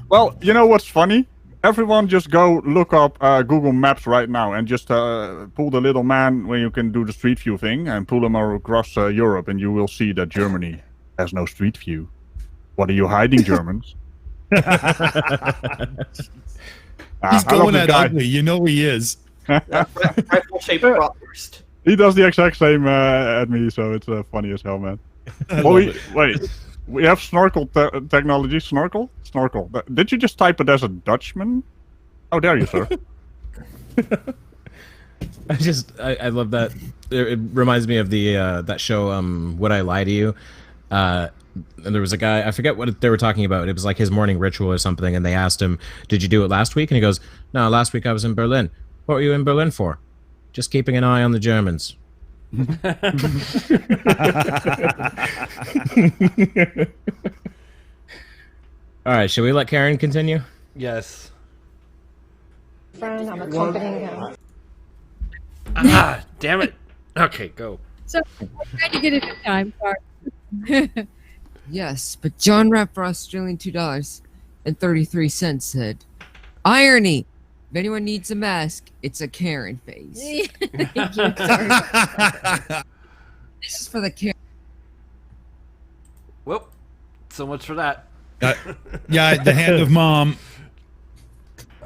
[SPEAKER 4] Well, you know what's funny? Everyone just go look up Google Maps right now and just pull the little man when you can do the street view thing and pull him across Europe, and you will see that Germany has no street view. What are you hiding, Germans?
[SPEAKER 1] He's going at ugly. You know he is.
[SPEAKER 5] Rifle-shaped bratwurst.
[SPEAKER 4] He does the exact same at me, so it's funny as hell, man. Wait, we have snorkel technology. Snorkel. Did you just type it as a Dutchman? How dare you, sir?
[SPEAKER 2] I love that. It reminds me of the that show, Would I Lie to You? And there was a guy, I forget what they were talking about. It was like his morning ritual or something, and they asked him, "Did you do it last week?" And he goes, "No, last week I was in Berlin." "What were you in Berlin for?" "Just keeping an eye on the Germans." All right, should we let Karen continue?
[SPEAKER 6] Yes.
[SPEAKER 14] Friend, I'm accompanying him.
[SPEAKER 6] Ah, damn it. Okay, go.
[SPEAKER 10] So I'm trying to get it in time. Sorry.
[SPEAKER 11] Yes, but John Rapp for Australian $2.33 said, "Irony. If anyone needs a mask, it's a Karen face." Thank you. Sorry. This is for the Karen.
[SPEAKER 6] Well, so much for that.
[SPEAKER 1] Yeah, the hand of mom.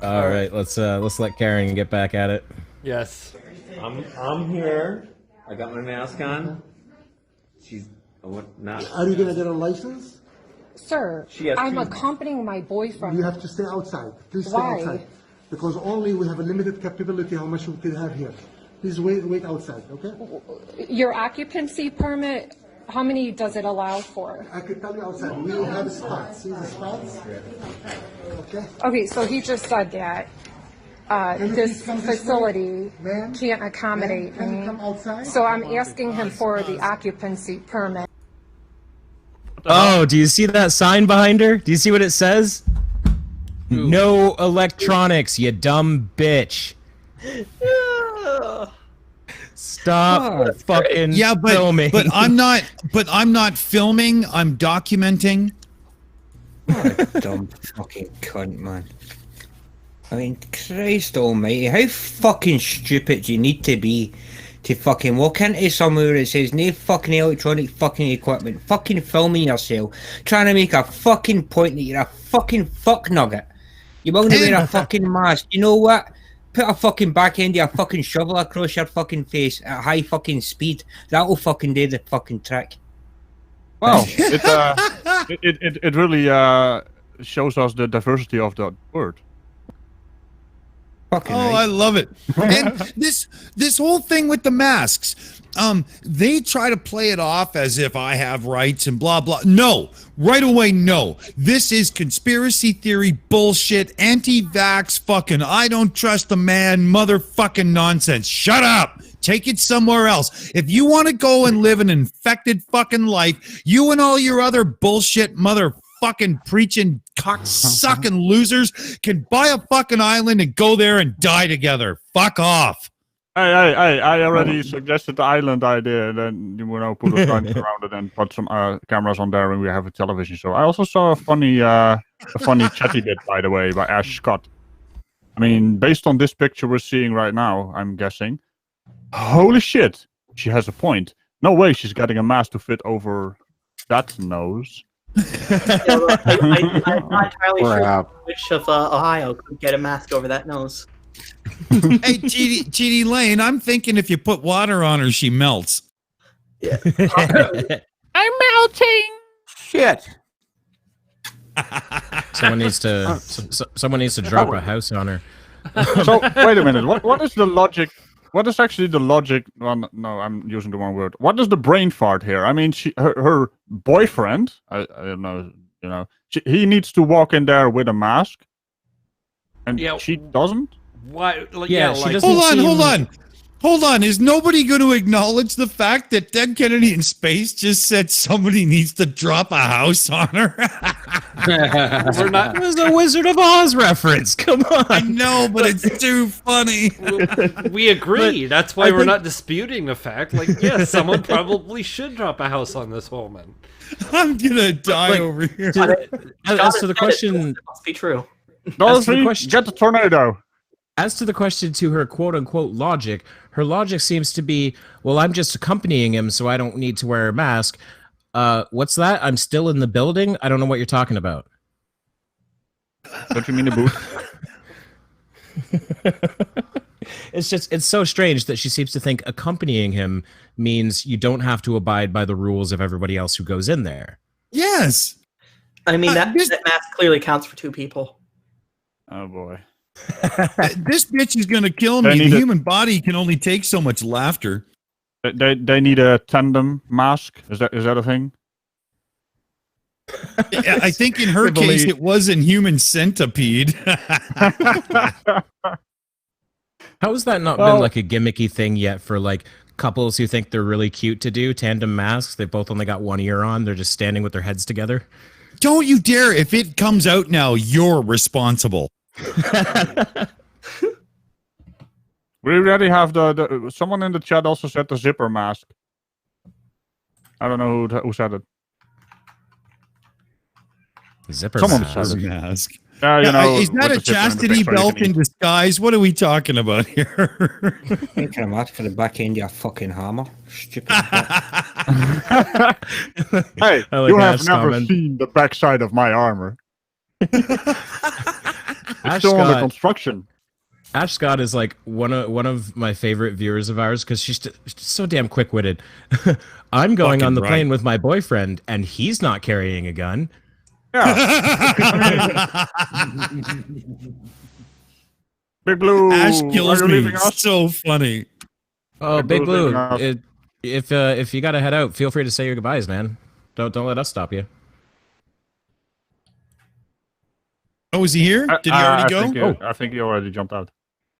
[SPEAKER 2] All right, let's let Karen get back at it.
[SPEAKER 6] Yes.
[SPEAKER 15] I'm here. I got my mask on. She's not.
[SPEAKER 16] Are you gonna get a license?
[SPEAKER 14] Sir,
[SPEAKER 15] She has
[SPEAKER 14] I'm
[SPEAKER 15] to-
[SPEAKER 14] accompanying my boyfriend.
[SPEAKER 16] You have to stay outside. Please stay
[SPEAKER 14] Why?
[SPEAKER 16] outside. Because only we have a limited capability how much we can have here. Please wait outside, okay?
[SPEAKER 14] Your occupancy permit, how many does it allow for?
[SPEAKER 16] I could tell you outside. We will have spots. See the spots? Okay.
[SPEAKER 14] Okay, so he just said that
[SPEAKER 16] Can you
[SPEAKER 14] this
[SPEAKER 16] please come this way?
[SPEAKER 14] facility
[SPEAKER 16] Ma'am?
[SPEAKER 14] can't accommodate
[SPEAKER 16] Ma'am, can you
[SPEAKER 14] me.
[SPEAKER 16] come outside?
[SPEAKER 14] So I'm asking him for the occupancy permit.
[SPEAKER 2] Oh, do you see that sign behind her? Do you see what it says? No electronics, you dumb bitch. Stop fucking filming.
[SPEAKER 1] but I'm not filming, I'm documenting.
[SPEAKER 9] What a dumb fucking cunt, man. I mean, Christ almighty, how fucking stupid do you need to be to fucking walk into somewhere that says no fucking electronic fucking equipment, fucking filming yourself, trying to make a fucking point that you're a fucking fuck nugget. You want to wear a fucking mask. You know what? Put a fucking back end of a fucking shovel across your fucking face at high fucking speed. That'll fucking do the fucking trick.
[SPEAKER 4] Well, it really shows us the diversity of the word.
[SPEAKER 9] Fucking
[SPEAKER 1] right. I love it. And this whole thing with the masks, they try to play it off as if I have rights and blah blah. No, right away, no. This is conspiracy theory bullshit, anti-vax fucking I don't trust the man motherfucking nonsense. Shut up. Take it somewhere else. If you want to go and live an infected fucking life, you and all your other bullshit motherfucking preaching cocksucking losers can buy a fucking island and go there and die together. Fuck off.
[SPEAKER 4] Hey, I already suggested the island idea, and then you know put a fence around it and put some cameras on there, and we have a television show. I also saw a funny chatty bit, by the way, by Ash Scott. I mean, based on this picture we're seeing right now, I'm guessing. Holy shit, she has a point. No way she's getting a mask to fit over that nose.
[SPEAKER 5] I'm not entirely sure which of Ohio could get a mask over that nose.
[SPEAKER 1] Hey, TDLane, I'm thinking if you put water on her, she melts.
[SPEAKER 5] Yeah.
[SPEAKER 11] I'm melting.
[SPEAKER 3] Shit.
[SPEAKER 2] Someone needs to drop a house on her.
[SPEAKER 4] So wait a minute. What is the logic? What is actually the logic? Well, no, I'm using the wrong word. What is the brain fart here? I mean, her boyfriend. I don't know. You know, he needs to walk in there with a mask, and she doesn't.
[SPEAKER 6] Why? Like,
[SPEAKER 2] she doesn't
[SPEAKER 1] Hold on. Is nobody going to acknowledge the fact that DeadKennedyInSpace just said somebody needs to drop a house on her?
[SPEAKER 6] We're not.
[SPEAKER 2] It was a Wizard of Oz reference. Come on.
[SPEAKER 1] I know, but it's too funny.
[SPEAKER 6] We agree. That's why we're not disputing the fact. Like, yes, someone probably should drop a house on this woman.
[SPEAKER 1] I'm gonna die over here.
[SPEAKER 2] As to the question,
[SPEAKER 5] it must be true.
[SPEAKER 4] Get the tornado.
[SPEAKER 2] As to the question to her quote-unquote logic, her logic seems to be, well, I'm just accompanying him, so I don't need to wear a mask. What's that? I'm still in the building? I don't know what you're talking about.
[SPEAKER 4] Don't you mean the boot?
[SPEAKER 2] It's so strange that she seems to think accompanying him means you don't have to abide by the rules of everybody else who goes in there.
[SPEAKER 1] Yes.
[SPEAKER 5] I mean, that mask clearly counts for two people.
[SPEAKER 4] Oh, boy.
[SPEAKER 1] This bitch is gonna kill me. The human body can only take so much laughter.
[SPEAKER 4] They need a tandem mask. Is that a thing?
[SPEAKER 1] I think in her case it was in Human Centipede.
[SPEAKER 2] How has that not been like a gimmicky thing yet for like couples who think they're really cute to do tandem masks? They both only got one ear on. They're just standing with their heads together.
[SPEAKER 1] Don't you dare! If it comes out now, you're responsible.
[SPEAKER 4] We already have the someone in the chat also said the zipper mask. I don't know who said it.
[SPEAKER 2] Zipper
[SPEAKER 1] mask.
[SPEAKER 4] You know,
[SPEAKER 1] is that a chastity belt in disguise? What are we talking about here?
[SPEAKER 9] Making a mask for the back end of your fucking hammer. Stupid.
[SPEAKER 4] Hey, you have never seen the backside of my armor. It's still under construction.
[SPEAKER 2] Ash Scott is like one of my favorite viewers of ours because she's so damn quick-witted. I'm going on the plane with my boyfriend, and he's not carrying a gun.
[SPEAKER 4] Yeah. Big Blue.
[SPEAKER 1] Ash kills me. So funny.
[SPEAKER 2] Oh, Big Blue. If you gotta head out, feel free to say your goodbyes, man. Don't let us stop you.
[SPEAKER 1] Oh, is he here? Did he already go?
[SPEAKER 4] I think he already jumped out.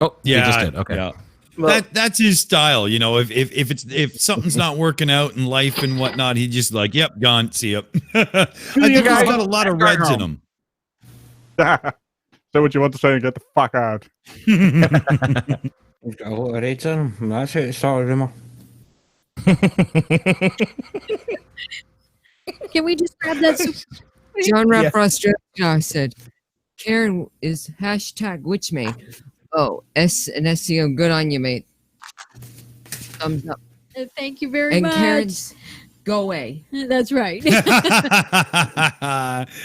[SPEAKER 2] Oh,
[SPEAKER 1] yeah,
[SPEAKER 2] he just did. Okay.
[SPEAKER 1] Yeah. Well, that's his style, you know. If something's not working out in life and whatnot, he just like, yep, gone. See ya. I think he's got a lot of reds in him.
[SPEAKER 4] Say what you want to say and get the fuck out.
[SPEAKER 9] He's got a lot of reds in him. That's how it started, rumor.
[SPEAKER 10] Can we just grab that?
[SPEAKER 11] John
[SPEAKER 2] Yeah.
[SPEAKER 11] Rapp Australia said, Karen is hashtag witchmate. Oh, S and SEO, good on you, mate. Thumbs up.
[SPEAKER 10] Thank you very
[SPEAKER 11] And
[SPEAKER 10] much.
[SPEAKER 11] Karen's, go away.
[SPEAKER 10] That's right.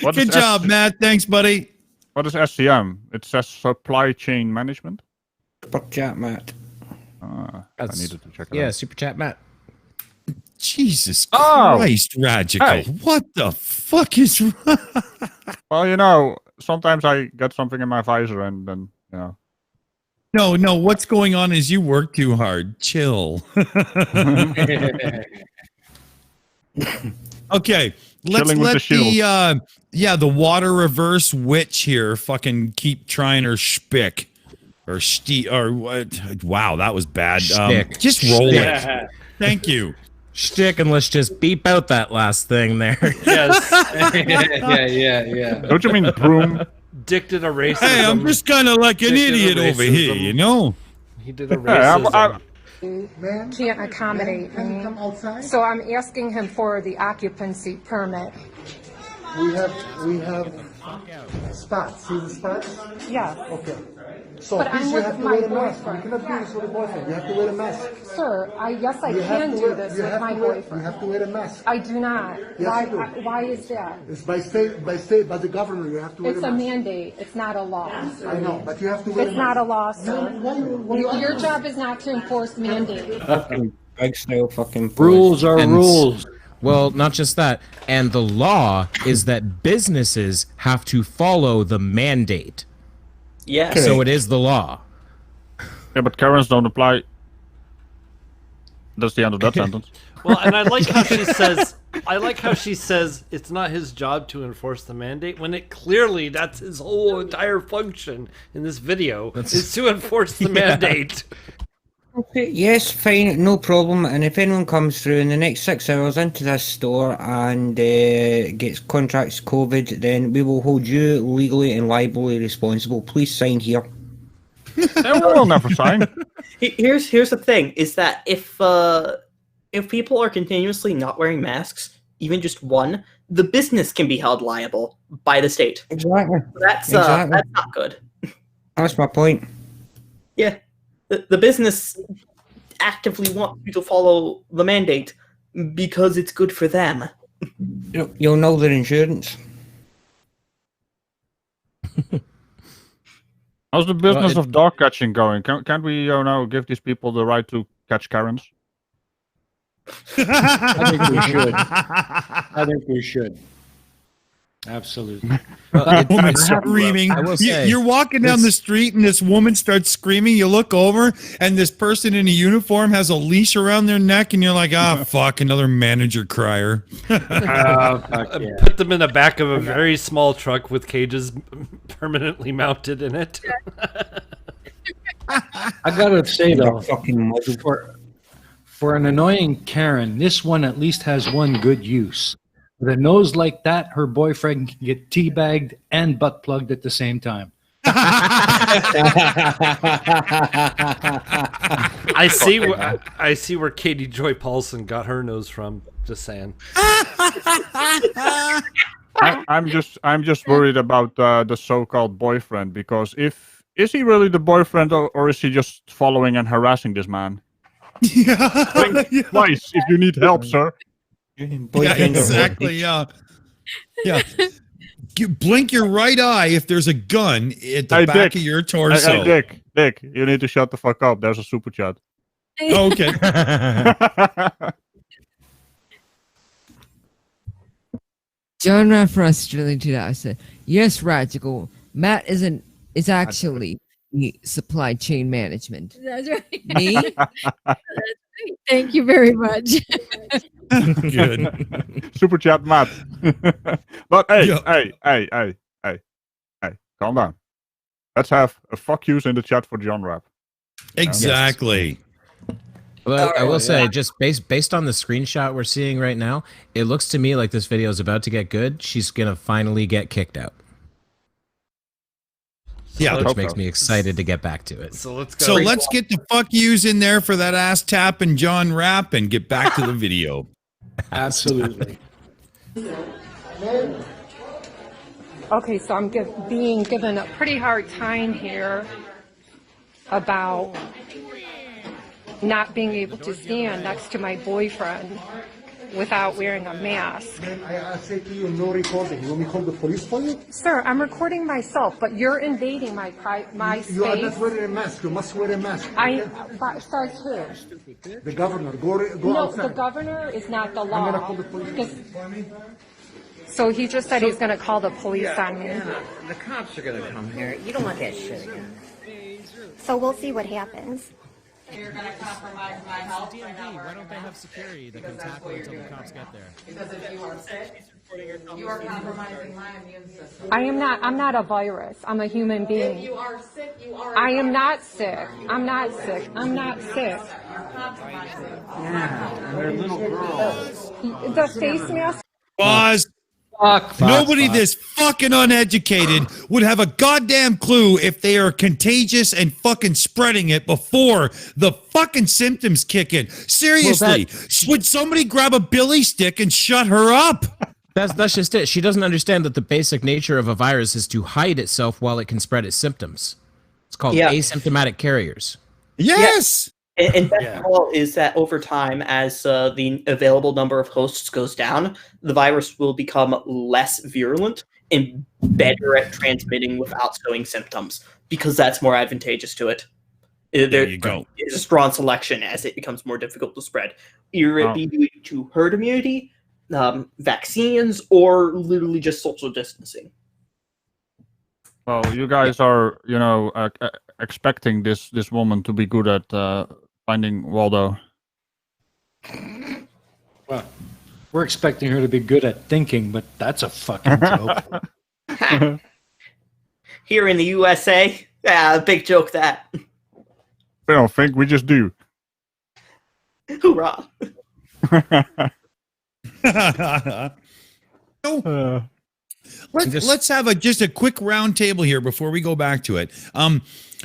[SPEAKER 4] What
[SPEAKER 1] Good
[SPEAKER 4] is
[SPEAKER 1] job, Matt. Thanks, buddy.
[SPEAKER 4] What is SCM? It says supply chain management.
[SPEAKER 9] Super chat, Matt.
[SPEAKER 4] I
[SPEAKER 2] That's-
[SPEAKER 4] needed to check it
[SPEAKER 2] Yeah,
[SPEAKER 4] out.
[SPEAKER 2] super chat, Matt.
[SPEAKER 1] Jesus
[SPEAKER 4] Oh!
[SPEAKER 1] Christ, Radical.
[SPEAKER 4] Hey.
[SPEAKER 1] What the fuck is wrong?
[SPEAKER 4] Well, you know, sometimes I get something in my visor and then, you know.
[SPEAKER 1] No, what's going on is you work too hard. Chill. Okay, let's
[SPEAKER 4] Chilling with
[SPEAKER 1] let
[SPEAKER 4] the Shills.
[SPEAKER 1] the water reverse witch here fucking keep trying her shtick. Or what? Wow, that was bad.
[SPEAKER 2] Shtick.
[SPEAKER 1] Just roll it.
[SPEAKER 6] Yeah.
[SPEAKER 1] Thank you.
[SPEAKER 2] Shtick, and let's just beep out that last thing there.
[SPEAKER 6] Yes.
[SPEAKER 15] yeah.
[SPEAKER 4] Don't you mean broom?
[SPEAKER 6] Dick did a racism.
[SPEAKER 1] Hey, I'm just kind of like an
[SPEAKER 6] Dick did a
[SPEAKER 1] idiot over here,
[SPEAKER 6] racism.
[SPEAKER 1] you know?
[SPEAKER 6] He did a
[SPEAKER 4] Hey,
[SPEAKER 6] racism.
[SPEAKER 14] Can't accommodate
[SPEAKER 16] Can you
[SPEAKER 14] me.
[SPEAKER 16] come outside?
[SPEAKER 14] So I'm asking him for the occupancy permit.
[SPEAKER 16] We have spots. See the spots?
[SPEAKER 14] Yeah.
[SPEAKER 16] Okay. So
[SPEAKER 14] But
[SPEAKER 16] please,
[SPEAKER 14] I'm
[SPEAKER 16] you
[SPEAKER 14] with
[SPEAKER 16] have to
[SPEAKER 14] my
[SPEAKER 16] wear a mask. You
[SPEAKER 14] boyfriend.
[SPEAKER 16] cannot do this with a boyfriend. You have to wear a mask.
[SPEAKER 14] Sir, I
[SPEAKER 16] You have
[SPEAKER 14] can
[SPEAKER 16] to
[SPEAKER 14] do
[SPEAKER 16] wear-
[SPEAKER 14] this
[SPEAKER 16] you
[SPEAKER 14] with
[SPEAKER 16] have
[SPEAKER 14] my
[SPEAKER 16] to wear-
[SPEAKER 14] boyfriend.
[SPEAKER 16] You have to wear a mask.
[SPEAKER 14] I do not.
[SPEAKER 16] Yes, you do.
[SPEAKER 14] Why is that?
[SPEAKER 16] It's by state, by the governor. You have to wear
[SPEAKER 14] It's
[SPEAKER 16] a
[SPEAKER 14] a
[SPEAKER 16] mask.
[SPEAKER 14] mandate. It's not a law.
[SPEAKER 16] I know, but you have to wear
[SPEAKER 14] It's
[SPEAKER 16] a
[SPEAKER 14] not
[SPEAKER 16] mask.
[SPEAKER 14] a law, sir. Your job is not to enforce mandates.
[SPEAKER 9] Fucking big style fucking
[SPEAKER 8] Rules are
[SPEAKER 2] And-
[SPEAKER 8] rules.
[SPEAKER 2] Well, not just that. And the law is that businesses have to follow the mandate.
[SPEAKER 5] Yeah.
[SPEAKER 2] So it is the law.
[SPEAKER 4] Yeah, but Karens don't apply. That's the end of that sentence.
[SPEAKER 6] Well, and I like how she says it's not his job to enforce the mandate when it clearly that's his whole entire function in this video is to enforce the mandate.
[SPEAKER 9] Okay, yes, fine, no problem. And if anyone comes through in the next 6 hours into this store and contracts COVID, then we will hold you legally and liably responsible. Please sign here.
[SPEAKER 4] We'll never sign.
[SPEAKER 5] Here's the thing: is that if people are continuously not wearing masks, even just one, the business can be held liable by the state.
[SPEAKER 9] Exactly.
[SPEAKER 5] That's
[SPEAKER 9] Exactly.
[SPEAKER 5] that's not good.
[SPEAKER 9] That's my point.
[SPEAKER 5] Yeah, the business actively wants you to follow the mandate because it's good for them.
[SPEAKER 9] You'll know their insurance.
[SPEAKER 4] How's the business of dog catching going? Can't we, give these people the right to catch Karens?
[SPEAKER 8] I think we should. I think we should. Absolutely.
[SPEAKER 1] Woman screaming.
[SPEAKER 2] I will say,
[SPEAKER 1] You're walking down the street and this woman starts screaming. You look over and this person in a uniform has a leash around their neck, and you're like, ah, fuck, another manager crier.
[SPEAKER 6] Put them in the back of a very small truck with cages permanently mounted in it.
[SPEAKER 8] I gotta say though,
[SPEAKER 9] Fucking
[SPEAKER 8] for an annoying Karen, this one at least has one good use. With a nose like that, her boyfriend can get teabagged and butt plugged at the same time.
[SPEAKER 6] I see where Katie Joy Paulson got her nose from. Just saying.
[SPEAKER 4] I'm just worried about the so-called boyfriend, because is he really the boyfriend, or is he just following and harassing this man? Think twice if you need help, sir.
[SPEAKER 1] Yeah, exactly. Yeah. You blink your right eye if there's a gun at the back of your torso.
[SPEAKER 4] Hey, Dick, you need to shut the fuck up. There's a super chat.
[SPEAKER 1] Okay.
[SPEAKER 11] John Raff Australia 2000 said, yes, Radical. Matt is actually supply chain management.
[SPEAKER 10] That's right.
[SPEAKER 11] Me?
[SPEAKER 10] That's right. Thank you very much.
[SPEAKER 1] Good.
[SPEAKER 4] Super chat, Matt. But hey, calm down. Let's have a fuck yous in the chat for John Rapp.
[SPEAKER 1] Exactly.
[SPEAKER 2] Well, I will say, just based on the screenshot we're seeing right now, it looks to me like this video is about to get good. She's gonna finally get kicked out.
[SPEAKER 1] Yeah.
[SPEAKER 2] Which makes me excited to get back to it.
[SPEAKER 6] So let's go.
[SPEAKER 1] So let's get the fuck yous in there for that ass tap and John Rapp and get back to the video.
[SPEAKER 8] Absolutely.
[SPEAKER 14] Okay, so I'm being given a pretty hard time here about not being able to stand next to my boyfriend without wearing a mask.
[SPEAKER 16] I say to you, no recording. You want me to call the police for you?
[SPEAKER 14] Sir, I'm recording myself, but you're invading my space.
[SPEAKER 16] You are not wearing a mask. You must wear a mask.
[SPEAKER 14] Starts who?
[SPEAKER 16] The governor. Go
[SPEAKER 14] No,
[SPEAKER 16] outside.
[SPEAKER 14] the governor is not the law.
[SPEAKER 16] I'm gonna call the police.
[SPEAKER 14] So he just said he's going to call the police on me.
[SPEAKER 17] The cops are going to come here. You don't want that shit again.
[SPEAKER 18] So we'll see what happens.
[SPEAKER 13] You're going to compromise my health by not
[SPEAKER 2] Why don't they have security that can tackle until the cops get there?
[SPEAKER 13] Because if you are sick, you are compromising my immune system.
[SPEAKER 14] I'm not a virus. I'm a human being.
[SPEAKER 13] If you are sick, you are.
[SPEAKER 14] I am not sick. I'm not sick. I'm not sick.
[SPEAKER 13] You're compromising.
[SPEAKER 17] Yeah, they're little girls.
[SPEAKER 14] The face mask.
[SPEAKER 1] Pause. Nobody this fucking uneducated would have a goddamn clue if they are contagious and fucking spreading it before the fucking symptoms kick in. Seriously, would somebody grab a billy stick and shut her up?
[SPEAKER 2] That's just it. She doesn't understand that the basic nature of a virus is to hide itself while it can spread its symptoms. It's called asymptomatic carriers.
[SPEAKER 1] Yes.
[SPEAKER 5] And best of all is that over time, as the available number of hosts goes down, the virus will become less virulent and better at transmitting without showing symptoms, because that's more advantageous to it.
[SPEAKER 1] There you go.
[SPEAKER 5] It's a strong selection as it becomes more difficult to spread. Either it be due to herd immunity, vaccines, or literally just social distancing.
[SPEAKER 4] Well, you guys are, expecting this woman to be good at finding Waldo.
[SPEAKER 8] Well, we're expecting her to be good at thinking, but that's a fucking joke.
[SPEAKER 5] Here in the USA, big joke that.
[SPEAKER 4] We don't think, we just do.
[SPEAKER 5] Hoorah.
[SPEAKER 1] Let's have just a quick round table here before we go back to it.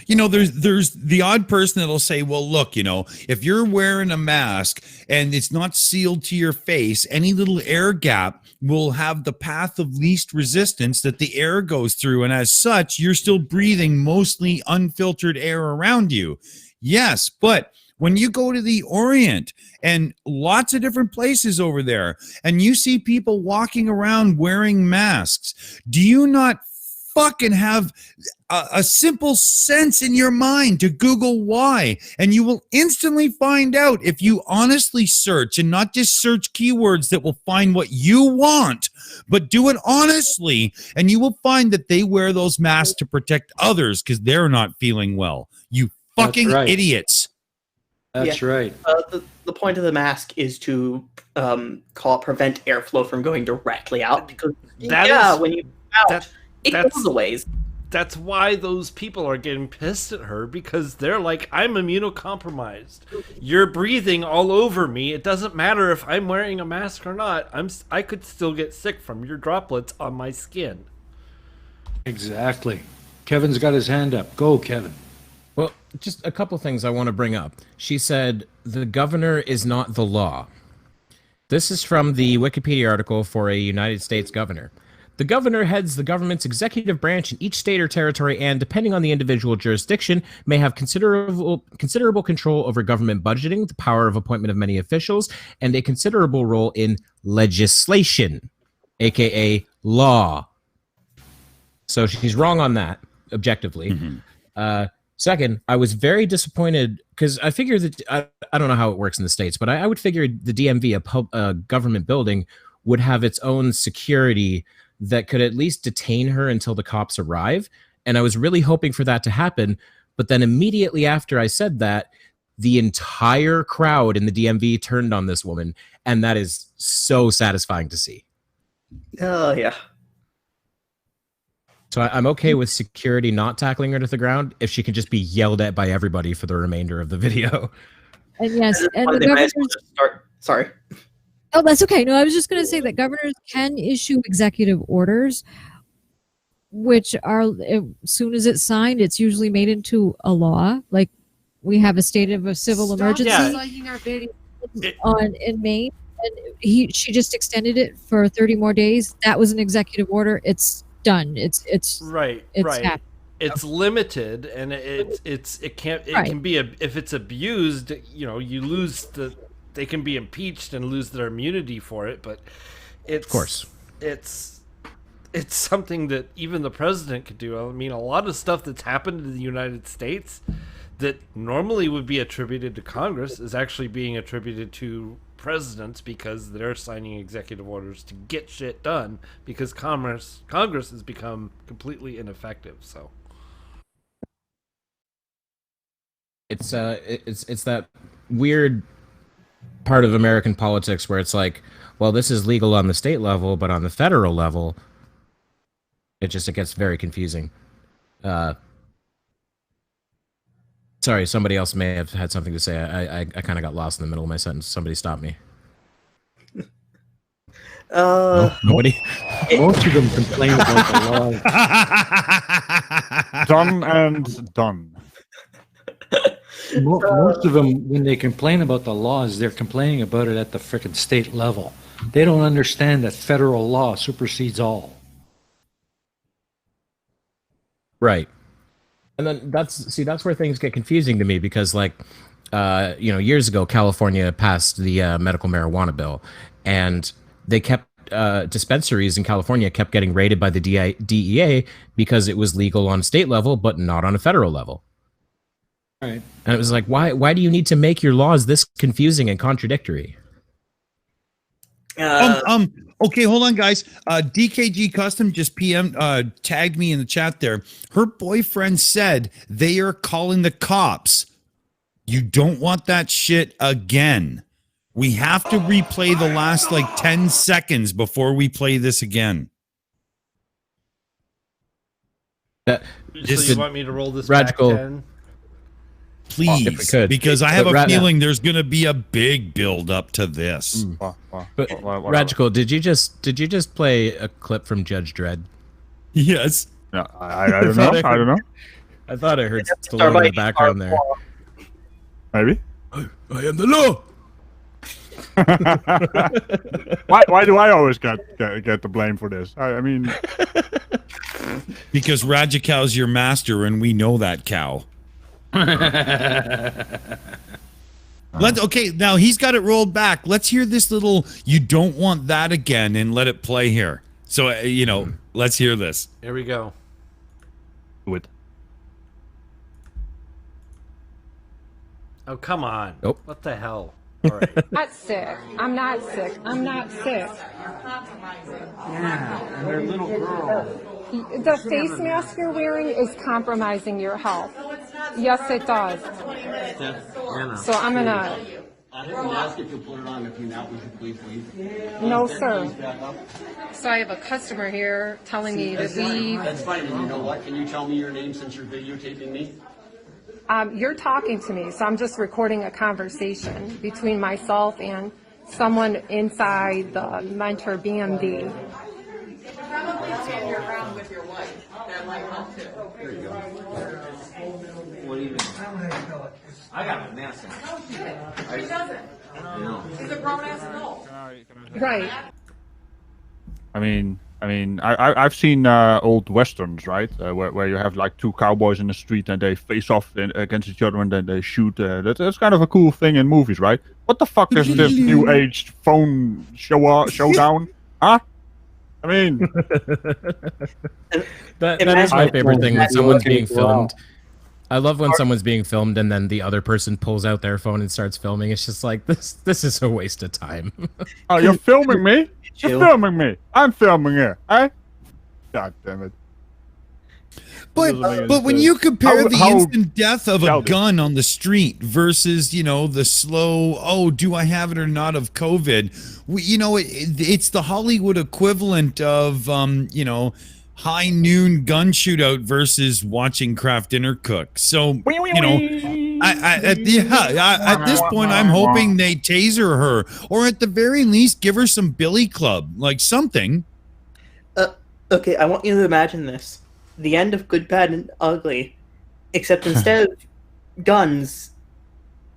[SPEAKER 1] There's the odd person that'll say, well, look, if you're wearing a mask and it's not sealed to your face, any little air gap will have the path of least resistance that the air goes through. And as such, you're still breathing mostly unfiltered air around you. Yes, but when you go to the Orient and lots of different places over there, and you see people walking around wearing masks, do you not fucking have a simple sense in your mind to Google why? And you will instantly find out if you honestly search and not just search keywords that will find what you want, but do it honestly. And you will find that they wear those masks to protect others because they're not feeling well. You fucking idiots.
[SPEAKER 8] That's right.
[SPEAKER 5] The point of the mask is to prevent airflow from going directly out, because when you out, it goes a ways.
[SPEAKER 6] That's why those people are getting pissed at her, because they're like, I'm immunocompromised. You're breathing all over me. It doesn't matter if I'm wearing a mask or not. I could still get sick from your droplets on my skin.
[SPEAKER 8] Exactly. Kevin's got his hand up. Go, Kevin.
[SPEAKER 2] Well, just a couple things I want to bring up. She said, the governor is not the law. This is from the Wikipedia article for a United States governor. The governor heads the government's executive branch in each state or territory and, depending on the individual jurisdiction, may have considerable control over government budgeting, the power of appointment of many officials, and a considerable role in legislation, aka law. So she's wrong on that, objectively. Mm-hmm. Second, I was very disappointed because I figured that I don't know how it works in the States, but I would figure the DMV, a government building, would have its own security that could at least detain her until the cops arrive. And I was really hoping for that to happen. But then immediately after I said that, the entire crowd in the DMV turned on this woman. And that is so satisfying to see.
[SPEAKER 5] Oh, yeah.
[SPEAKER 2] So I'm okay with security not tackling her to the ground if she can just be yelled at by everybody for the remainder of the video.
[SPEAKER 10] And yes, and the governors...
[SPEAKER 5] Sorry.
[SPEAKER 10] Oh, that's okay. No, I was just going to say that governors can issue executive orders which are, as soon as it's signed, it's usually made into a law. Like, we have a state of a civil emergency in Maine, and she just extended it for 30 more days. That was an executive order. It's done. It's
[SPEAKER 6] right.
[SPEAKER 10] happened.
[SPEAKER 6] It's limited, and it can be if it's abused, you lose they can be impeached and lose their immunity for it. But of course, it's something that even the president could do. I mean, a lot of stuff that's happened in the United States that normally would be attributed to Congress is actually being attributed to presidents because they're signing executive orders to get shit done because Congress has become completely ineffective. So
[SPEAKER 2] it's that weird part of American politics where it's like, well, this is legal on the state level, but on the federal level, it gets very confusing. Sorry, somebody else may have had something to say. I kind of got lost in the middle of my sentence. Somebody stop me. Nobody?
[SPEAKER 8] Most of them complain about the law.
[SPEAKER 4] Done and done.
[SPEAKER 8] Most of them, when they complain about the laws, they're complaining about it at the frickin' state level. They don't understand that federal law supersedes all.
[SPEAKER 2] Right. And then that's where things get confusing to me because, like, years ago, California passed the medical marijuana bill, and they kept dispensaries in California kept getting raided by the DEA because it was legal on a state level, but not on a federal level.
[SPEAKER 8] Right.
[SPEAKER 2] And it was like, why do you need to make your laws this confusing and contradictory?
[SPEAKER 1] Okay, hold on, guys. DKG Custom just tagged me in the chat there. Her boyfriend said they are calling the cops. You don't want that shit again. We have to replay the last 10 seconds before we play this again.
[SPEAKER 6] So you want me to roll this
[SPEAKER 2] Radical
[SPEAKER 6] back 10?
[SPEAKER 1] Please,
[SPEAKER 2] if we could.
[SPEAKER 1] because I have a feeling there's going to be a big build up to this.
[SPEAKER 2] But Radical, did you just play a clip from Judge Dredd?
[SPEAKER 1] Yes.
[SPEAKER 4] No, I don't know. I don't know.
[SPEAKER 2] I thought I heard Stallone in the background there.
[SPEAKER 4] Maybe.
[SPEAKER 1] I am the law.
[SPEAKER 4] Why do I always get the blame for this? I mean,
[SPEAKER 1] because Rajikow's your master, and we know that cow. Okay, now he's got it rolled back. Let's hear this little "you don't want that again" and let it play here. So let's hear this.
[SPEAKER 6] Here we go.
[SPEAKER 4] Do it.
[SPEAKER 6] Oh, come on.
[SPEAKER 2] Nope.
[SPEAKER 6] What the hell? All right.
[SPEAKER 14] Not sick. I'm not sick. I'm not sick.
[SPEAKER 15] Yeah, and they're little girls.
[SPEAKER 14] The face mask you're wearing is compromising your health. Yes, it does. So I'm gonna.
[SPEAKER 19] I didn't ask if you put it on. If you now, would you please leave?
[SPEAKER 14] No, sir. So I have a customer here telling me to leave.
[SPEAKER 19] That's fine. And you know what? Can you tell me your name since you're videotaping me?
[SPEAKER 14] You're talking to me, so I'm just recording a conversation between myself and someone inside the Mentor BMV.
[SPEAKER 13] Probably stand your ground with your wife. That might help too.
[SPEAKER 19] There you go. What do you mean? I got my mask on.
[SPEAKER 13] She doesn't.
[SPEAKER 19] No.
[SPEAKER 13] She's a grown ass adult.
[SPEAKER 14] Right.
[SPEAKER 4] I mean, I've seen old westerns, right? Where you have two cowboys in the street and they face off against each other and then they shoot. That's kind of a cool thing in movies, right? What the fuck is this new age phone showdown? Huh? I mean,
[SPEAKER 2] that is my favorite thing when someone's being filmed. I love when someone's being filmed and then the other person pulls out their phone and starts filming. It's just like, this is a waste of time.
[SPEAKER 4] Oh, you're filming me? You're filming me. I'm filming here. Eh? God damn it.
[SPEAKER 1] But when you compare the instant death of a gun on the street versus, the slow, do I have it or not of COVID, it's the Hollywood equivalent of, high noon gun shootout versus watching Kraft dinner cook. So, at this point, I'm hoping they taser her or at the very least give her some billy club, like something.
[SPEAKER 5] Okay, I want you to imagine this. The end of Good, Bad, and Ugly. Except instead of guns,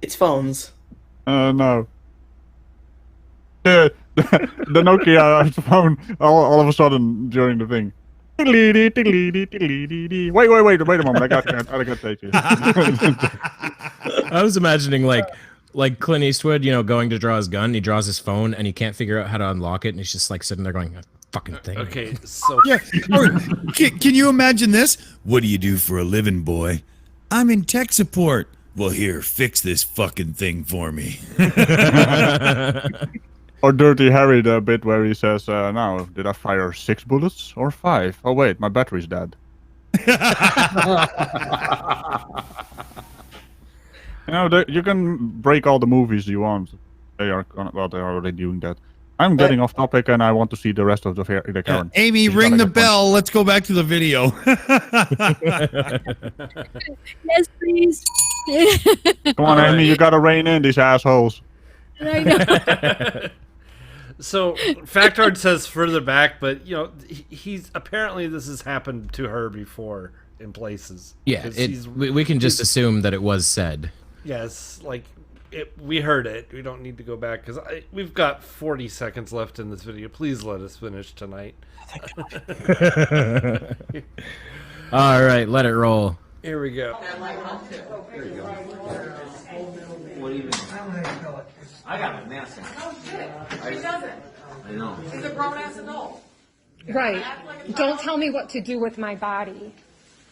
[SPEAKER 5] it's phones.
[SPEAKER 4] No. The Nokia phone all of a sudden during the thing. Wait a moment. I gotta take you.
[SPEAKER 2] I was imagining like Clint Eastwood, going to draw his gun. He draws his phone and he can't figure out how to unlock it, and he's just like sitting there going, "Fucking thing."
[SPEAKER 6] Okay, so
[SPEAKER 1] Yeah. Or, can you imagine this? What do you do for a living, boy? I'm in tech support. Well, here, fix this fucking thing for me.
[SPEAKER 4] Or Dirty Harry, the bit where he says, "Now, did I fire 6 bullets or 5? Oh wait, my battery's dead." You can break all the movies you want. They're already doing that. I'm getting off topic, and I want to see the rest of the Karen.
[SPEAKER 1] Aimee, ring the bell. Let's go back to the video.
[SPEAKER 10] Yes, please.
[SPEAKER 4] Come on, Aimee, you gotta rein in these assholes.
[SPEAKER 10] I know.
[SPEAKER 6] So Factard says further back, but he's apparently this has happened to her before in places.
[SPEAKER 2] Yeah, we can just assume that it was said.
[SPEAKER 6] Yes, we heard it. We don't need to go back because we've got 40 seconds left in this video. Please let us finish tonight.
[SPEAKER 2] All right, let it roll.
[SPEAKER 6] Here we go.
[SPEAKER 15] There you go. What do you mean? I got my mask on.
[SPEAKER 13] She doesn't.
[SPEAKER 15] I know.
[SPEAKER 13] She's a grown-ass adult.
[SPEAKER 14] Right. Don't tell me what to do with my body.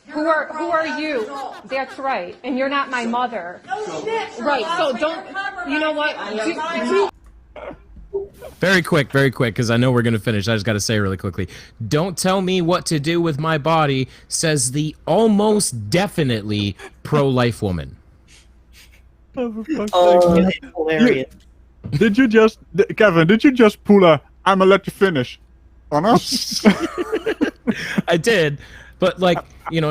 [SPEAKER 14] Who are you? That's right. And you're not my mother.
[SPEAKER 13] No shit.
[SPEAKER 14] Right. So don't. You know what?
[SPEAKER 2] Very quick, because I know we're going to finish. I just got to say really quickly. Don't tell me what to do with my body, says the almost definitely pro-life woman.
[SPEAKER 5] Oh, that's hilarious.
[SPEAKER 4] Kevin, did you just pull a "I'ma let you finish" on us?
[SPEAKER 2] I did. But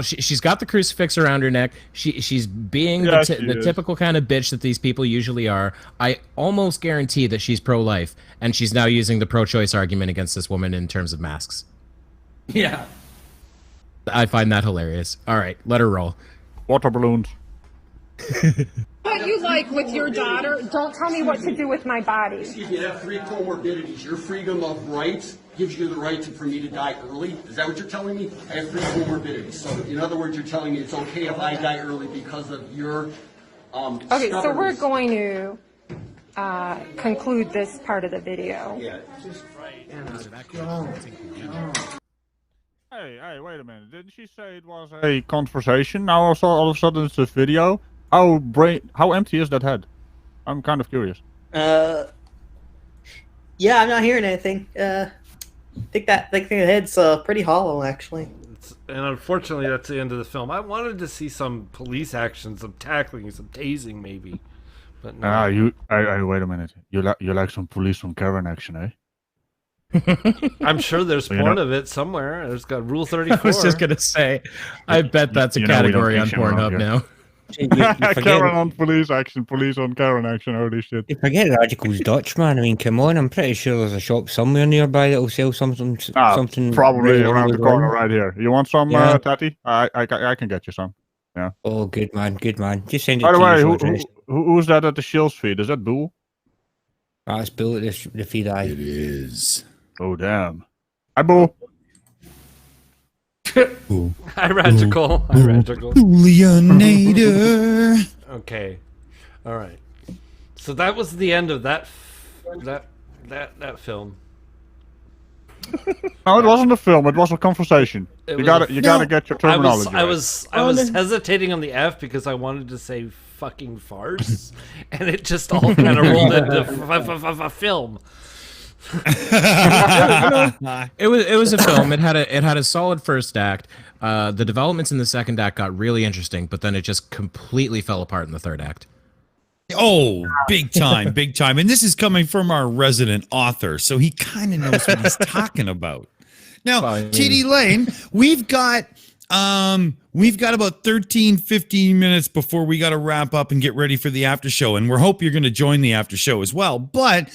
[SPEAKER 2] she's got the crucifix around her neck. She's being the typical kind of bitch that these people usually are. I almost guarantee that she's pro-life, and she's now using the pro-choice argument against this woman in terms of masks.
[SPEAKER 6] Yeah.
[SPEAKER 2] I find that hilarious. All right, let her roll.
[SPEAKER 4] Water balloons.
[SPEAKER 14] What you like with your daughter? Don't tell me what to do with my body.
[SPEAKER 20] If you have 3 comorbidities, your freedom of rights gives you the right for me to die early. Is that what you're telling me? I have 3 comorbidities. So in other words, you're telling me it's okay if I die early because of your
[SPEAKER 14] Okay, so we're going to conclude this part of the video.
[SPEAKER 20] Yeah, just
[SPEAKER 4] Hey, wait a minute. Didn't she say it was a conversation? Now all of a sudden it's a video? How empty is that head? I'm kind of curious.
[SPEAKER 5] Yeah, I'm not hearing anything. I think the head's pretty hollow, actually.
[SPEAKER 6] And unfortunately, that's the end of the film. I wanted to see some police action, some tackling, some tasing, maybe. But no.
[SPEAKER 4] Wait a minute. You like some police from Karen action, eh?
[SPEAKER 6] I'm sure there's porn of it somewhere. There's got Rule 34.
[SPEAKER 2] I was just gonna say, I bet that's a category on Pornhub now.
[SPEAKER 4] Karen on police action, police on Karen action, holy shit.
[SPEAKER 9] You forget Radical's Dutch, man. I mean, come on. I'm pretty sure there's a shop somewhere nearby that'll sell something.
[SPEAKER 4] Probably around the corner right here. You want some, Tatty? I can get you some. Yeah.
[SPEAKER 9] Oh, good man, good man. Just send it
[SPEAKER 4] By the
[SPEAKER 9] to
[SPEAKER 4] way, who's that at the Shills feed? Is that Boole?
[SPEAKER 9] That's Boole at the feed, aye.
[SPEAKER 1] It is.
[SPEAKER 4] Oh, damn. Hi, Boole.
[SPEAKER 6] Hi, Radical. Hi, Radical.
[SPEAKER 1] Booleanenator.
[SPEAKER 6] Okay. All right. So that was the end of that film.
[SPEAKER 4] No, it wasn't a film. It was a conversation. You gotta get your terminology.
[SPEAKER 6] I was hesitating on the F because I wanted to say fucking farce, and it just all kind of rolled into film.
[SPEAKER 2] It was a film. It had a solid first act. The developments in the second act got really interesting, but then it just completely fell apart in the third act.
[SPEAKER 1] Oh, big time, big time. And this is coming from our resident author, so he kind of knows what he's talking about. Now, TDLane, we've got about 13, 15 minutes before we got to wrap up and get ready for the after show, and we hope you're going to join the after show as well. But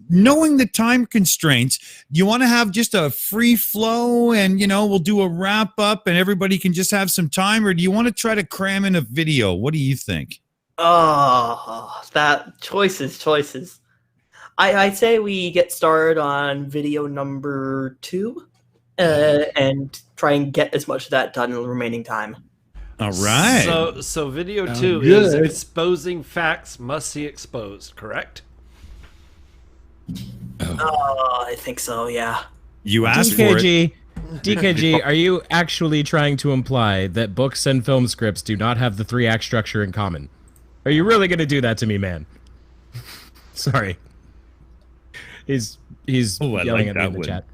[SPEAKER 1] knowing the time constraints, do you want to have just a free flow and, we'll do a wrap up and everybody can just have some time? Or do you want to try to cram in a video? What do you think?
[SPEAKER 5] Oh, that choices. I'd say we get started on video number 2 and try and get as much of that done in the remaining time.
[SPEAKER 1] All right.
[SPEAKER 6] So video 2 is exposing facts must see exposed, correct?
[SPEAKER 5] I think so, yeah.
[SPEAKER 1] You asked for it.
[SPEAKER 2] DKG, are you actually trying to imply that books and film scripts do not have the 3-act structure in common? Are you really going to do that to me, man? Sorry. He's yelling at me in the chat.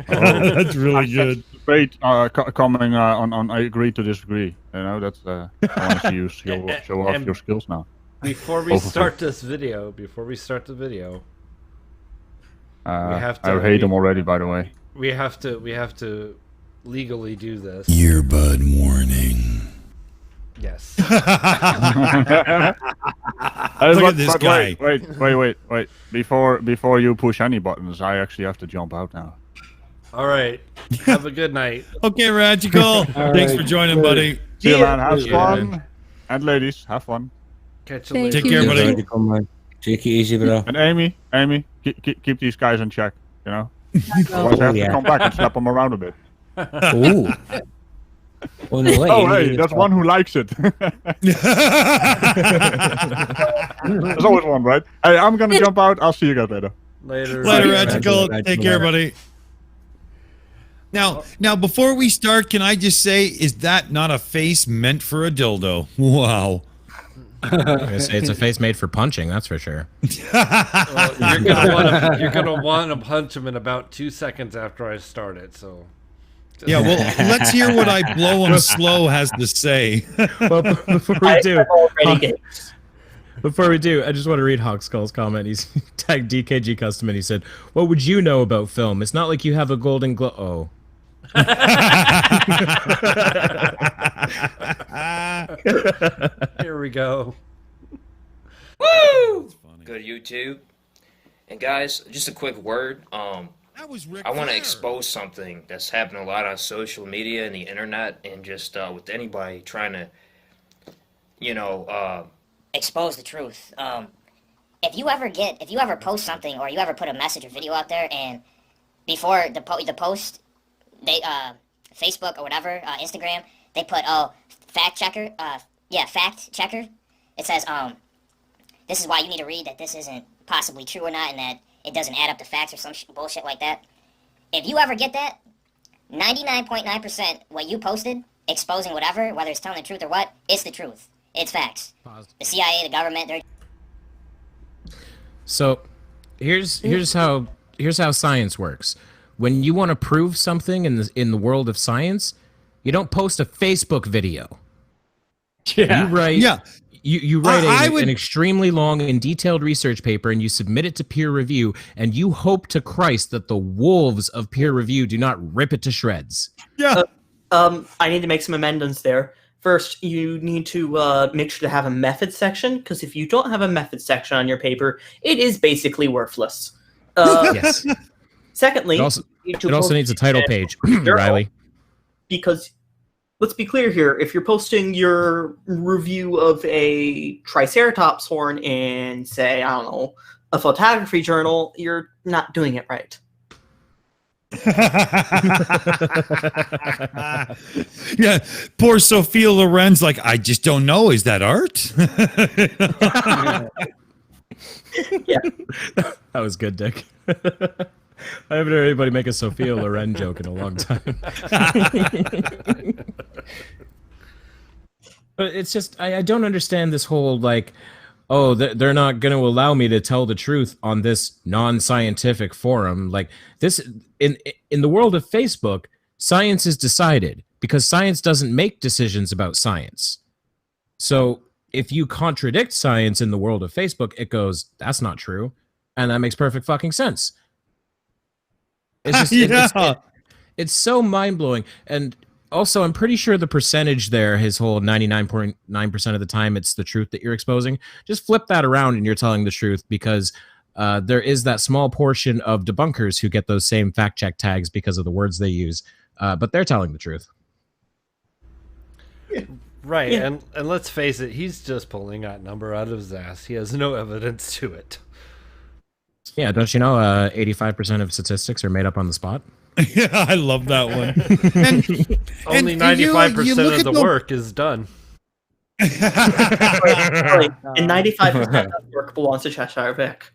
[SPEAKER 1] That's really good.
[SPEAKER 4] Debate coming on I agree to disagree. That's I want to see you show off your skills now.
[SPEAKER 6] Before we start the video, we have to.
[SPEAKER 4] I hate them already, by the way.
[SPEAKER 6] We have to legally do this.
[SPEAKER 1] Earbud warning.
[SPEAKER 6] Yes.
[SPEAKER 1] Look at this guy.
[SPEAKER 4] Wait. Before you push any buttons, I actually have to jump out now.
[SPEAKER 6] All right. Have a good night.
[SPEAKER 1] Okay, Ragical. Thanks for joining, buddy.
[SPEAKER 4] See you, man. Have fun. And ladies, have fun.
[SPEAKER 6] Catch you later.
[SPEAKER 1] Take care, buddy.
[SPEAKER 9] Take it easy, bro.
[SPEAKER 4] And Aimee, keep these guys in check, Otherwise I have to come back and slap them around a bit.
[SPEAKER 9] Ooh. Oh, no way.
[SPEAKER 4] Hey, that's one who likes it. There's always one, right? Hey, I'm gonna jump out. I'll see you guys later.
[SPEAKER 6] Later,
[SPEAKER 1] Ragical. Take care, buddy. Now, before we start, can I just say, is that not a face meant for a dildo? Wow.
[SPEAKER 2] I'm gonna say it's a face made for punching, that's for sure.
[SPEAKER 6] Well, you're gonna want to punch him in about 2 seconds after I start it. So.
[SPEAKER 1] Yeah, well, let's hear what I blow him slow has to say.
[SPEAKER 2] Well, before we do, I just want to read Hawkskull's comment. He's tagged DKG Custom and he said, "What would you know about film? It's not like you have a Golden Globe." Oh.
[SPEAKER 6] Here we go.
[SPEAKER 21] Woo! Good YouTube. And guys, just a quick word. I want to expose something that's happening a lot on social media and the internet, and just with anybody trying to,
[SPEAKER 22] expose the truth. If you ever post something or you ever put a message or video out there, and before the post, they Facebook or whatever, Instagram, they put fact checker. It says this is why you need to read that this isn't possibly true or not, and that it doesn't add up to facts or some bullshit like that. If you ever get that, 99.9% what you posted, exposing whatever, whether it's telling the truth or what, it's the truth. It's facts. The CIA, the government, they're...
[SPEAKER 2] So, here's how science works. When you want to prove something in the world of science, you don't post a Facebook video.
[SPEAKER 1] Yeah.
[SPEAKER 2] You write.
[SPEAKER 1] Yeah.
[SPEAKER 2] You write an extremely long and detailed research paper, and you submit it to peer review, and you hope to Christ that the wolves of peer review do not rip it to shreds.
[SPEAKER 1] Yeah.
[SPEAKER 5] I need to make some amendments there. First, you need to make sure to have a method section, because if you don't have a method section on your paper, it is basically worthless.
[SPEAKER 2] Yes.
[SPEAKER 5] Secondly,
[SPEAKER 2] it also needs a title page, Riley.
[SPEAKER 5] Because let's be clear here, if you're posting your review of a Triceratops horn in, say, I don't know, a photography journal, you're not doing it right.
[SPEAKER 1] Yeah, poor Sophia Loren's like, I just don't know. Is that art?
[SPEAKER 5] Yeah.
[SPEAKER 2] That was good, Dick. I haven't heard anybody make a Sophia Loren joke in a long time. But it's just, I don't understand this whole, like, oh, they're not going to allow me to tell the truth on this non-scientific forum. Like, this, in the world of Facebook, science is decided because science doesn't make decisions about science. So if you contradict science in the world of Facebook, it goes, that's not true. And that makes perfect fucking sense. It's just, it's so mind-blowing. And also, I'm pretty sure the percentage there, his whole 99.9% of the time, it's the truth that you're exposing. Just flip that around and you're telling the truth, because there is that small portion of debunkers who get those same fact check tags because of the words they use, but they're telling the truth.
[SPEAKER 6] Right, and let's face it, he's just pulling that number out of his ass. He has no evidence to it.
[SPEAKER 2] Yeah, don't you know 85% of statistics are made up on the spot?
[SPEAKER 1] Yeah, I love that one. And
[SPEAKER 6] only 95% of the work is done.
[SPEAKER 5] And 95% of the work belongs to Cheshire Vic.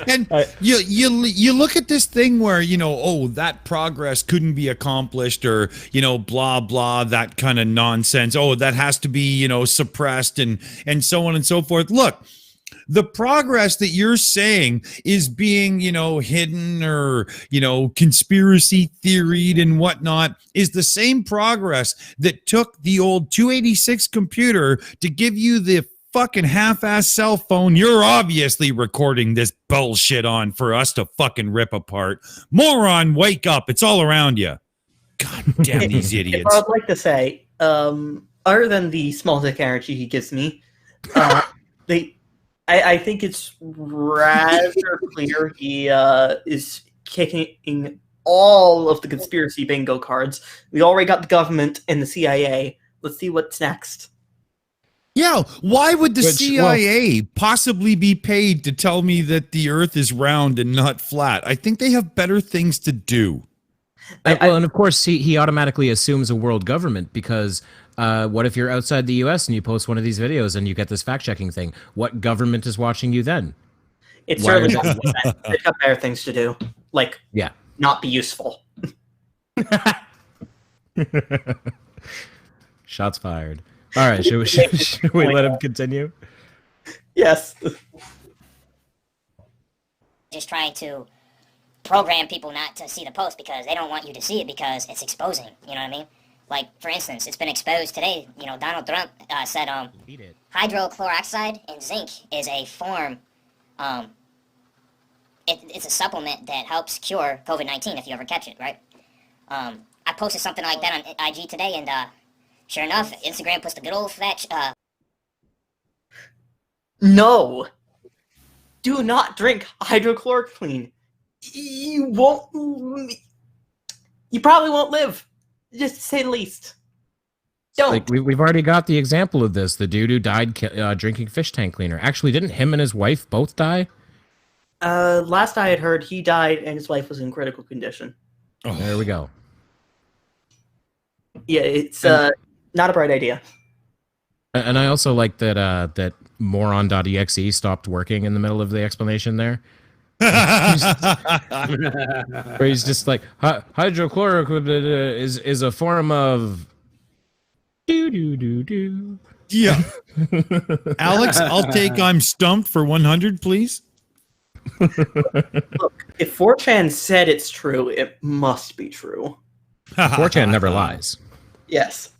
[SPEAKER 1] And you look at this thing where, you know, oh, that progress couldn't be accomplished, or, you know, blah blah, that kind of nonsense. Oh, that has to be, you know, suppressed, and so on and so forth. Look, the progress that you're saying is being, you know, hidden or, you know, conspiracy theoried and whatnot is the same progress that took the old 286 computer to give you the fucking half-ass cell phone you're obviously recording this bullshit on for us to fucking rip apart. Moron, wake up. It's all around you. God damn these idiots.
[SPEAKER 5] I'd like to say, other than the small dick energy he gives me, I think it's rather clear he is kicking all of the conspiracy bingo cards. We already got the government and the CIA. Let's see what's next.
[SPEAKER 1] Yeah, why would the CIA possibly be paid to tell me that the Earth is round and not flat? I think they have better things to do.
[SPEAKER 2] Well, and of course, he automatically assumes a world government because what if you're outside the U.S. and you post one of these videos and you get this fact-checking thing? What government is watching you then?
[SPEAKER 5] It's certainly they've got better things to do, like not be useful.
[SPEAKER 2] Shots fired. All right, should we let him continue?
[SPEAKER 5] Yes.
[SPEAKER 22] Just trying to program people not to see the post because they don't want you to see it because it's exposing. You know what I mean? Like, for instance, it's been exposed today. You know, Donald Trump said hydrochloroxide and zinc is a form. It's a supplement that helps cure COVID-19 if you ever catch it, right? I posted something like that on IG today, and sure enough, Instagram puts the good old fetch.
[SPEAKER 5] No. Do not drink hydrochloroquine. You won't. You probably won't live. Just to say the least. Don't.
[SPEAKER 2] Like we've already got the example of this. The dude who died drinking fish tank cleaner. Actually, didn't him and his wife both die?
[SPEAKER 5] Last I had heard, he died and his wife was in critical condition.
[SPEAKER 2] Oh, there we go.
[SPEAKER 5] Yeah, it's not a bright idea.
[SPEAKER 2] And I also like that that moron.exe stopped working in the middle of the explanation there. Where he's just like, hydrochloric is a form of do.
[SPEAKER 1] Yeah. Alex, I'll take I'm stumped for 100, please.
[SPEAKER 5] Look, if 4chan said it's true, it must be true.
[SPEAKER 2] 4chan never lies.
[SPEAKER 5] Yes.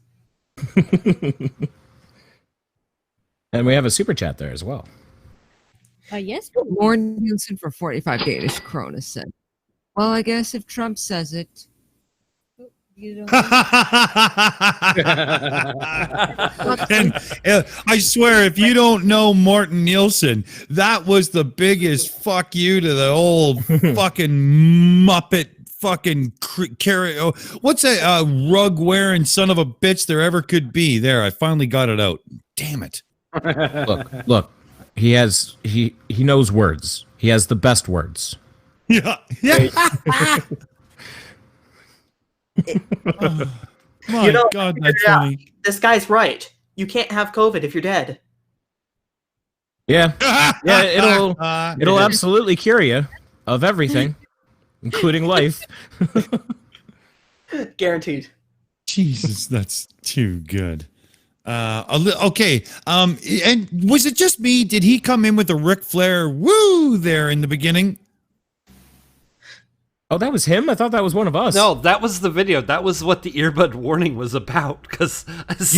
[SPEAKER 2] And we have a super chat there as well.
[SPEAKER 10] Yes.
[SPEAKER 11] More Nielsen for 45 Danish kroner said. Well, I guess if Trump says it.
[SPEAKER 10] You don't
[SPEAKER 1] And I swear, if you don't know Morten Nielsen, that was the biggest fuck you to the old fucking Muppet fucking what's a rug wearing son of a bitch there ever could be. There, I finally got it out. Damn it.
[SPEAKER 2] Look. He knows words. He has the best words.
[SPEAKER 1] Yeah. My God, that's funny.
[SPEAKER 5] This guy's right. You can't have COVID if you're dead.
[SPEAKER 2] Yeah. Yeah, it'll absolutely cure you of everything, including life.
[SPEAKER 5] Guaranteed.
[SPEAKER 1] Jesus, that's too good. Okay. And was it just me? Did he come in with a Ric Flair woo there in the beginning?
[SPEAKER 2] Oh, that was him? I thought that was one of us.
[SPEAKER 6] No, that was the video. That was what the earbud warning was about. Because as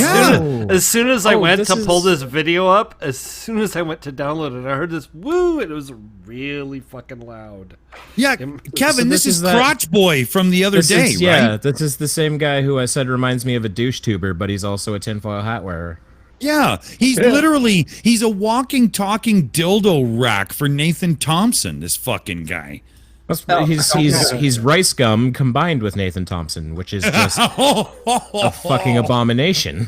[SPEAKER 6] soon as I went to pull this video up, as soon as I went to download it, I heard this woo, and it was really fucking loud.
[SPEAKER 1] Yeah, Kevin, this is Crotch Boy from the other day, right?
[SPEAKER 2] Yeah, this is the same guy who I said reminds me of a douche tuber, but he's also a tinfoil hat wearer.
[SPEAKER 1] Yeah, he's literally, he's a walking, talking dildo rack for Nathan Thompson, this fucking guy.
[SPEAKER 2] He's rice gum combined with Nathan Thompson, which is just a fucking abomination.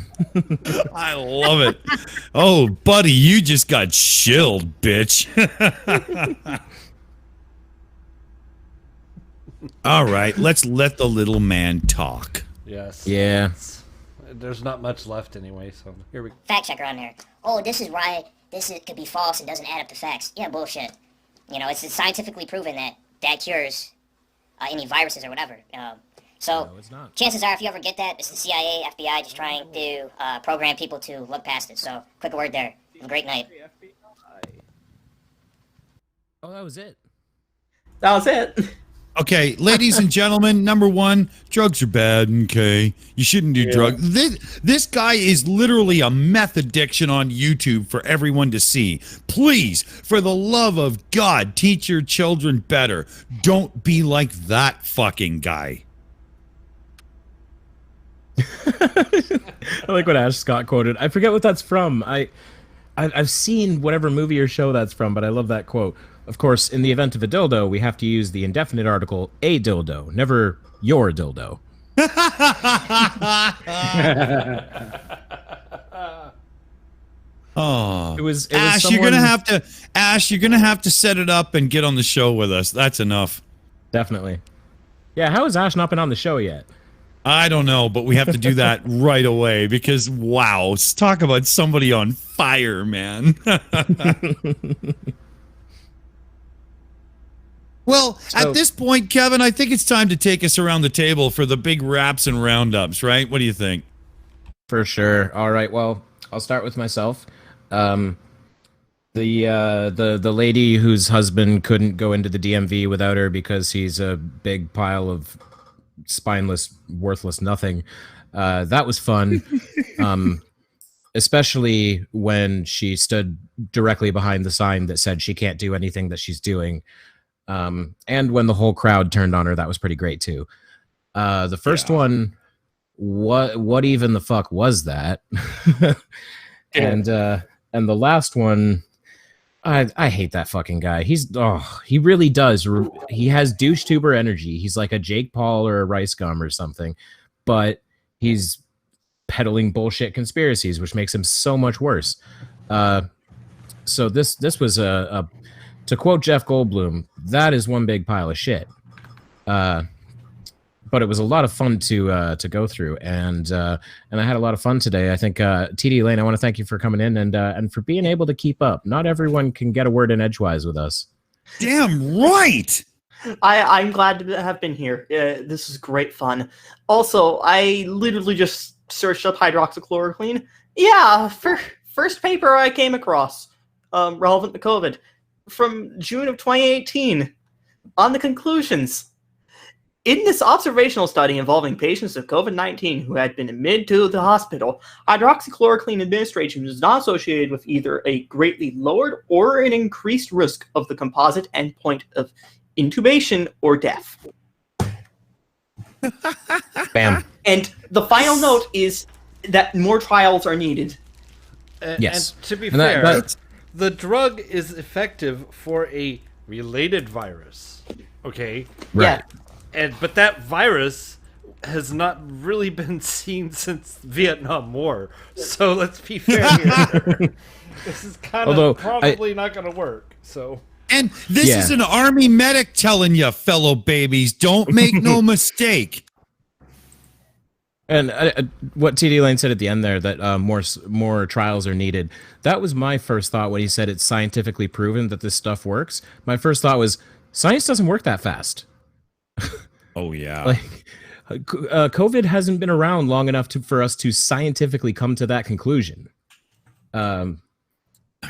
[SPEAKER 1] I love it. Oh, buddy, you just got shilled, bitch. All right, let's let the little man talk.
[SPEAKER 6] Yes.
[SPEAKER 2] Yeah.
[SPEAKER 6] There's not much left anyway, so here we go.
[SPEAKER 22] Fact checker on there. Oh, this is why could be false and doesn't add up to facts. Yeah, bullshit. You know, it's scientifically proven that cures any viruses or whatever. So
[SPEAKER 2] no, it's not.
[SPEAKER 22] Chances are, if you ever get that, it's the CIA, FBI just trying to program people to look past it. So quick word there. Have a great night.
[SPEAKER 2] Oh, that was it.
[SPEAKER 5] That was it.
[SPEAKER 1] Okay, ladies and gentlemen, number one, drugs are bad, okay? You shouldn't do drugs. This guy is literally a meth addiction on YouTube for everyone to see. Please, for the love of God, teach your children better. Don't be like that fucking guy.
[SPEAKER 2] I like what Ash Scott quoted. I forget what that's from. I've seen whatever movie or show that's from, but I love that quote. Of course, in the event of a dildo, we have to use the indefinite article a dildo, never your dildo.
[SPEAKER 1] Oh,
[SPEAKER 2] it was
[SPEAKER 1] Ash,
[SPEAKER 2] someone...
[SPEAKER 1] you're gonna have to set it up and get on the show with us. That's enough.
[SPEAKER 2] Definitely. Yeah, how has Ash not been on the show yet?
[SPEAKER 1] I don't know, but we have to do that right away because wow, let's talk about somebody on fire, man. Well, at this point, Kevin, I think it's time to take us around the table for the big wraps and roundups, right? What do you think?
[SPEAKER 2] For sure. All right. Well, I'll start with myself. The lady whose husband couldn't go into the DMV without her because he's a big pile of spineless, worthless nothing. That was fun. Especially when she stood directly behind the sign that said she can't do anything that she's doing. And when the whole crowd turned on her, that was pretty great too. The first one, what even the fuck was that? And the last one, I hate that fucking guy. He really does. He has douche tuber energy. He's like a Jake Paul or a Rice Gum or something, but he's peddling bullshit conspiracies, which makes him so much worse. So this was to quote Jeff Goldblum, that is one big pile of shit. But it was a lot of fun to go through, and I had a lot of fun today. I think TDLane, I want to thank you for coming in and for being able to keep up. Not everyone can get a word in edgewise with us.
[SPEAKER 1] Damn right.
[SPEAKER 5] I'm glad to have been here. This is great fun. Also, I literally just searched up hydroxychloroquine. Yeah, first paper I came across relevant to COVID. From June of 2018 on the conclusions. In this observational study involving patients with COVID-19 who had been admitted to the hospital, hydroxychloroquine administration was not associated with either a greatly lowered or an increased risk of the composite endpoint of intubation or death.
[SPEAKER 2] Bam.
[SPEAKER 5] And the final note is that more trials are needed.
[SPEAKER 2] Yes.
[SPEAKER 6] And to be fair, the drug is effective for a related virus. Okay?
[SPEAKER 2] Right.
[SPEAKER 6] But that virus has not really been seen since Vietnam War. So let's be fair here. This is kind of probably not going to work. So.
[SPEAKER 1] And this is an army medic telling you, fellow babies, don't make no mistake.
[SPEAKER 2] And what TDLane said at the end there, that more trials are needed. That was my first thought when he said it's scientifically proven that this stuff works. My first thought was, science doesn't work that fast.
[SPEAKER 1] Oh, yeah.
[SPEAKER 2] Like, COVID hasn't been around long enough for us to scientifically come to that conclusion.
[SPEAKER 1] Not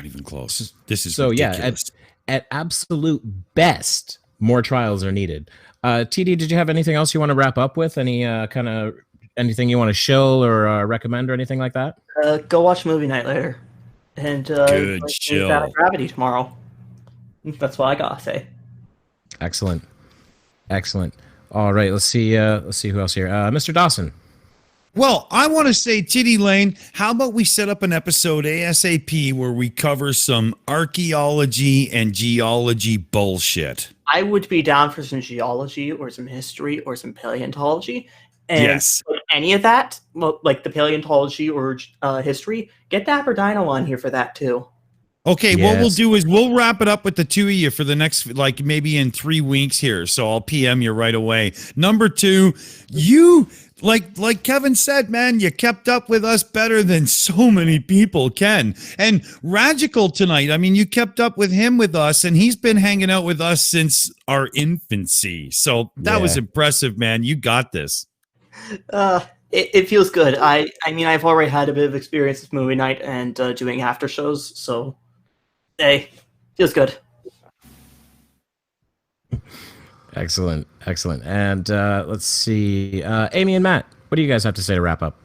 [SPEAKER 1] even close. This is
[SPEAKER 2] so
[SPEAKER 1] ridiculous.
[SPEAKER 2] At absolute best, more trials are needed. TD, did you have anything else you want to wrap up with? Any kind of anything you want to show or recommend or anything like that?
[SPEAKER 5] Go watch movie night later, and
[SPEAKER 1] good show.
[SPEAKER 5] Out of Gravity tomorrow. That's what I gotta say.
[SPEAKER 2] Excellent. All right, let's see who else here. Mr. Dawson.
[SPEAKER 1] Well, I want to say, TDLane, how about we set up an episode ASAP where we cover some archaeology and geology bullshit?
[SPEAKER 5] I would be down for some geology or some history or some paleontology. And
[SPEAKER 1] Yes.
[SPEAKER 5] any of that, well, like the paleontology or history, get Dapper Dino on here for that too.
[SPEAKER 1] Okay, what we'll do is we'll wrap it up with the two of you for the next, like maybe in 3 weeks here. So I'll PM you right away. Number 2, you, like Kevin said, man, you kept up with us better than so many people can. And Radical tonight, I mean, you kept up with him with us, and he's been hanging out with us since our infancy. So that was impressive, man. You got this.
[SPEAKER 5] It feels good. I mean, I've already had a bit of experience with movie night and doing after shows, so hey, feels good.
[SPEAKER 2] Excellent. And let's see. Aimee and Matt, what do you guys have to say to wrap up?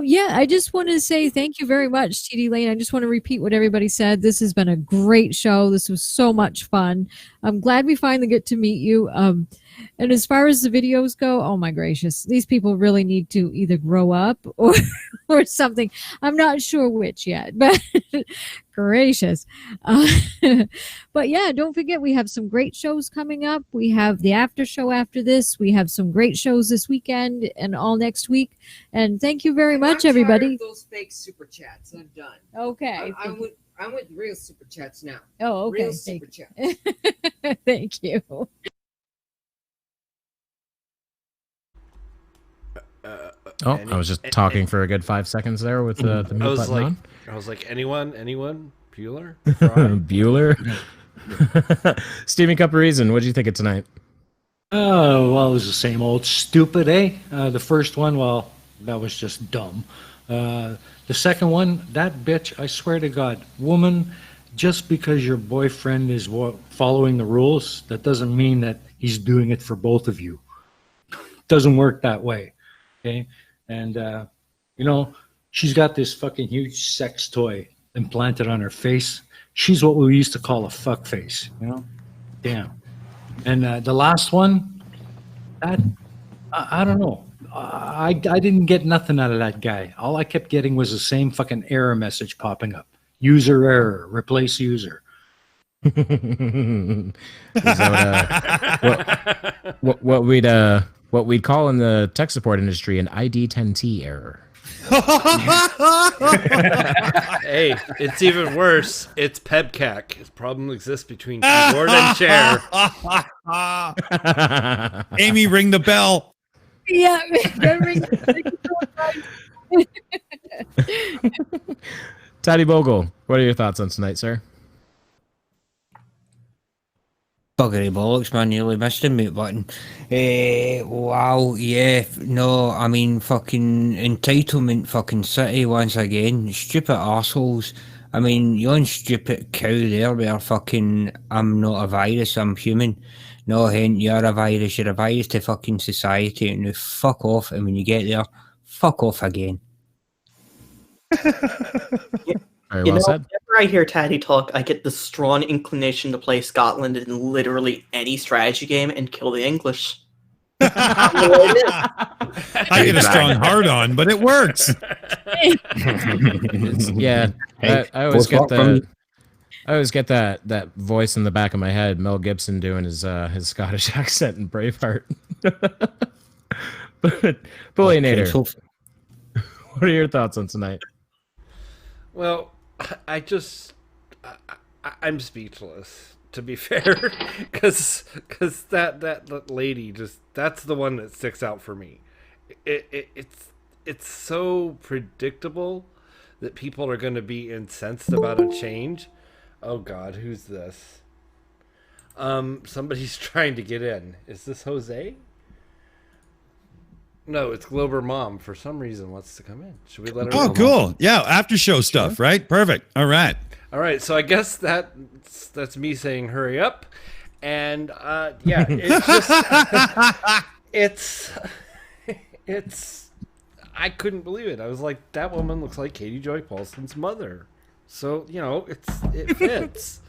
[SPEAKER 10] Yeah, I just want to say thank you very much, TDLane. I just want to repeat what everybody said. This has been a great show. This was so much fun. I'm glad we finally get to meet you. And as far as the videos go, oh my gracious, these people really need to either grow up or something. I'm not sure which yet, but gracious. But yeah, don't forget we have some great shows coming up. We have the after show after this. We have some great shows this weekend and all next week. And thank you very much, everybody.
[SPEAKER 11] I'm tired of those fake super chats. I'm done.
[SPEAKER 10] Okay.
[SPEAKER 11] I'm with real super chats now.
[SPEAKER 10] Oh, okay.
[SPEAKER 11] Real super chats.
[SPEAKER 10] Thank you.
[SPEAKER 2] I was just talking for a good 5 seconds there with the mute button on.
[SPEAKER 6] I was like, anyone? Bueller?
[SPEAKER 2] Bueller? Stephen Cup-Reason, what did you think of tonight?
[SPEAKER 8] Oh, well, it was the same old stupid, eh? The first one, well, that was just dumb. The second one, that bitch, I swear to God, woman, just because your boyfriend is following the rules, that doesn't mean that he's doing it for both of you. Doesn't work that way, okay? And, you know, she's got this fucking huge sex toy implanted on her face. She's what we used to call a fuck face, you know? Damn. And the last one, that, I don't know. I didn't get nothing out of that guy. All I kept getting was the same fucking error message popping up. User error, replace user.
[SPEAKER 2] Is that what we'd call in the tech support industry an ID10T error?
[SPEAKER 6] Hey, it's even worse. It's PEBCAC. This problem exists between keyboard and chair.
[SPEAKER 1] Aimee, ring the bell.
[SPEAKER 10] Yeah, ring
[SPEAKER 2] Tattie-Bogle, what are your thoughts on tonight, sir?
[SPEAKER 9] Buggery bollocks, man, nearly missed the mute button. Wow, yeah, no, I mean, fucking entitlement fucking city once again. Stupid assholes. I mean, yon stupid cow there where fucking, I'm not a virus, I'm human. No, hen, you're a virus to fucking society, and you fuck off, and when you get there, fuck off again.
[SPEAKER 2] Very well said.
[SPEAKER 5] Whenever I hear Tatty talk, I get the strong inclination to play Scotland in literally any strategy game and kill the English.
[SPEAKER 1] I get a strong hard on, but it works.
[SPEAKER 2] Yeah, I always get that voice in the back of my head, Mel Gibson doing his Scottish accent in Braveheart. But Booleanenator, what are your thoughts on tonight?
[SPEAKER 6] Well, I'm speechless, to be fair, because that lady that's the one that sticks out for me. It's so predictable that people are going to be incensed about a change. Oh God, who's this? Somebody's trying to get in. Is this Jose? No, it's Glober Mom. For some reason, wants to come in. Should we let her?
[SPEAKER 1] Oh, cool. Yeah, after show stuff, right? Perfect. All right.
[SPEAKER 6] All right. So I guess that's me saying hurry up, and yeah, it's just it's I couldn't believe it. I was like, that woman looks like Katie Joy Paulson's mother. So it fits.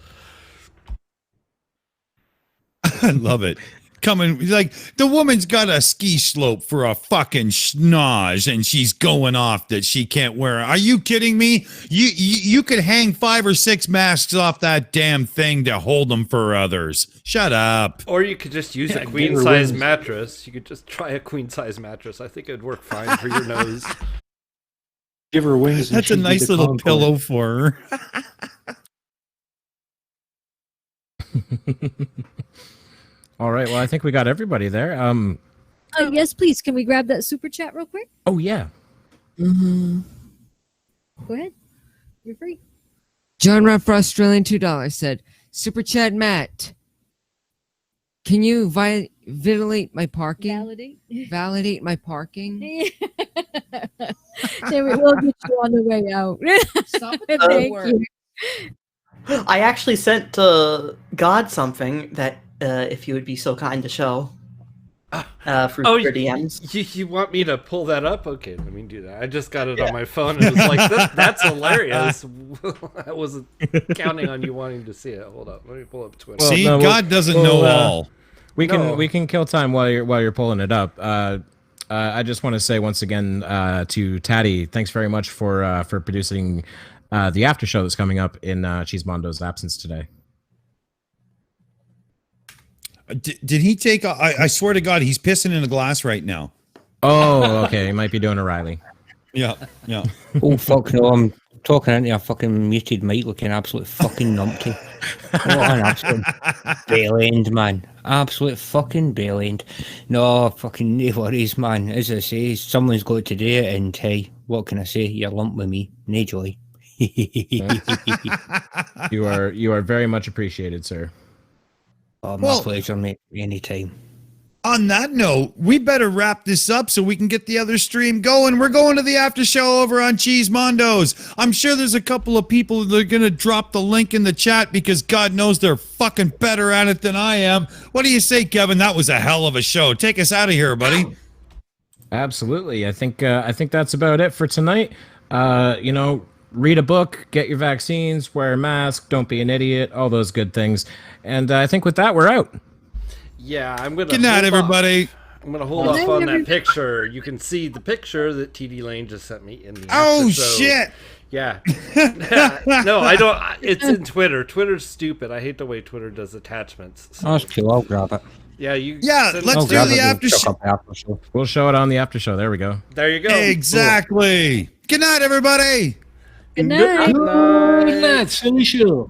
[SPEAKER 1] I love it. coming. Like, the woman's got a ski slope for a fucking schnoz, and she's going off that she can't wear it. Are you kidding me? You could hang 5 or 6 masks off that damn thing to hold them for others. Shut up.
[SPEAKER 6] Or you could just use a queen-size mattress. You could just try a queen-size mattress. I think it'd work fine for your nose.
[SPEAKER 8] Give her wings.
[SPEAKER 1] That's a nice little pillow for her.
[SPEAKER 2] All right. Well, I think we got everybody there.
[SPEAKER 10] Yes, please. Can we grab that super chat real quick?
[SPEAKER 2] Oh yeah.
[SPEAKER 11] Mm-hmm.
[SPEAKER 10] Go ahead. You're free.
[SPEAKER 11] John Ruff for Australian $2 said, Super Chat Matt, can you validate my parking? Validate my parking?
[SPEAKER 10] Then we will get you on the way out. Thank you.
[SPEAKER 5] I actually sent God something that if you would be so kind to show through your DMs.
[SPEAKER 6] You want me to pull that up? Okay, let me do that. I just got it on my phone and it was like, that's hilarious. I wasn't counting on you wanting to see it. Hold up, let me pull up Twitter.
[SPEAKER 1] See, God doesn't know all.
[SPEAKER 2] We can kill time while you're pulling it up. I just want to say once again to Tatty, thanks very much for producing the after show that's coming up in Cheesemondo's absence today.
[SPEAKER 1] Did he take? I swear to God, he's pissing in a glass right now.
[SPEAKER 2] Oh, okay. He might be doing a Riley.
[SPEAKER 1] Yeah.
[SPEAKER 9] Oh fuck no! I'm talking into a fucking muted mic, looking absolute fucking numpty. What an absolute bell end, man! Absolute fucking bell end. No fucking no worries, man. As I say, someone's got to do it, and hey, what can I say? You're lumped with me, no joy.
[SPEAKER 2] You are very much appreciated, sir.
[SPEAKER 9] Oh, my pleasure, mate. Anytime.
[SPEAKER 1] On that note, we better wrap this up so we can get the other stream going. We're going to the after show over on Cheesemondo's. I'm sure there's a couple of people that are going to drop the link in the chat because God knows they're fucking better at it than I am. What do you say, Kevin? That was a hell of a show. Take us out of here, buddy.
[SPEAKER 2] Absolutely. I think that's about it for tonight. Read a book, get your vaccines, wear a mask, don't be an idiot, all those good things. And I think with that, we're out.
[SPEAKER 6] Yeah, I'm going to
[SPEAKER 1] Good night, everybody.
[SPEAKER 6] I'm going to hold off on that picture. You can see the picture that TDLane just sent me in the
[SPEAKER 1] Oh,
[SPEAKER 6] episode.
[SPEAKER 1] shit.
[SPEAKER 6] Yeah. No, I don't. It's in Twitter. Twitter's stupid. I hate the way Twitter does attachments. So.
[SPEAKER 9] That's cool. I'll grab it.
[SPEAKER 6] Yeah,
[SPEAKER 1] let's do the after show.
[SPEAKER 2] We'll show it on the after show. There we go.
[SPEAKER 6] There you go.
[SPEAKER 1] Exactly. Cool. Good night, everybody.
[SPEAKER 10] Good night.
[SPEAKER 8] Good night, silly show.